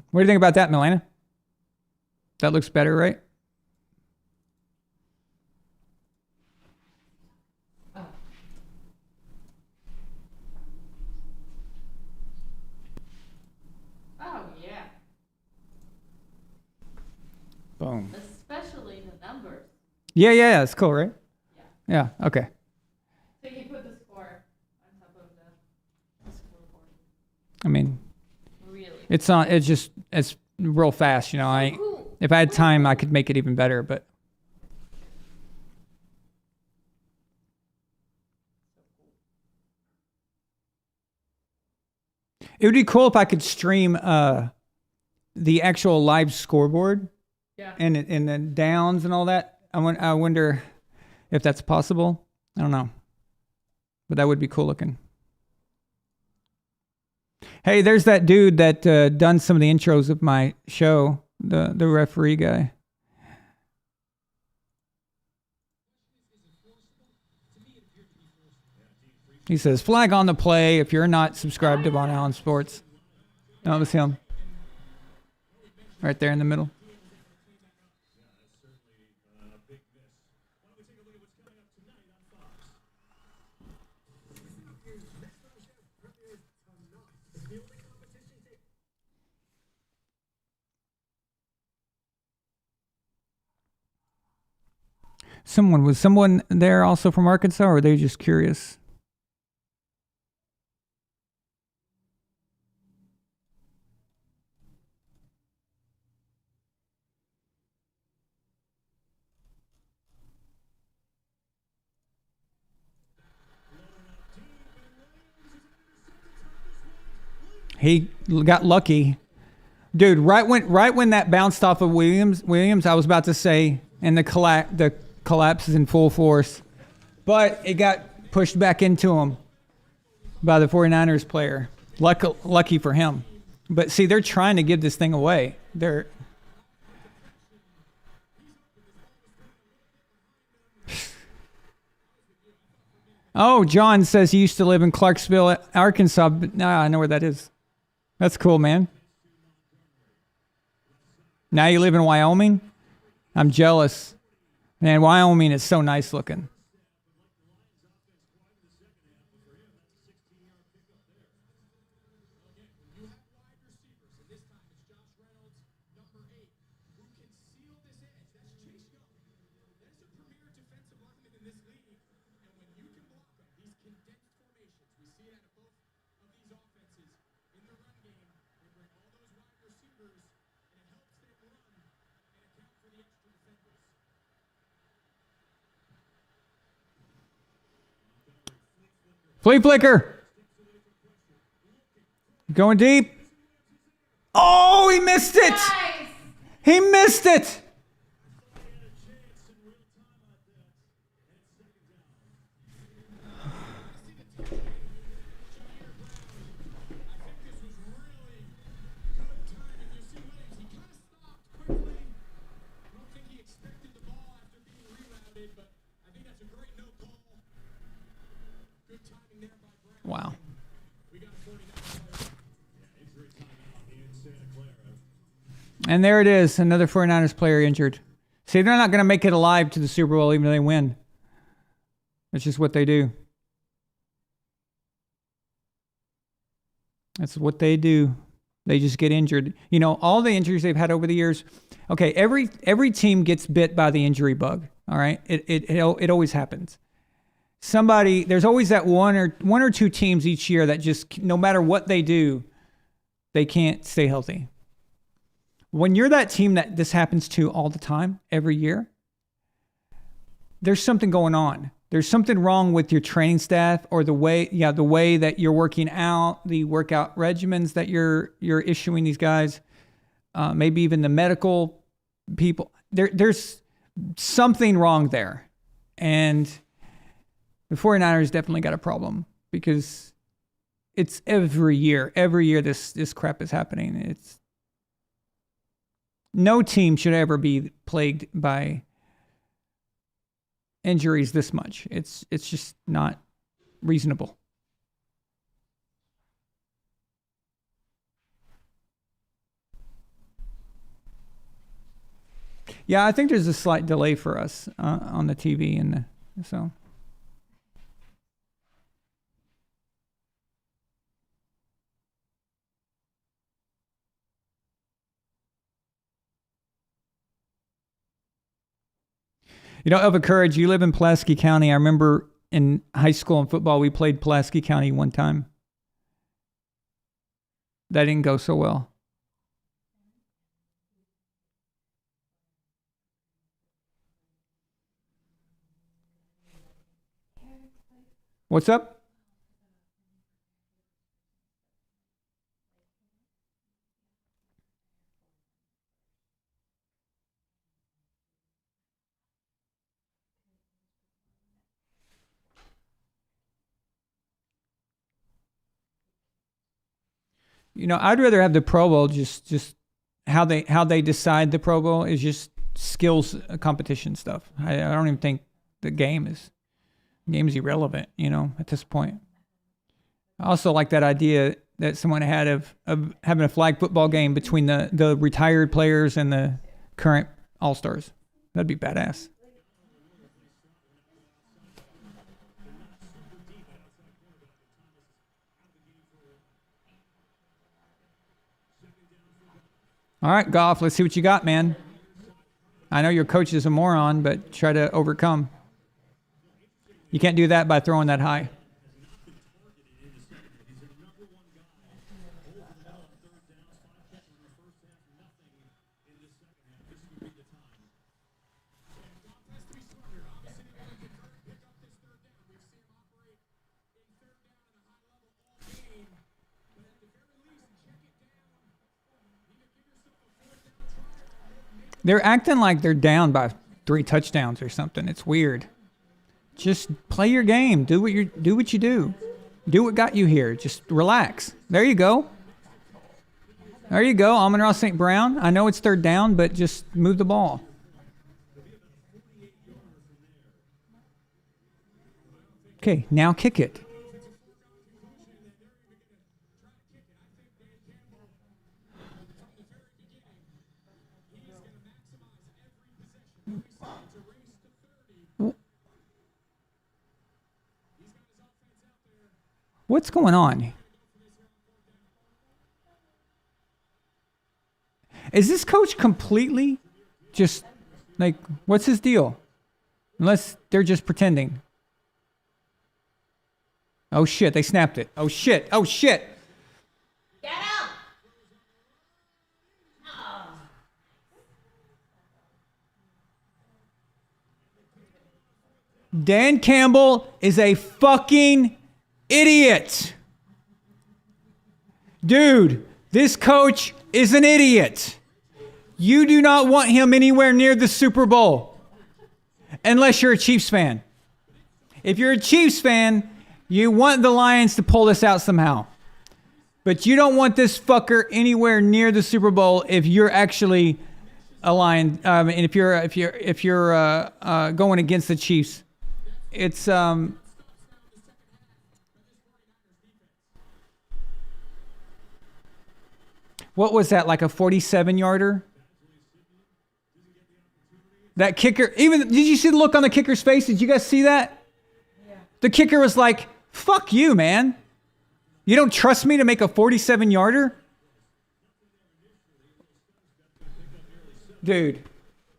What do you think about that, Milena? That looks better, right? Oh, yeah. Boom. Especially the numbers. Yeah. It's cool, right? Yeah. Okay. So you put the score on top of the scoreboard. I mean, Really? It's real fast, Cool. If I had time, I could make it even better, but. It would be cool if I could stream the actual live scoreboard. Yeah. And the downs and all that. I wonder if that's possible. I don't know. But that would be cool looking. Hey, there's that dude that done some of the intros of my show. the referee guy. He says, flag on the play if you're not subscribed to Von Allen Sports. No, it was him. Right there in the middle. Was someone there also from Arkansas, or were they just curious? He got lucky. Dude, right when that bounced off of Williams, I was about to say, and the collapse is in full force. But it got pushed back into him by the 49ers player. Lucky for him. But see, they're trying to give this thing away. Oh, John says he used to live in Clarksville, Arkansas. But I know where that is. That's cool, man. Now you live in Wyoming? I'm jealous. Man, Wyoming is so nice looking. Flea flicker. Going deep. Oh, he missed it. Nice. He missed it. Wow. And there it is, another 49ers player injured. See, they're not going to make it alive to the Super Bowl even if they win. That's just what they do. That's what they do. They just get injured. You know, all the injuries they've had over the years. Okay, every team gets bit by the injury bug. All right, it always happens. There's always that one or two teams each year that just, no matter what they do, they can't stay healthy. When you're that team that this happens to all the time, every year, there's something going on. There's something wrong with your training staff or the way that you're working out, the workout regimens that you're issuing these guys, maybe even the medical people. There's something wrong there. And the 49ers definitely got a problem because it's every year this crap is happening. It's no team should ever be plagued by injuries this much. It's just not reasonable. Yeah, I think there's a slight delay for us on the TV and so. You know, Elva Courage, you live in Pulaski County. I remember in high school and football, we played Pulaski County one time. That didn't go so well. What's up? You know, I'd rather have the Pro Bowl just how they decide the Pro Bowl is just skills competition stuff. I don't even think the game's irrelevant, at this point. I also like that idea that someone had of having a flag football game between the retired players and the current All-Stars. That'd be badass. All right, Goff, let's see what you got, man. I know your coach is a moron, but try to overcome. You can't do that by throwing that high. They're acting like they're down by 3 touchdowns or something. It's weird. Just play your game. Do what you do. Do what got you here. Just relax. There you go. There you go, Amon-Ra St. Brown. I know it's 3rd down, but just move the ball. Okay, now kick it. What's going on? Is this coach completely just like, what's his deal? Unless they're just pretending. Oh shit, they snapped it. Oh shit, oh shit. Get him! Oh. Dan Campbell is a fucking idiot. Dude, this coach is an idiot. You do not want him anywhere near the Super Bowl unless you're a Chiefs fan. If you're a Chiefs fan, you want the Lions to pull this out somehow. But you don't want this fucker anywhere near the Super Bowl if you're actually a Lion. And if you're going against the Chiefs, it's what was that, like a 47-yarder? That kicker, did you see the look on the kicker's face? Did you guys see that? Yeah. The kicker was like, fuck you, man. You don't trust me to make a 47-yarder? Dude,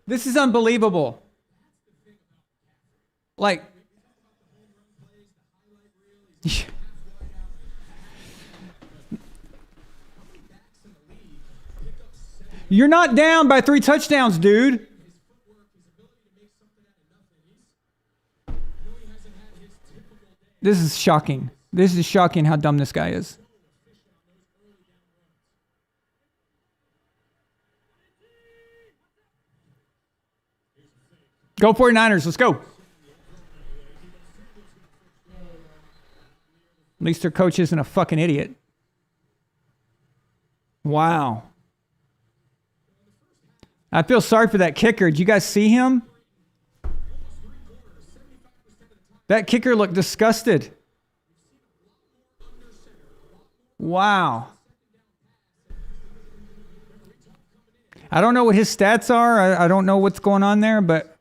this is unbelievable. Like, you're not down by 3 touchdowns, dude. This is shocking. This is shocking how dumb this guy is. Go 49ers, let's go. At least their coach isn't a fucking idiot. Wow. I feel sorry for that kicker. Did you guys see him? That kicker looked disgusted. Wow. I don't know what his stats are. I don't know what's going on there, but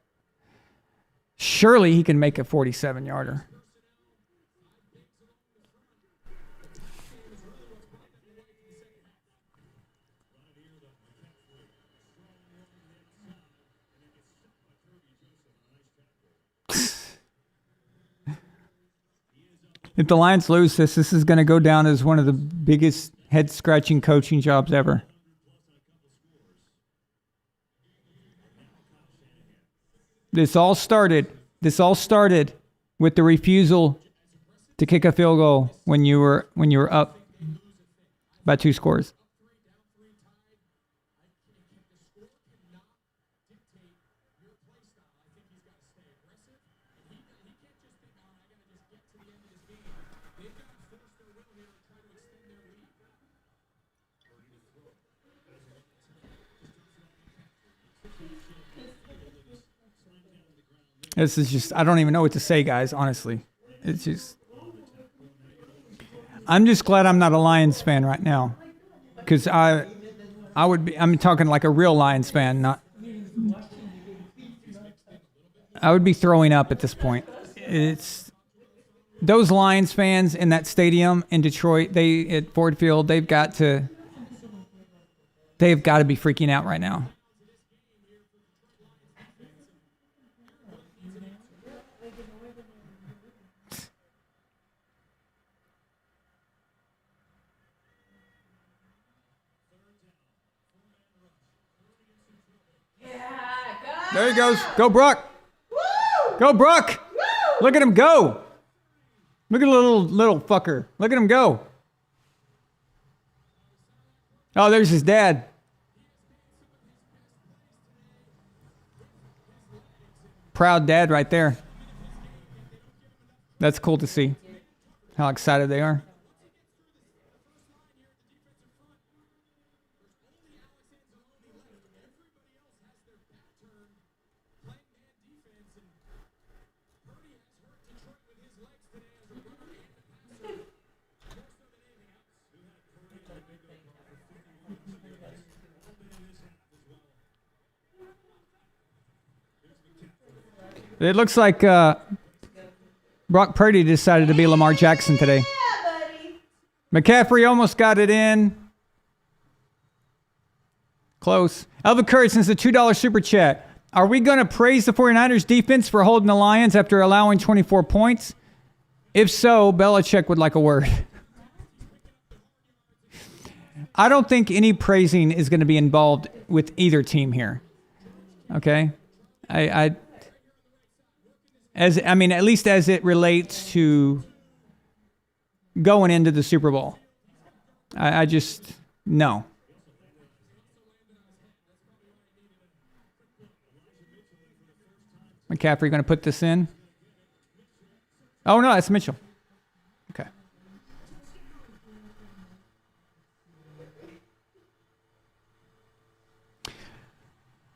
surely he can make a 47-yarder. If the Lions lose this is going to go down as one of the biggest head-scratching coaching jobs ever. This all started with the refusal to kick a field goal when you were up by 2 scores. This is just, I don't even know what to say, guys, honestly. It's just, I'm just glad I'm not a Lions fan right now. Because I would be, I'm talking like a real Lions fan, not, I would be throwing up at this point. It's, those Lions fans in that stadium in Detroit, at Ford Field, they've got to be freaking out right now. There he goes. Go, Brock. Woo! Go, Brock. Woo! Look at him go. Look at the little fucker. Look at him go. Oh, there's his dad. Proud dad right there. That's cool to see how excited they are. It looks like Brock Purdy decided to be Lamar Jackson today. Yeah, buddy. McCaffrey almost got it in. Close. Elva Curry sends a $2 super chat. Are we going to praise the 49ers defense for holding the Lions after allowing 24 points? If so, Belichick would like a word. I don't think any praising is going to be involved with either team here. Okay? At least as it relates to going into the Super Bowl. I just, no. McCaffrey going to put this in? Oh, no, that's Mitchell. Okay.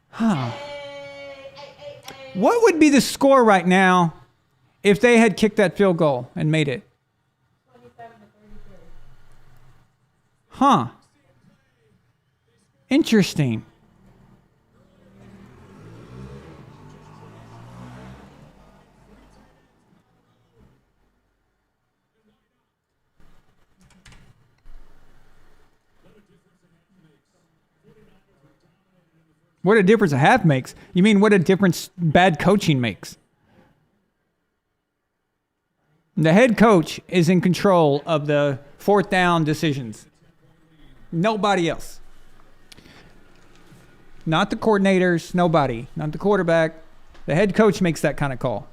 Huh. What would be the score right now if they had kicked that field goal and made it? 27 to 33. Huh. Interesting. What a difference a half makes. You mean what a difference bad coaching makes? The head coach is in control of the fourth down decisions. Nobody else. Not the coordinators, nobody. Not the quarterback. The head coach makes that kind of call.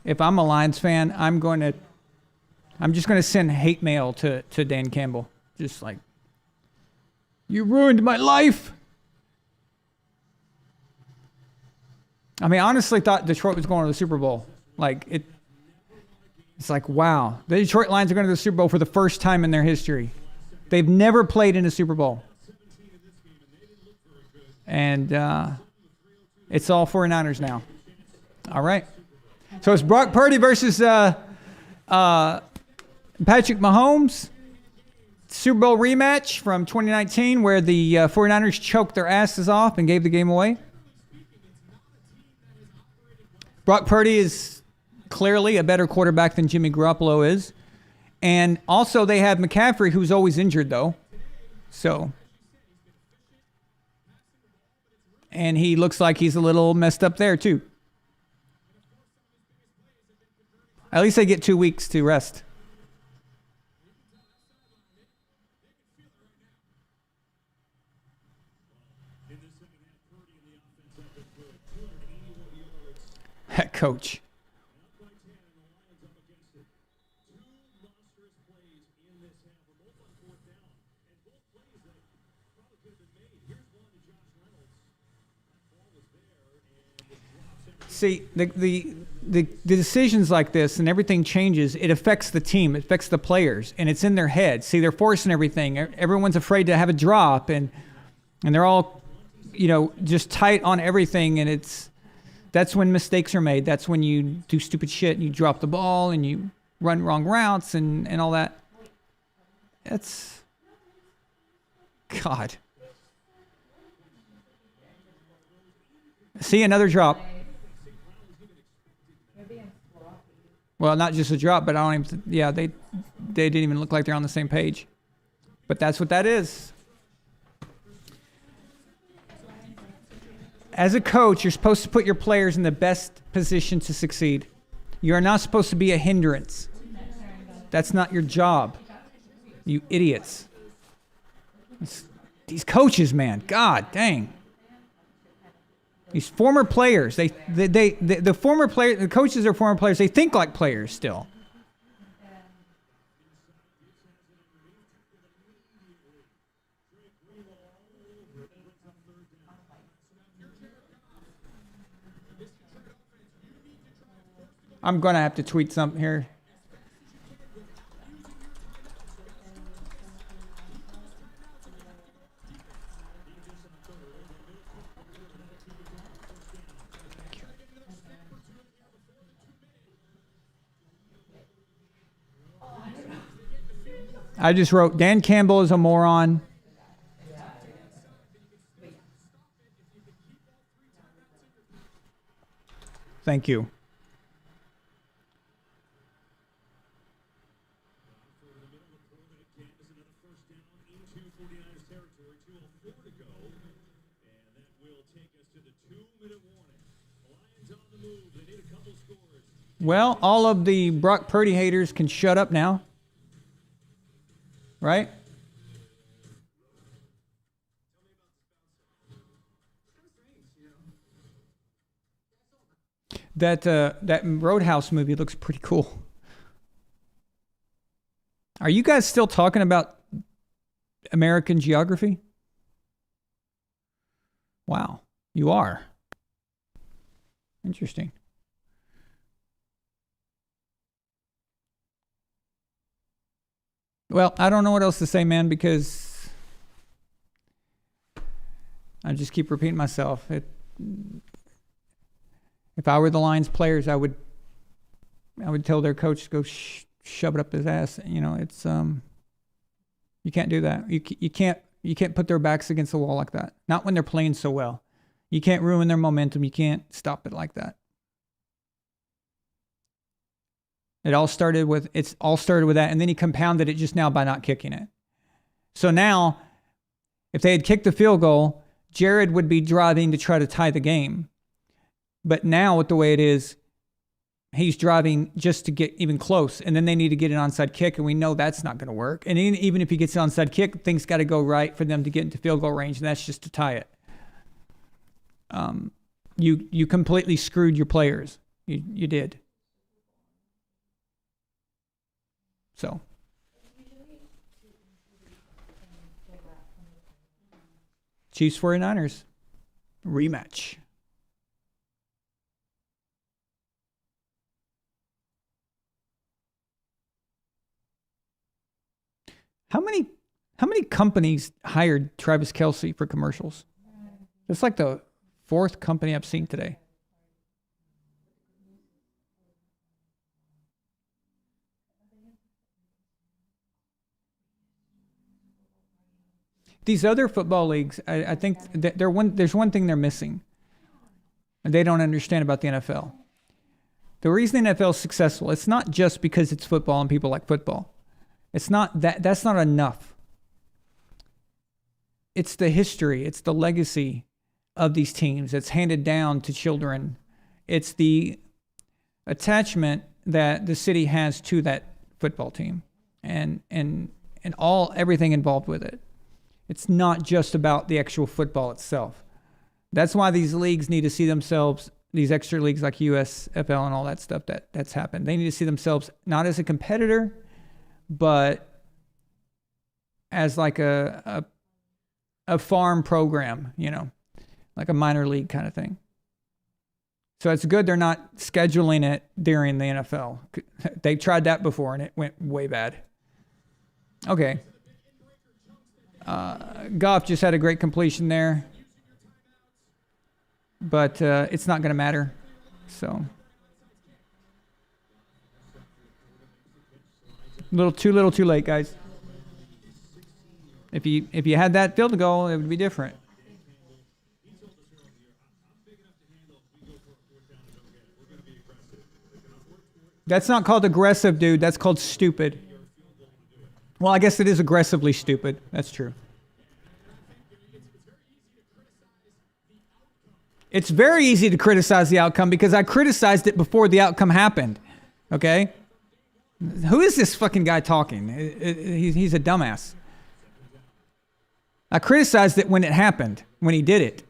If I'm a Lions fan, I'm just going to send hate mail to Dan Campbell. Just like, you ruined my life. I mean, I honestly thought Detroit was going to the Super Bowl. It's like, wow. The Detroit Lions are going to the Super Bowl for the first time in their history. They've never played in a Super Bowl. And it's all 49ers now. All right. So it's Brock Purdy versus Patrick Mahomes. Super Bowl rematch from 2019 where the 49ers choked their asses off and gave the game away. Brock Purdy is clearly a better quarterback than Jimmy Garoppolo is. And also they have McCaffrey, who's always injured, though. So. And he looks like he's a little messed up there, too. At least they get 2 weeks to rest. Head coach. See, the decisions like this and everything changes, it affects the team, it affects the players, and it's in their head. See, they're forcing everything. Everyone's afraid to have a drop, and they're all, just tight on everything, and that's when mistakes are made. That's when you do stupid shit and you drop the ball and you run wrong routes and all that. That's God. See, another drop. Well, not just a drop, but I don't even. Yeah, they didn't even look like they're on the same page. But that's what that is. As a coach, you're supposed to put your players in the best position to succeed. You are not supposed to be a hindrance. That's not your job. You idiots. These coaches, man. God dang. These former players, the former players, the coaches are former players. They think like players still. I'm gonna have to tweet something here. I just wrote, Dan Campbell is a moron. Thank you. Well, all of the Brock Purdy haters can shut up now. Right? That Roadhouse movie looks pretty cool. Are you guys still talking about American geography? Wow, you are. Interesting. Well, I don't know what else to say, man, because I just keep repeating myself. If I were the Lions players, I would tell their coach to go shove it up his ass. It's you can't do that. You can't put their backs against the wall like that. Not when they're playing so well. You can't ruin their momentum. You can't stop it like that. It all started with that, and then he compounded it just now by not kicking it. So now, if they had kicked the field goal, Jared would be driving to try to tie the game. But now, with the way it is, he's driving just to get even close, and then they need to get an onside kick, and we know that's not going to work. And even if he gets an onside kick, things got to go right for them to get into field goal range, and that's just to tie it. You completely screwed your players. You did. So. Chiefs 49ers rematch. How many companies hired Travis Kelce for commercials? It's like the fourth company I've seen today. These other football leagues, I think that there's one thing they're missing, and they don't understand about the NFL. The reason the NFL is successful, it's not just because it's football and people like football. It's not that. That's not enough. It's the history. It's the legacy of these teams. It's handed down to children. It's the attachment that the city has to that football team, and everything involved with it. It's not just about the actual football itself. That's why these leagues need to see themselves, these extra leagues like USFL and all that stuff that's happened. They need to see themselves not as a competitor, but as like a farm program, like a minor league kind of thing. So it's good they're not scheduling it during the NFL. They tried that before and it went way bad. Okay. Goff just had a great completion there. But it's not going to matter. So. Too little, too late, guys. If you had that field goal, it would be different. That's not called aggressive, dude. That's called stupid. Well, I guess it is aggressively stupid. That's true. It's very easy to criticize the outcome because I criticized it before the outcome happened. Okay? Who is this fucking guy talking? He's a dumbass. I criticized it when it happened, when he did it.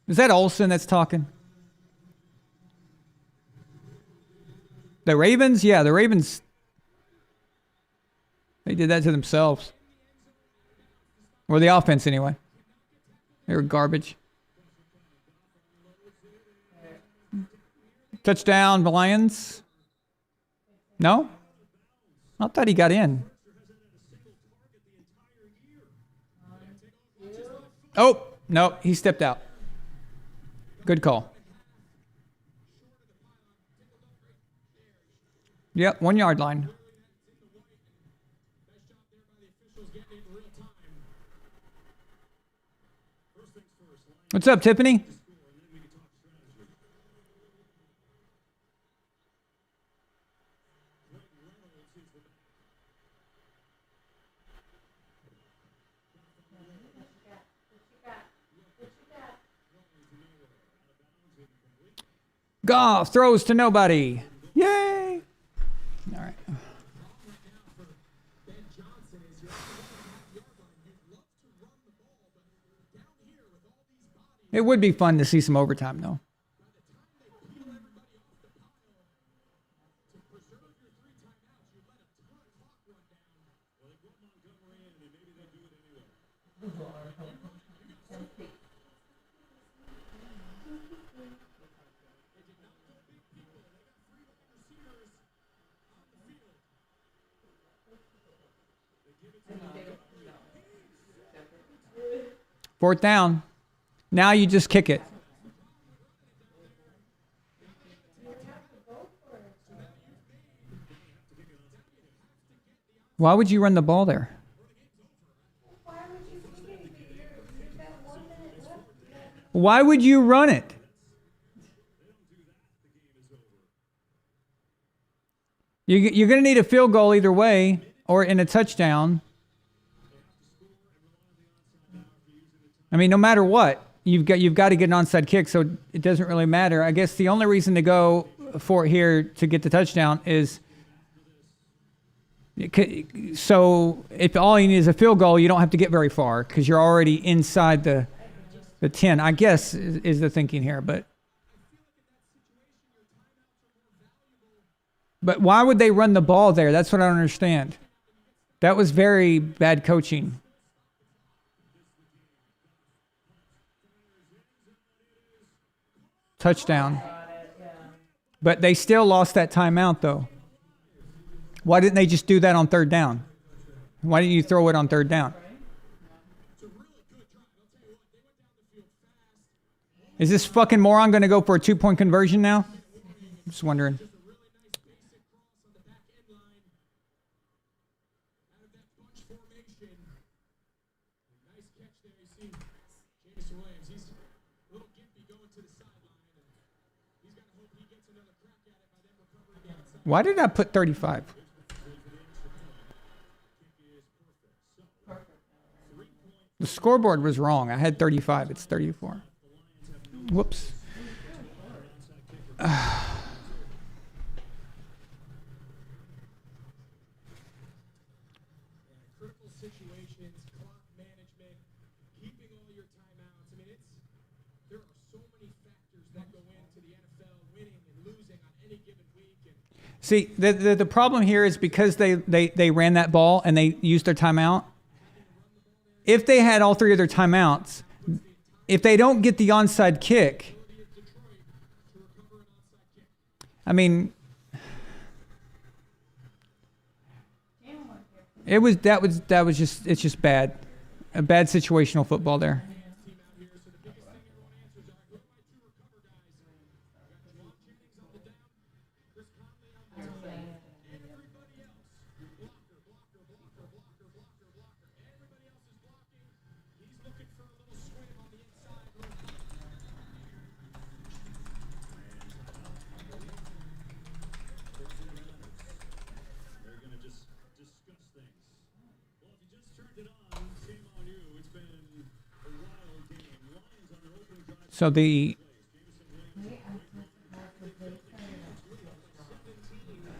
Is that Olsen that's talking? The Ravens? Yeah, the Ravens. They did that to themselves. Or the offense, anyway. They were garbage. Touchdown, the Lions. No? I thought he got in. Oh, no, he stepped out. Good call. Yep, 1 yard line. What's up, Tiffany? Goff throws to nobody. Yay! All right. It would be fun to see some overtime, though. Fourth down. Now you just kick it. Why would you run the ball there? Why would you run it? You're going to need a field goal either way or in a touchdown. I mean, no matter what, you've got to get an onside kick, so it doesn't really matter. I guess the only reason to go for it here to get the touchdown is so if all you need is a field goal, you don't have to get very far because you're already inside the 10, I guess, is the thinking here. But why would they run the ball there? That's what I don't understand. That was very bad coaching. Touchdown. But they still lost that timeout, though. Why didn't they just do that on third down? Why didn't you throw it on third down? Is this fucking moron going to go for a 2-point conversion now? I'm just wondering. Why did I put 35? The scoreboard was wrong. I had 35. It's 34. Whoops. Critical situations, clock management, keeping all your timeouts. I mean, there are so many factors that go into the NFL winning and losing on any given week. See, the problem here is because they ran that ball and they used their timeout. If they had all three of their timeouts, if they don't get the onside kick, I mean, it's just bad, a bad situational football there.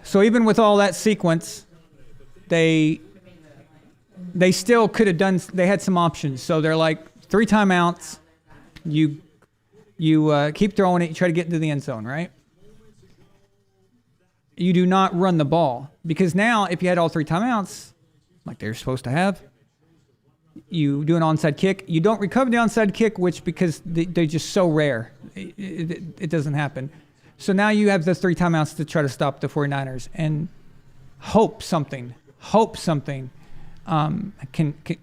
So even with all that sequence, they still could have done. They had some options. So they're like 3 timeouts. You keep throwing it. You try to get into the end zone, right? You do not run the ball, because now if you had all 3 timeouts, like they're supposed to have, you do an onside kick. You don't recover the onside kick, which because they're just so rare, it doesn't happen. So now you have the 3 timeouts to try to stop the 49ers and hope something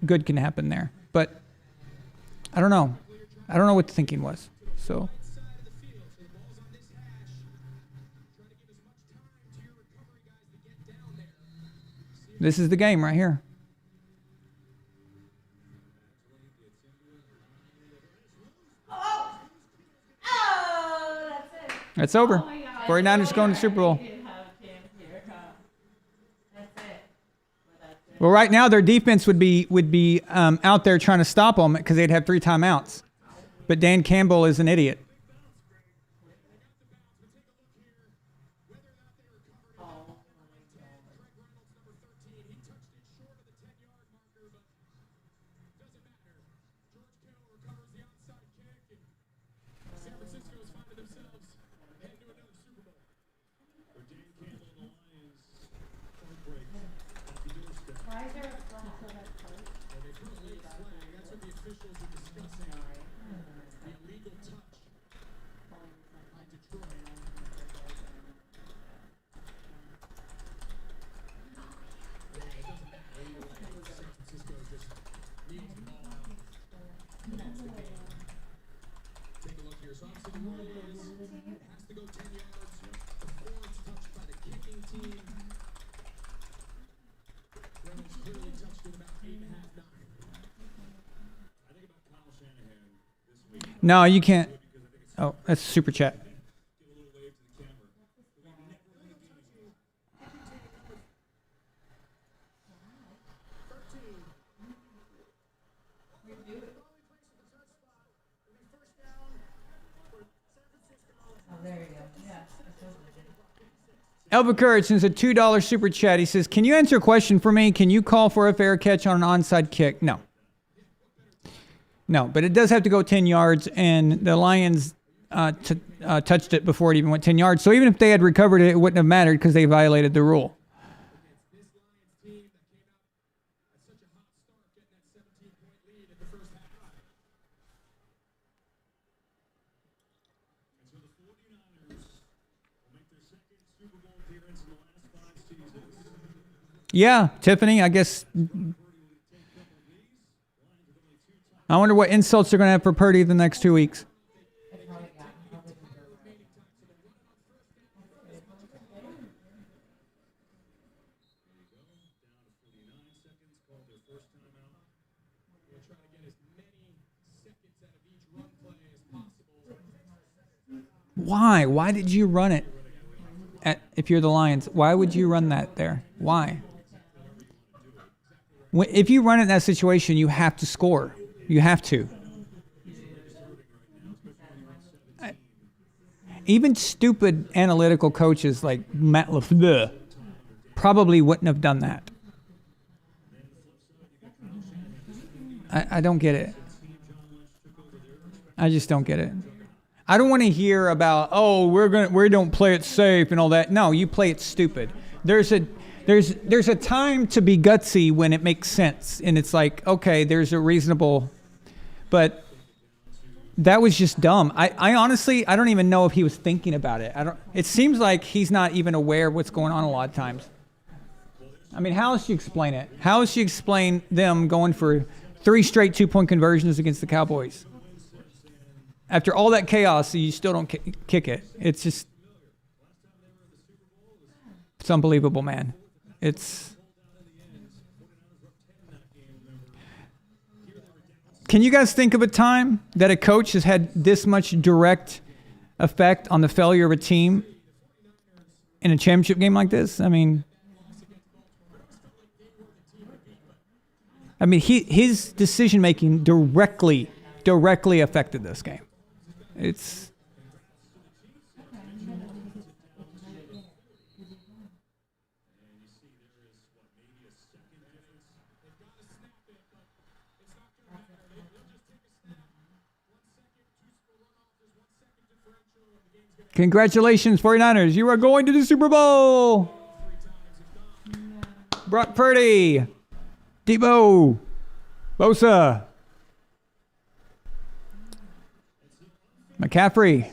good can happen there. But I don't know. I don't know what the thinking was. So this is the game right here. It's over. 49ers going to the Super Bowl. Well, right now their defense would be out there trying to stop them because they'd have 3 timeouts. But Dan Campbell is an idiot. No, you can't. Oh, that's super chat. Elva Courage sends a $2 super chat. He says, "Can you answer a question for me? Can you call for a fair catch on an onside kick?" No. No, but it does have to go 10 yards, and the Lions touched it before it even went 10 yards. So even if they had recovered it, it wouldn't have mattered because they violated the rule. Yeah, Tiffany, I guess. I wonder what insults they're going to have for Purdy the next 2 weeks. Why? Why did you run it? If you're the Lions, why would you run that there? Why? If you run it in that situation, you have to score. You have to. Even stupid analytical coaches like Matt LaFleur probably wouldn't have done that. I don't get it. I just don't get it. I don't want to hear about, oh, we don't play it safe and all that. No, you play it stupid. There's a time to be gutsy when it makes sense, and it's like, okay, there's a reasonable, but That was just dumb. I honestly, I don't even know if he was thinking about it. It seems like he's not even aware of what's going on a lot of times. I mean, how else do you explain it? How else do you explain them going for 3 straight 2-point conversions against the Cowboys? After all that chaos, you still don't kick it. It's just, it's unbelievable, man. Can you guys think of a time that a coach has had this much direct effect on the failure of a team in a championship game like this? I mean, his decision making directly affected this game. It's congratulations, 49ers. You are going to the Super Bowl. Brock Purdy. Debo. Bosa. McCaffrey.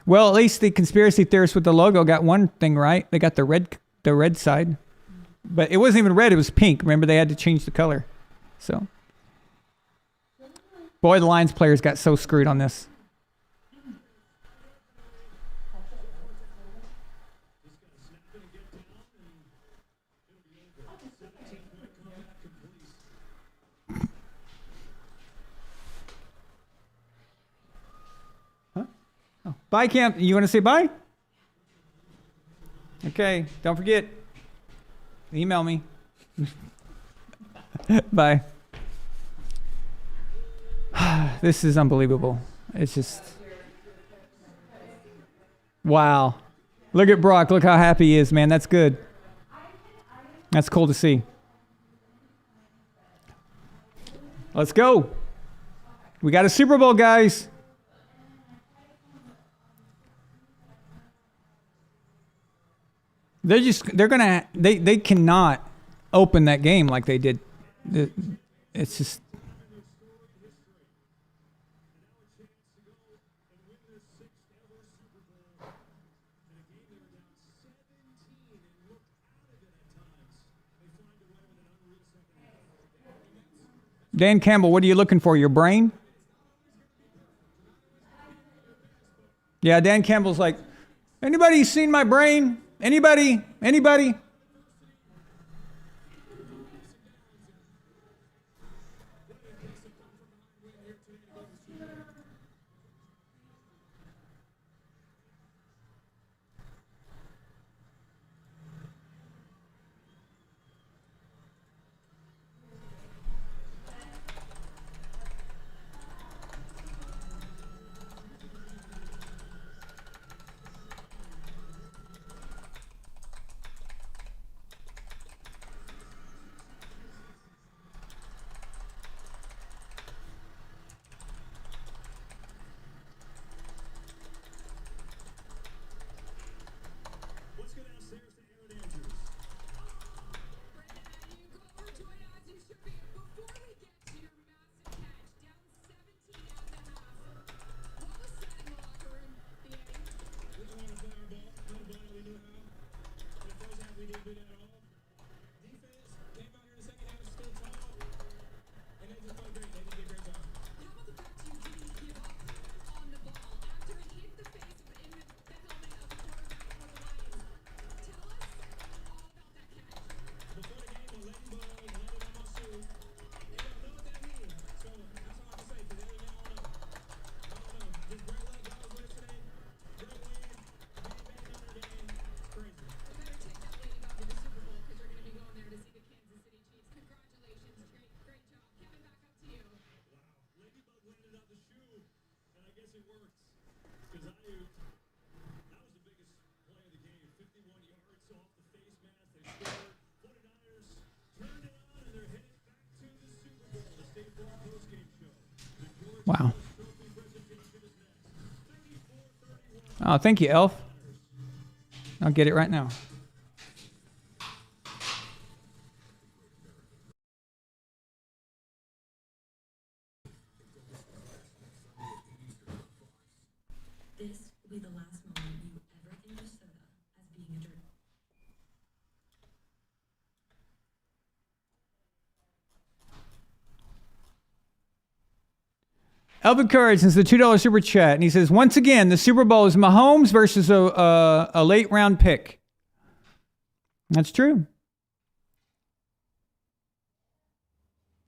Well, at least the conspiracy theorists with the logo got one thing right. They got the red side. But it wasn't even red, it was pink. Remember, they had to change the color. So, boy, the Lions players got so screwed on this. Huh? Oh, bye, Camp. You want to say bye? Okay, don't forget. Email me. Bye. This is unbelievable. It's just, wow. Look at Brock. Look how happy he is, man. That's good. That's cool to see. Let's go. We got a Super Bowl, guys. They cannot open that game like they did. It's just, Dan Campbell, what are you looking for? Your brain? Yeah, Dan Campbell's like, anybody seen my brain? Anybody? Anybody? Wow. Oh, thank you, Elf. I'll get it right now. Elvin Courage sends the $2 super chat, and he says, once again, the Super Bowl is Mahomes versus a late round pick. That's true.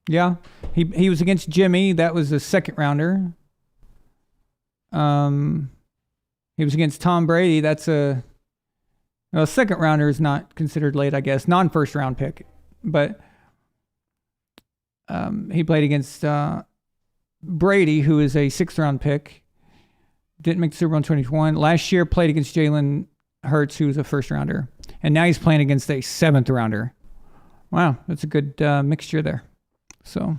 Yeah, he was against Jimmy. That was a second rounder. He was against Tom Brady. That's a second rounder is not considered late, I guess. Non-first round pick. But he played against Brady, who is a sixth round pick. Didn't make the Super Bowl in 2021. Last year played against Jalen Hurts, who was a first rounder. And now he's playing against a seventh rounder. Wow, that's a good mixture there. So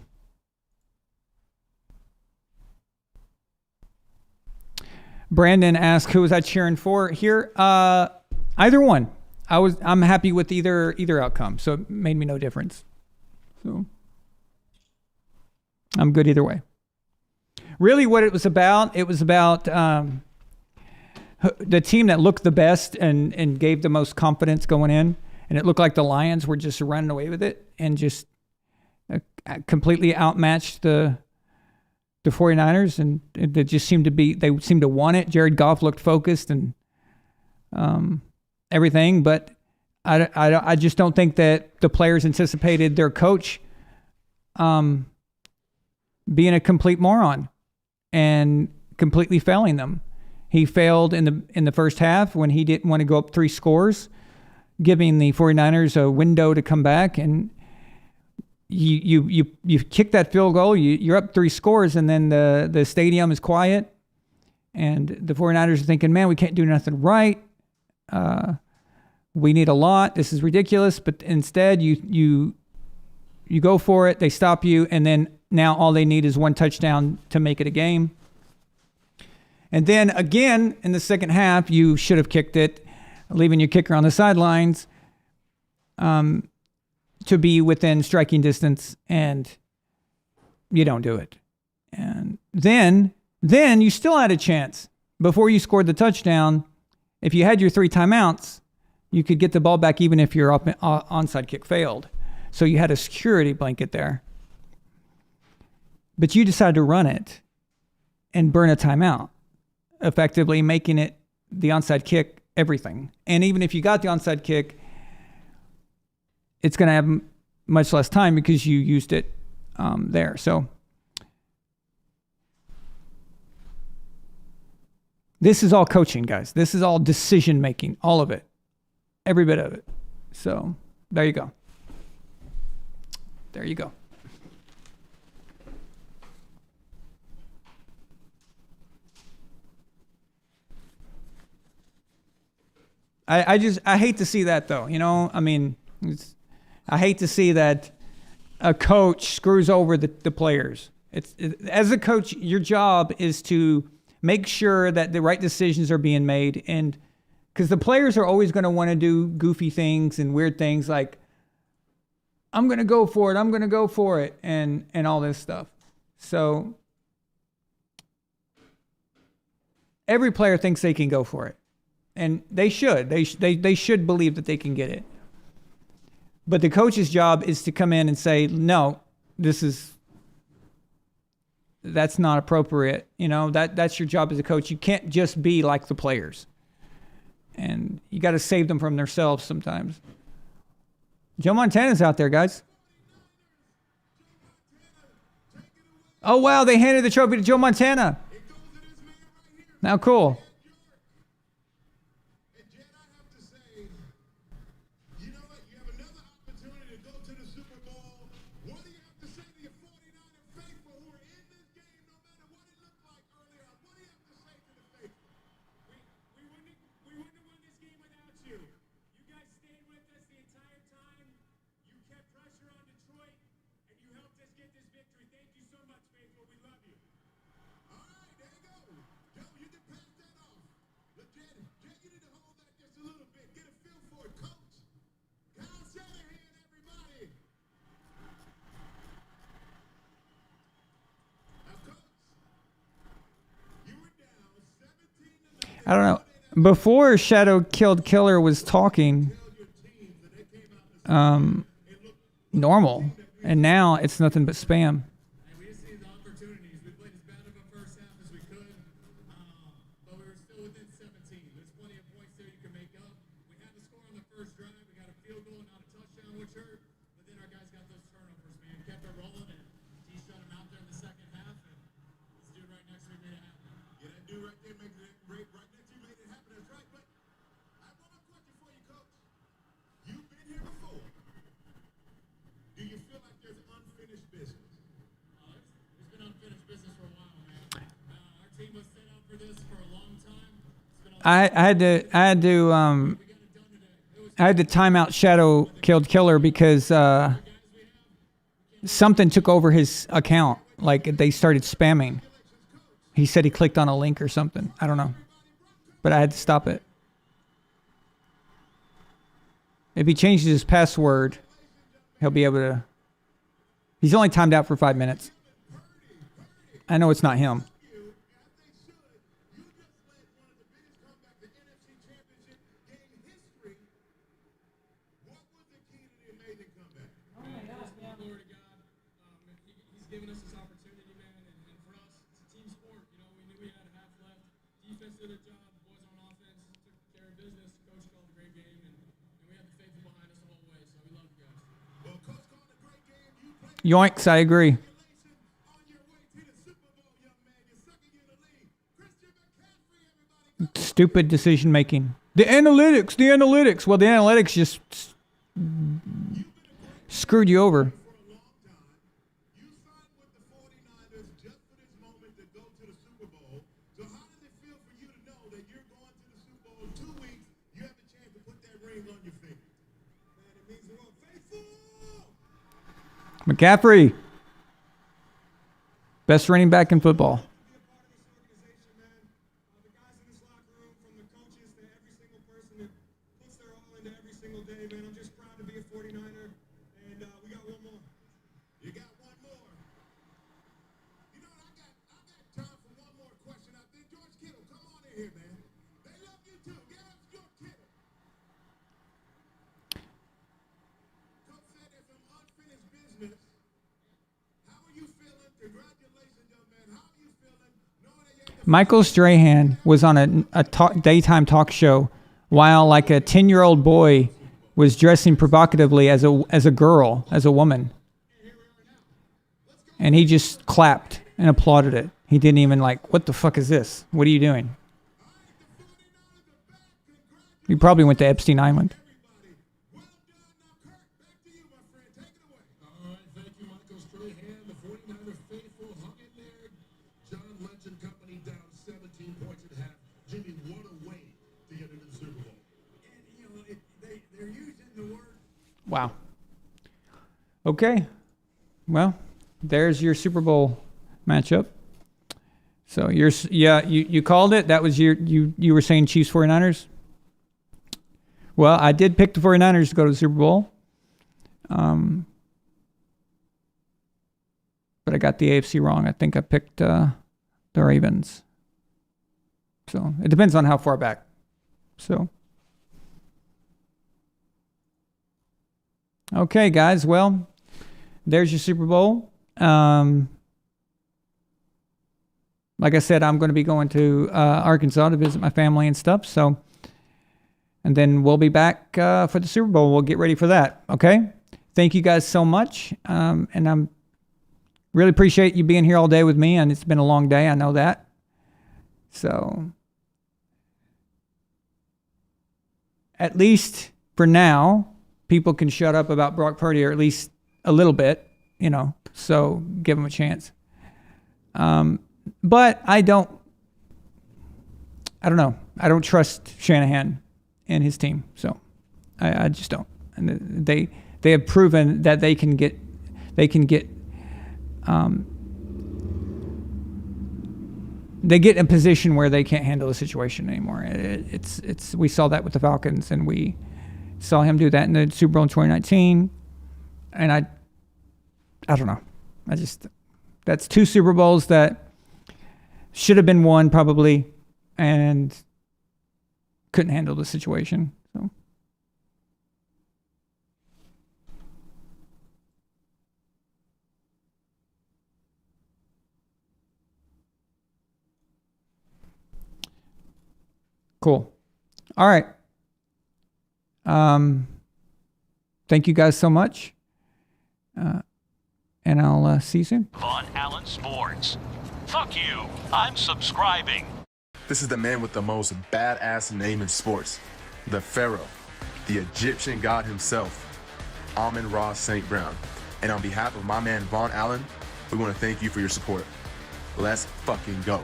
Brandon asked, who was I cheering for here? Either one. I'm happy with either outcome, so it made me no difference. So I'm good either way. Really what it was about the team that looked the best and gave the most confidence going in, and it looked like the Lions were just running away with it and just completely outmatched the 49ers, and they just seemed to want it. Jared Goff looked focused and everything, but I just don't think that the players anticipated their coach being a complete moron and completely failing them. He failed in the first half when he didn't want to go up 3 scores, giving the 49ers a window to come back, and you kick that field goal, you're up 3 scores, and then the stadium is quiet, and the 49ers are thinking, man, we can't do nothing right. We need a lot. This is ridiculous. But instead, you go for it. They stop you, and then now all they need is 1 touchdown to make it a game. And then again, in the second half, you should have kicked it, leaving your kicker on the sidelines to be within striking distance, and you don't do it. And then you still had a chance. Before you scored the touchdown, if you had your 3 timeouts, you could get the ball back even if your onside kick failed. So you had a security blanket there. But you decided to run it and burn a timeout, effectively making it the onside kick everything. And even if you got the onside kick, it's going to have much less time because you used it there. So this is all coaching, guys. This is all decision making, all of it, every bit of it. So there you go. There you go. I hate to see that, though. I mean, I hate to see that a coach screws over the players. As a coach, your job is to make sure that the right decisions are being made, and because the players are always going to want to do goofy things and weird things like, I'm going to go for it, and all this stuff. So every player thinks they can go for it. And they should. They should believe that they can get it. But the coach's job is to come in and say, no, that's not appropriate. That's your job as a coach. You can't just be like the players. And you got to save them from themselves sometimes. Joe Montana's out there, guys. Oh, wow, they handed the trophy to Joe Montana. Now, cool. I don't know. Before Shadow Killed Killer was talking normal, and now it's nothing but spam. I had to time out Shadow Killed Killer because something took over his account. Like they started spamming. He said he clicked on a link or something. I don't know. But I had to stop it. If he changes his password, he'll be able to. He's only timed out for 5 minutes. I know it's not him. Yoinks, I agree. Stupid decision making. The analytics. Well, the analytics just screwed you over. McCaffrey, best running back in football. Michael Strahan was on a daytime talk show while like a 10-year-old boy was dressing provocatively as a girl, as a woman. And he just clapped and applauded it. He didn't even like, what the fuck is this? What are you doing? He probably went to Epstein Island. Wow. Okay. Well, there's your Super Bowl matchup. So you called it. That was you were saying Chiefs 49ers? Well, I did pick the 49ers to go to the Super Bowl. But I got the AFC wrong. I think I picked the Ravens. So it depends on how far back. So okay, guys. Well, there's your Super Bowl. Like I said, I'm going to be going to Arkansas to visit my family and stuff. So, and then we'll be back for the Super Bowl. We'll get ready for that. Okay. Thank you guys so much. And I'm really appreciate you being here all day with me. And it's been a long day. I know that. So, at least for now, people can shut up about Brock Purdy, or at least a little bit, so give him a chance. But I don't know. I don't trust Shanahan and his team. So I just don't. And they have proven that they can get in a position where they can't handle the situation anymore. We saw that with the Falcons, and we saw him do that in the Super Bowl in 2019. And I don't know. That's 2 Super Bowls that should have been won probably, and couldn't handle the situation. So cool. All right. Thank you guys so much. And I'll see you soon. Von Allen Sports. Fuck you. I'm subscribing. This is the man with the most badass name in sports. The Pharaoh, the Egyptian god himself, Amon-Ra St. Brown. And on behalf of my man Von Allen, we want to thank you for your support. Let's fucking go.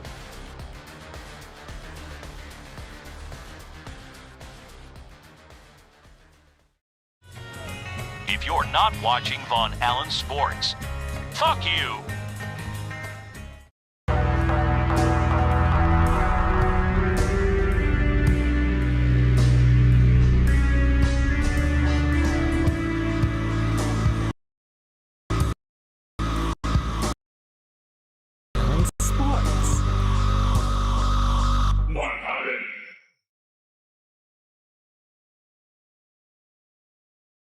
if you're not watching Von Allen Sports. Fuck you.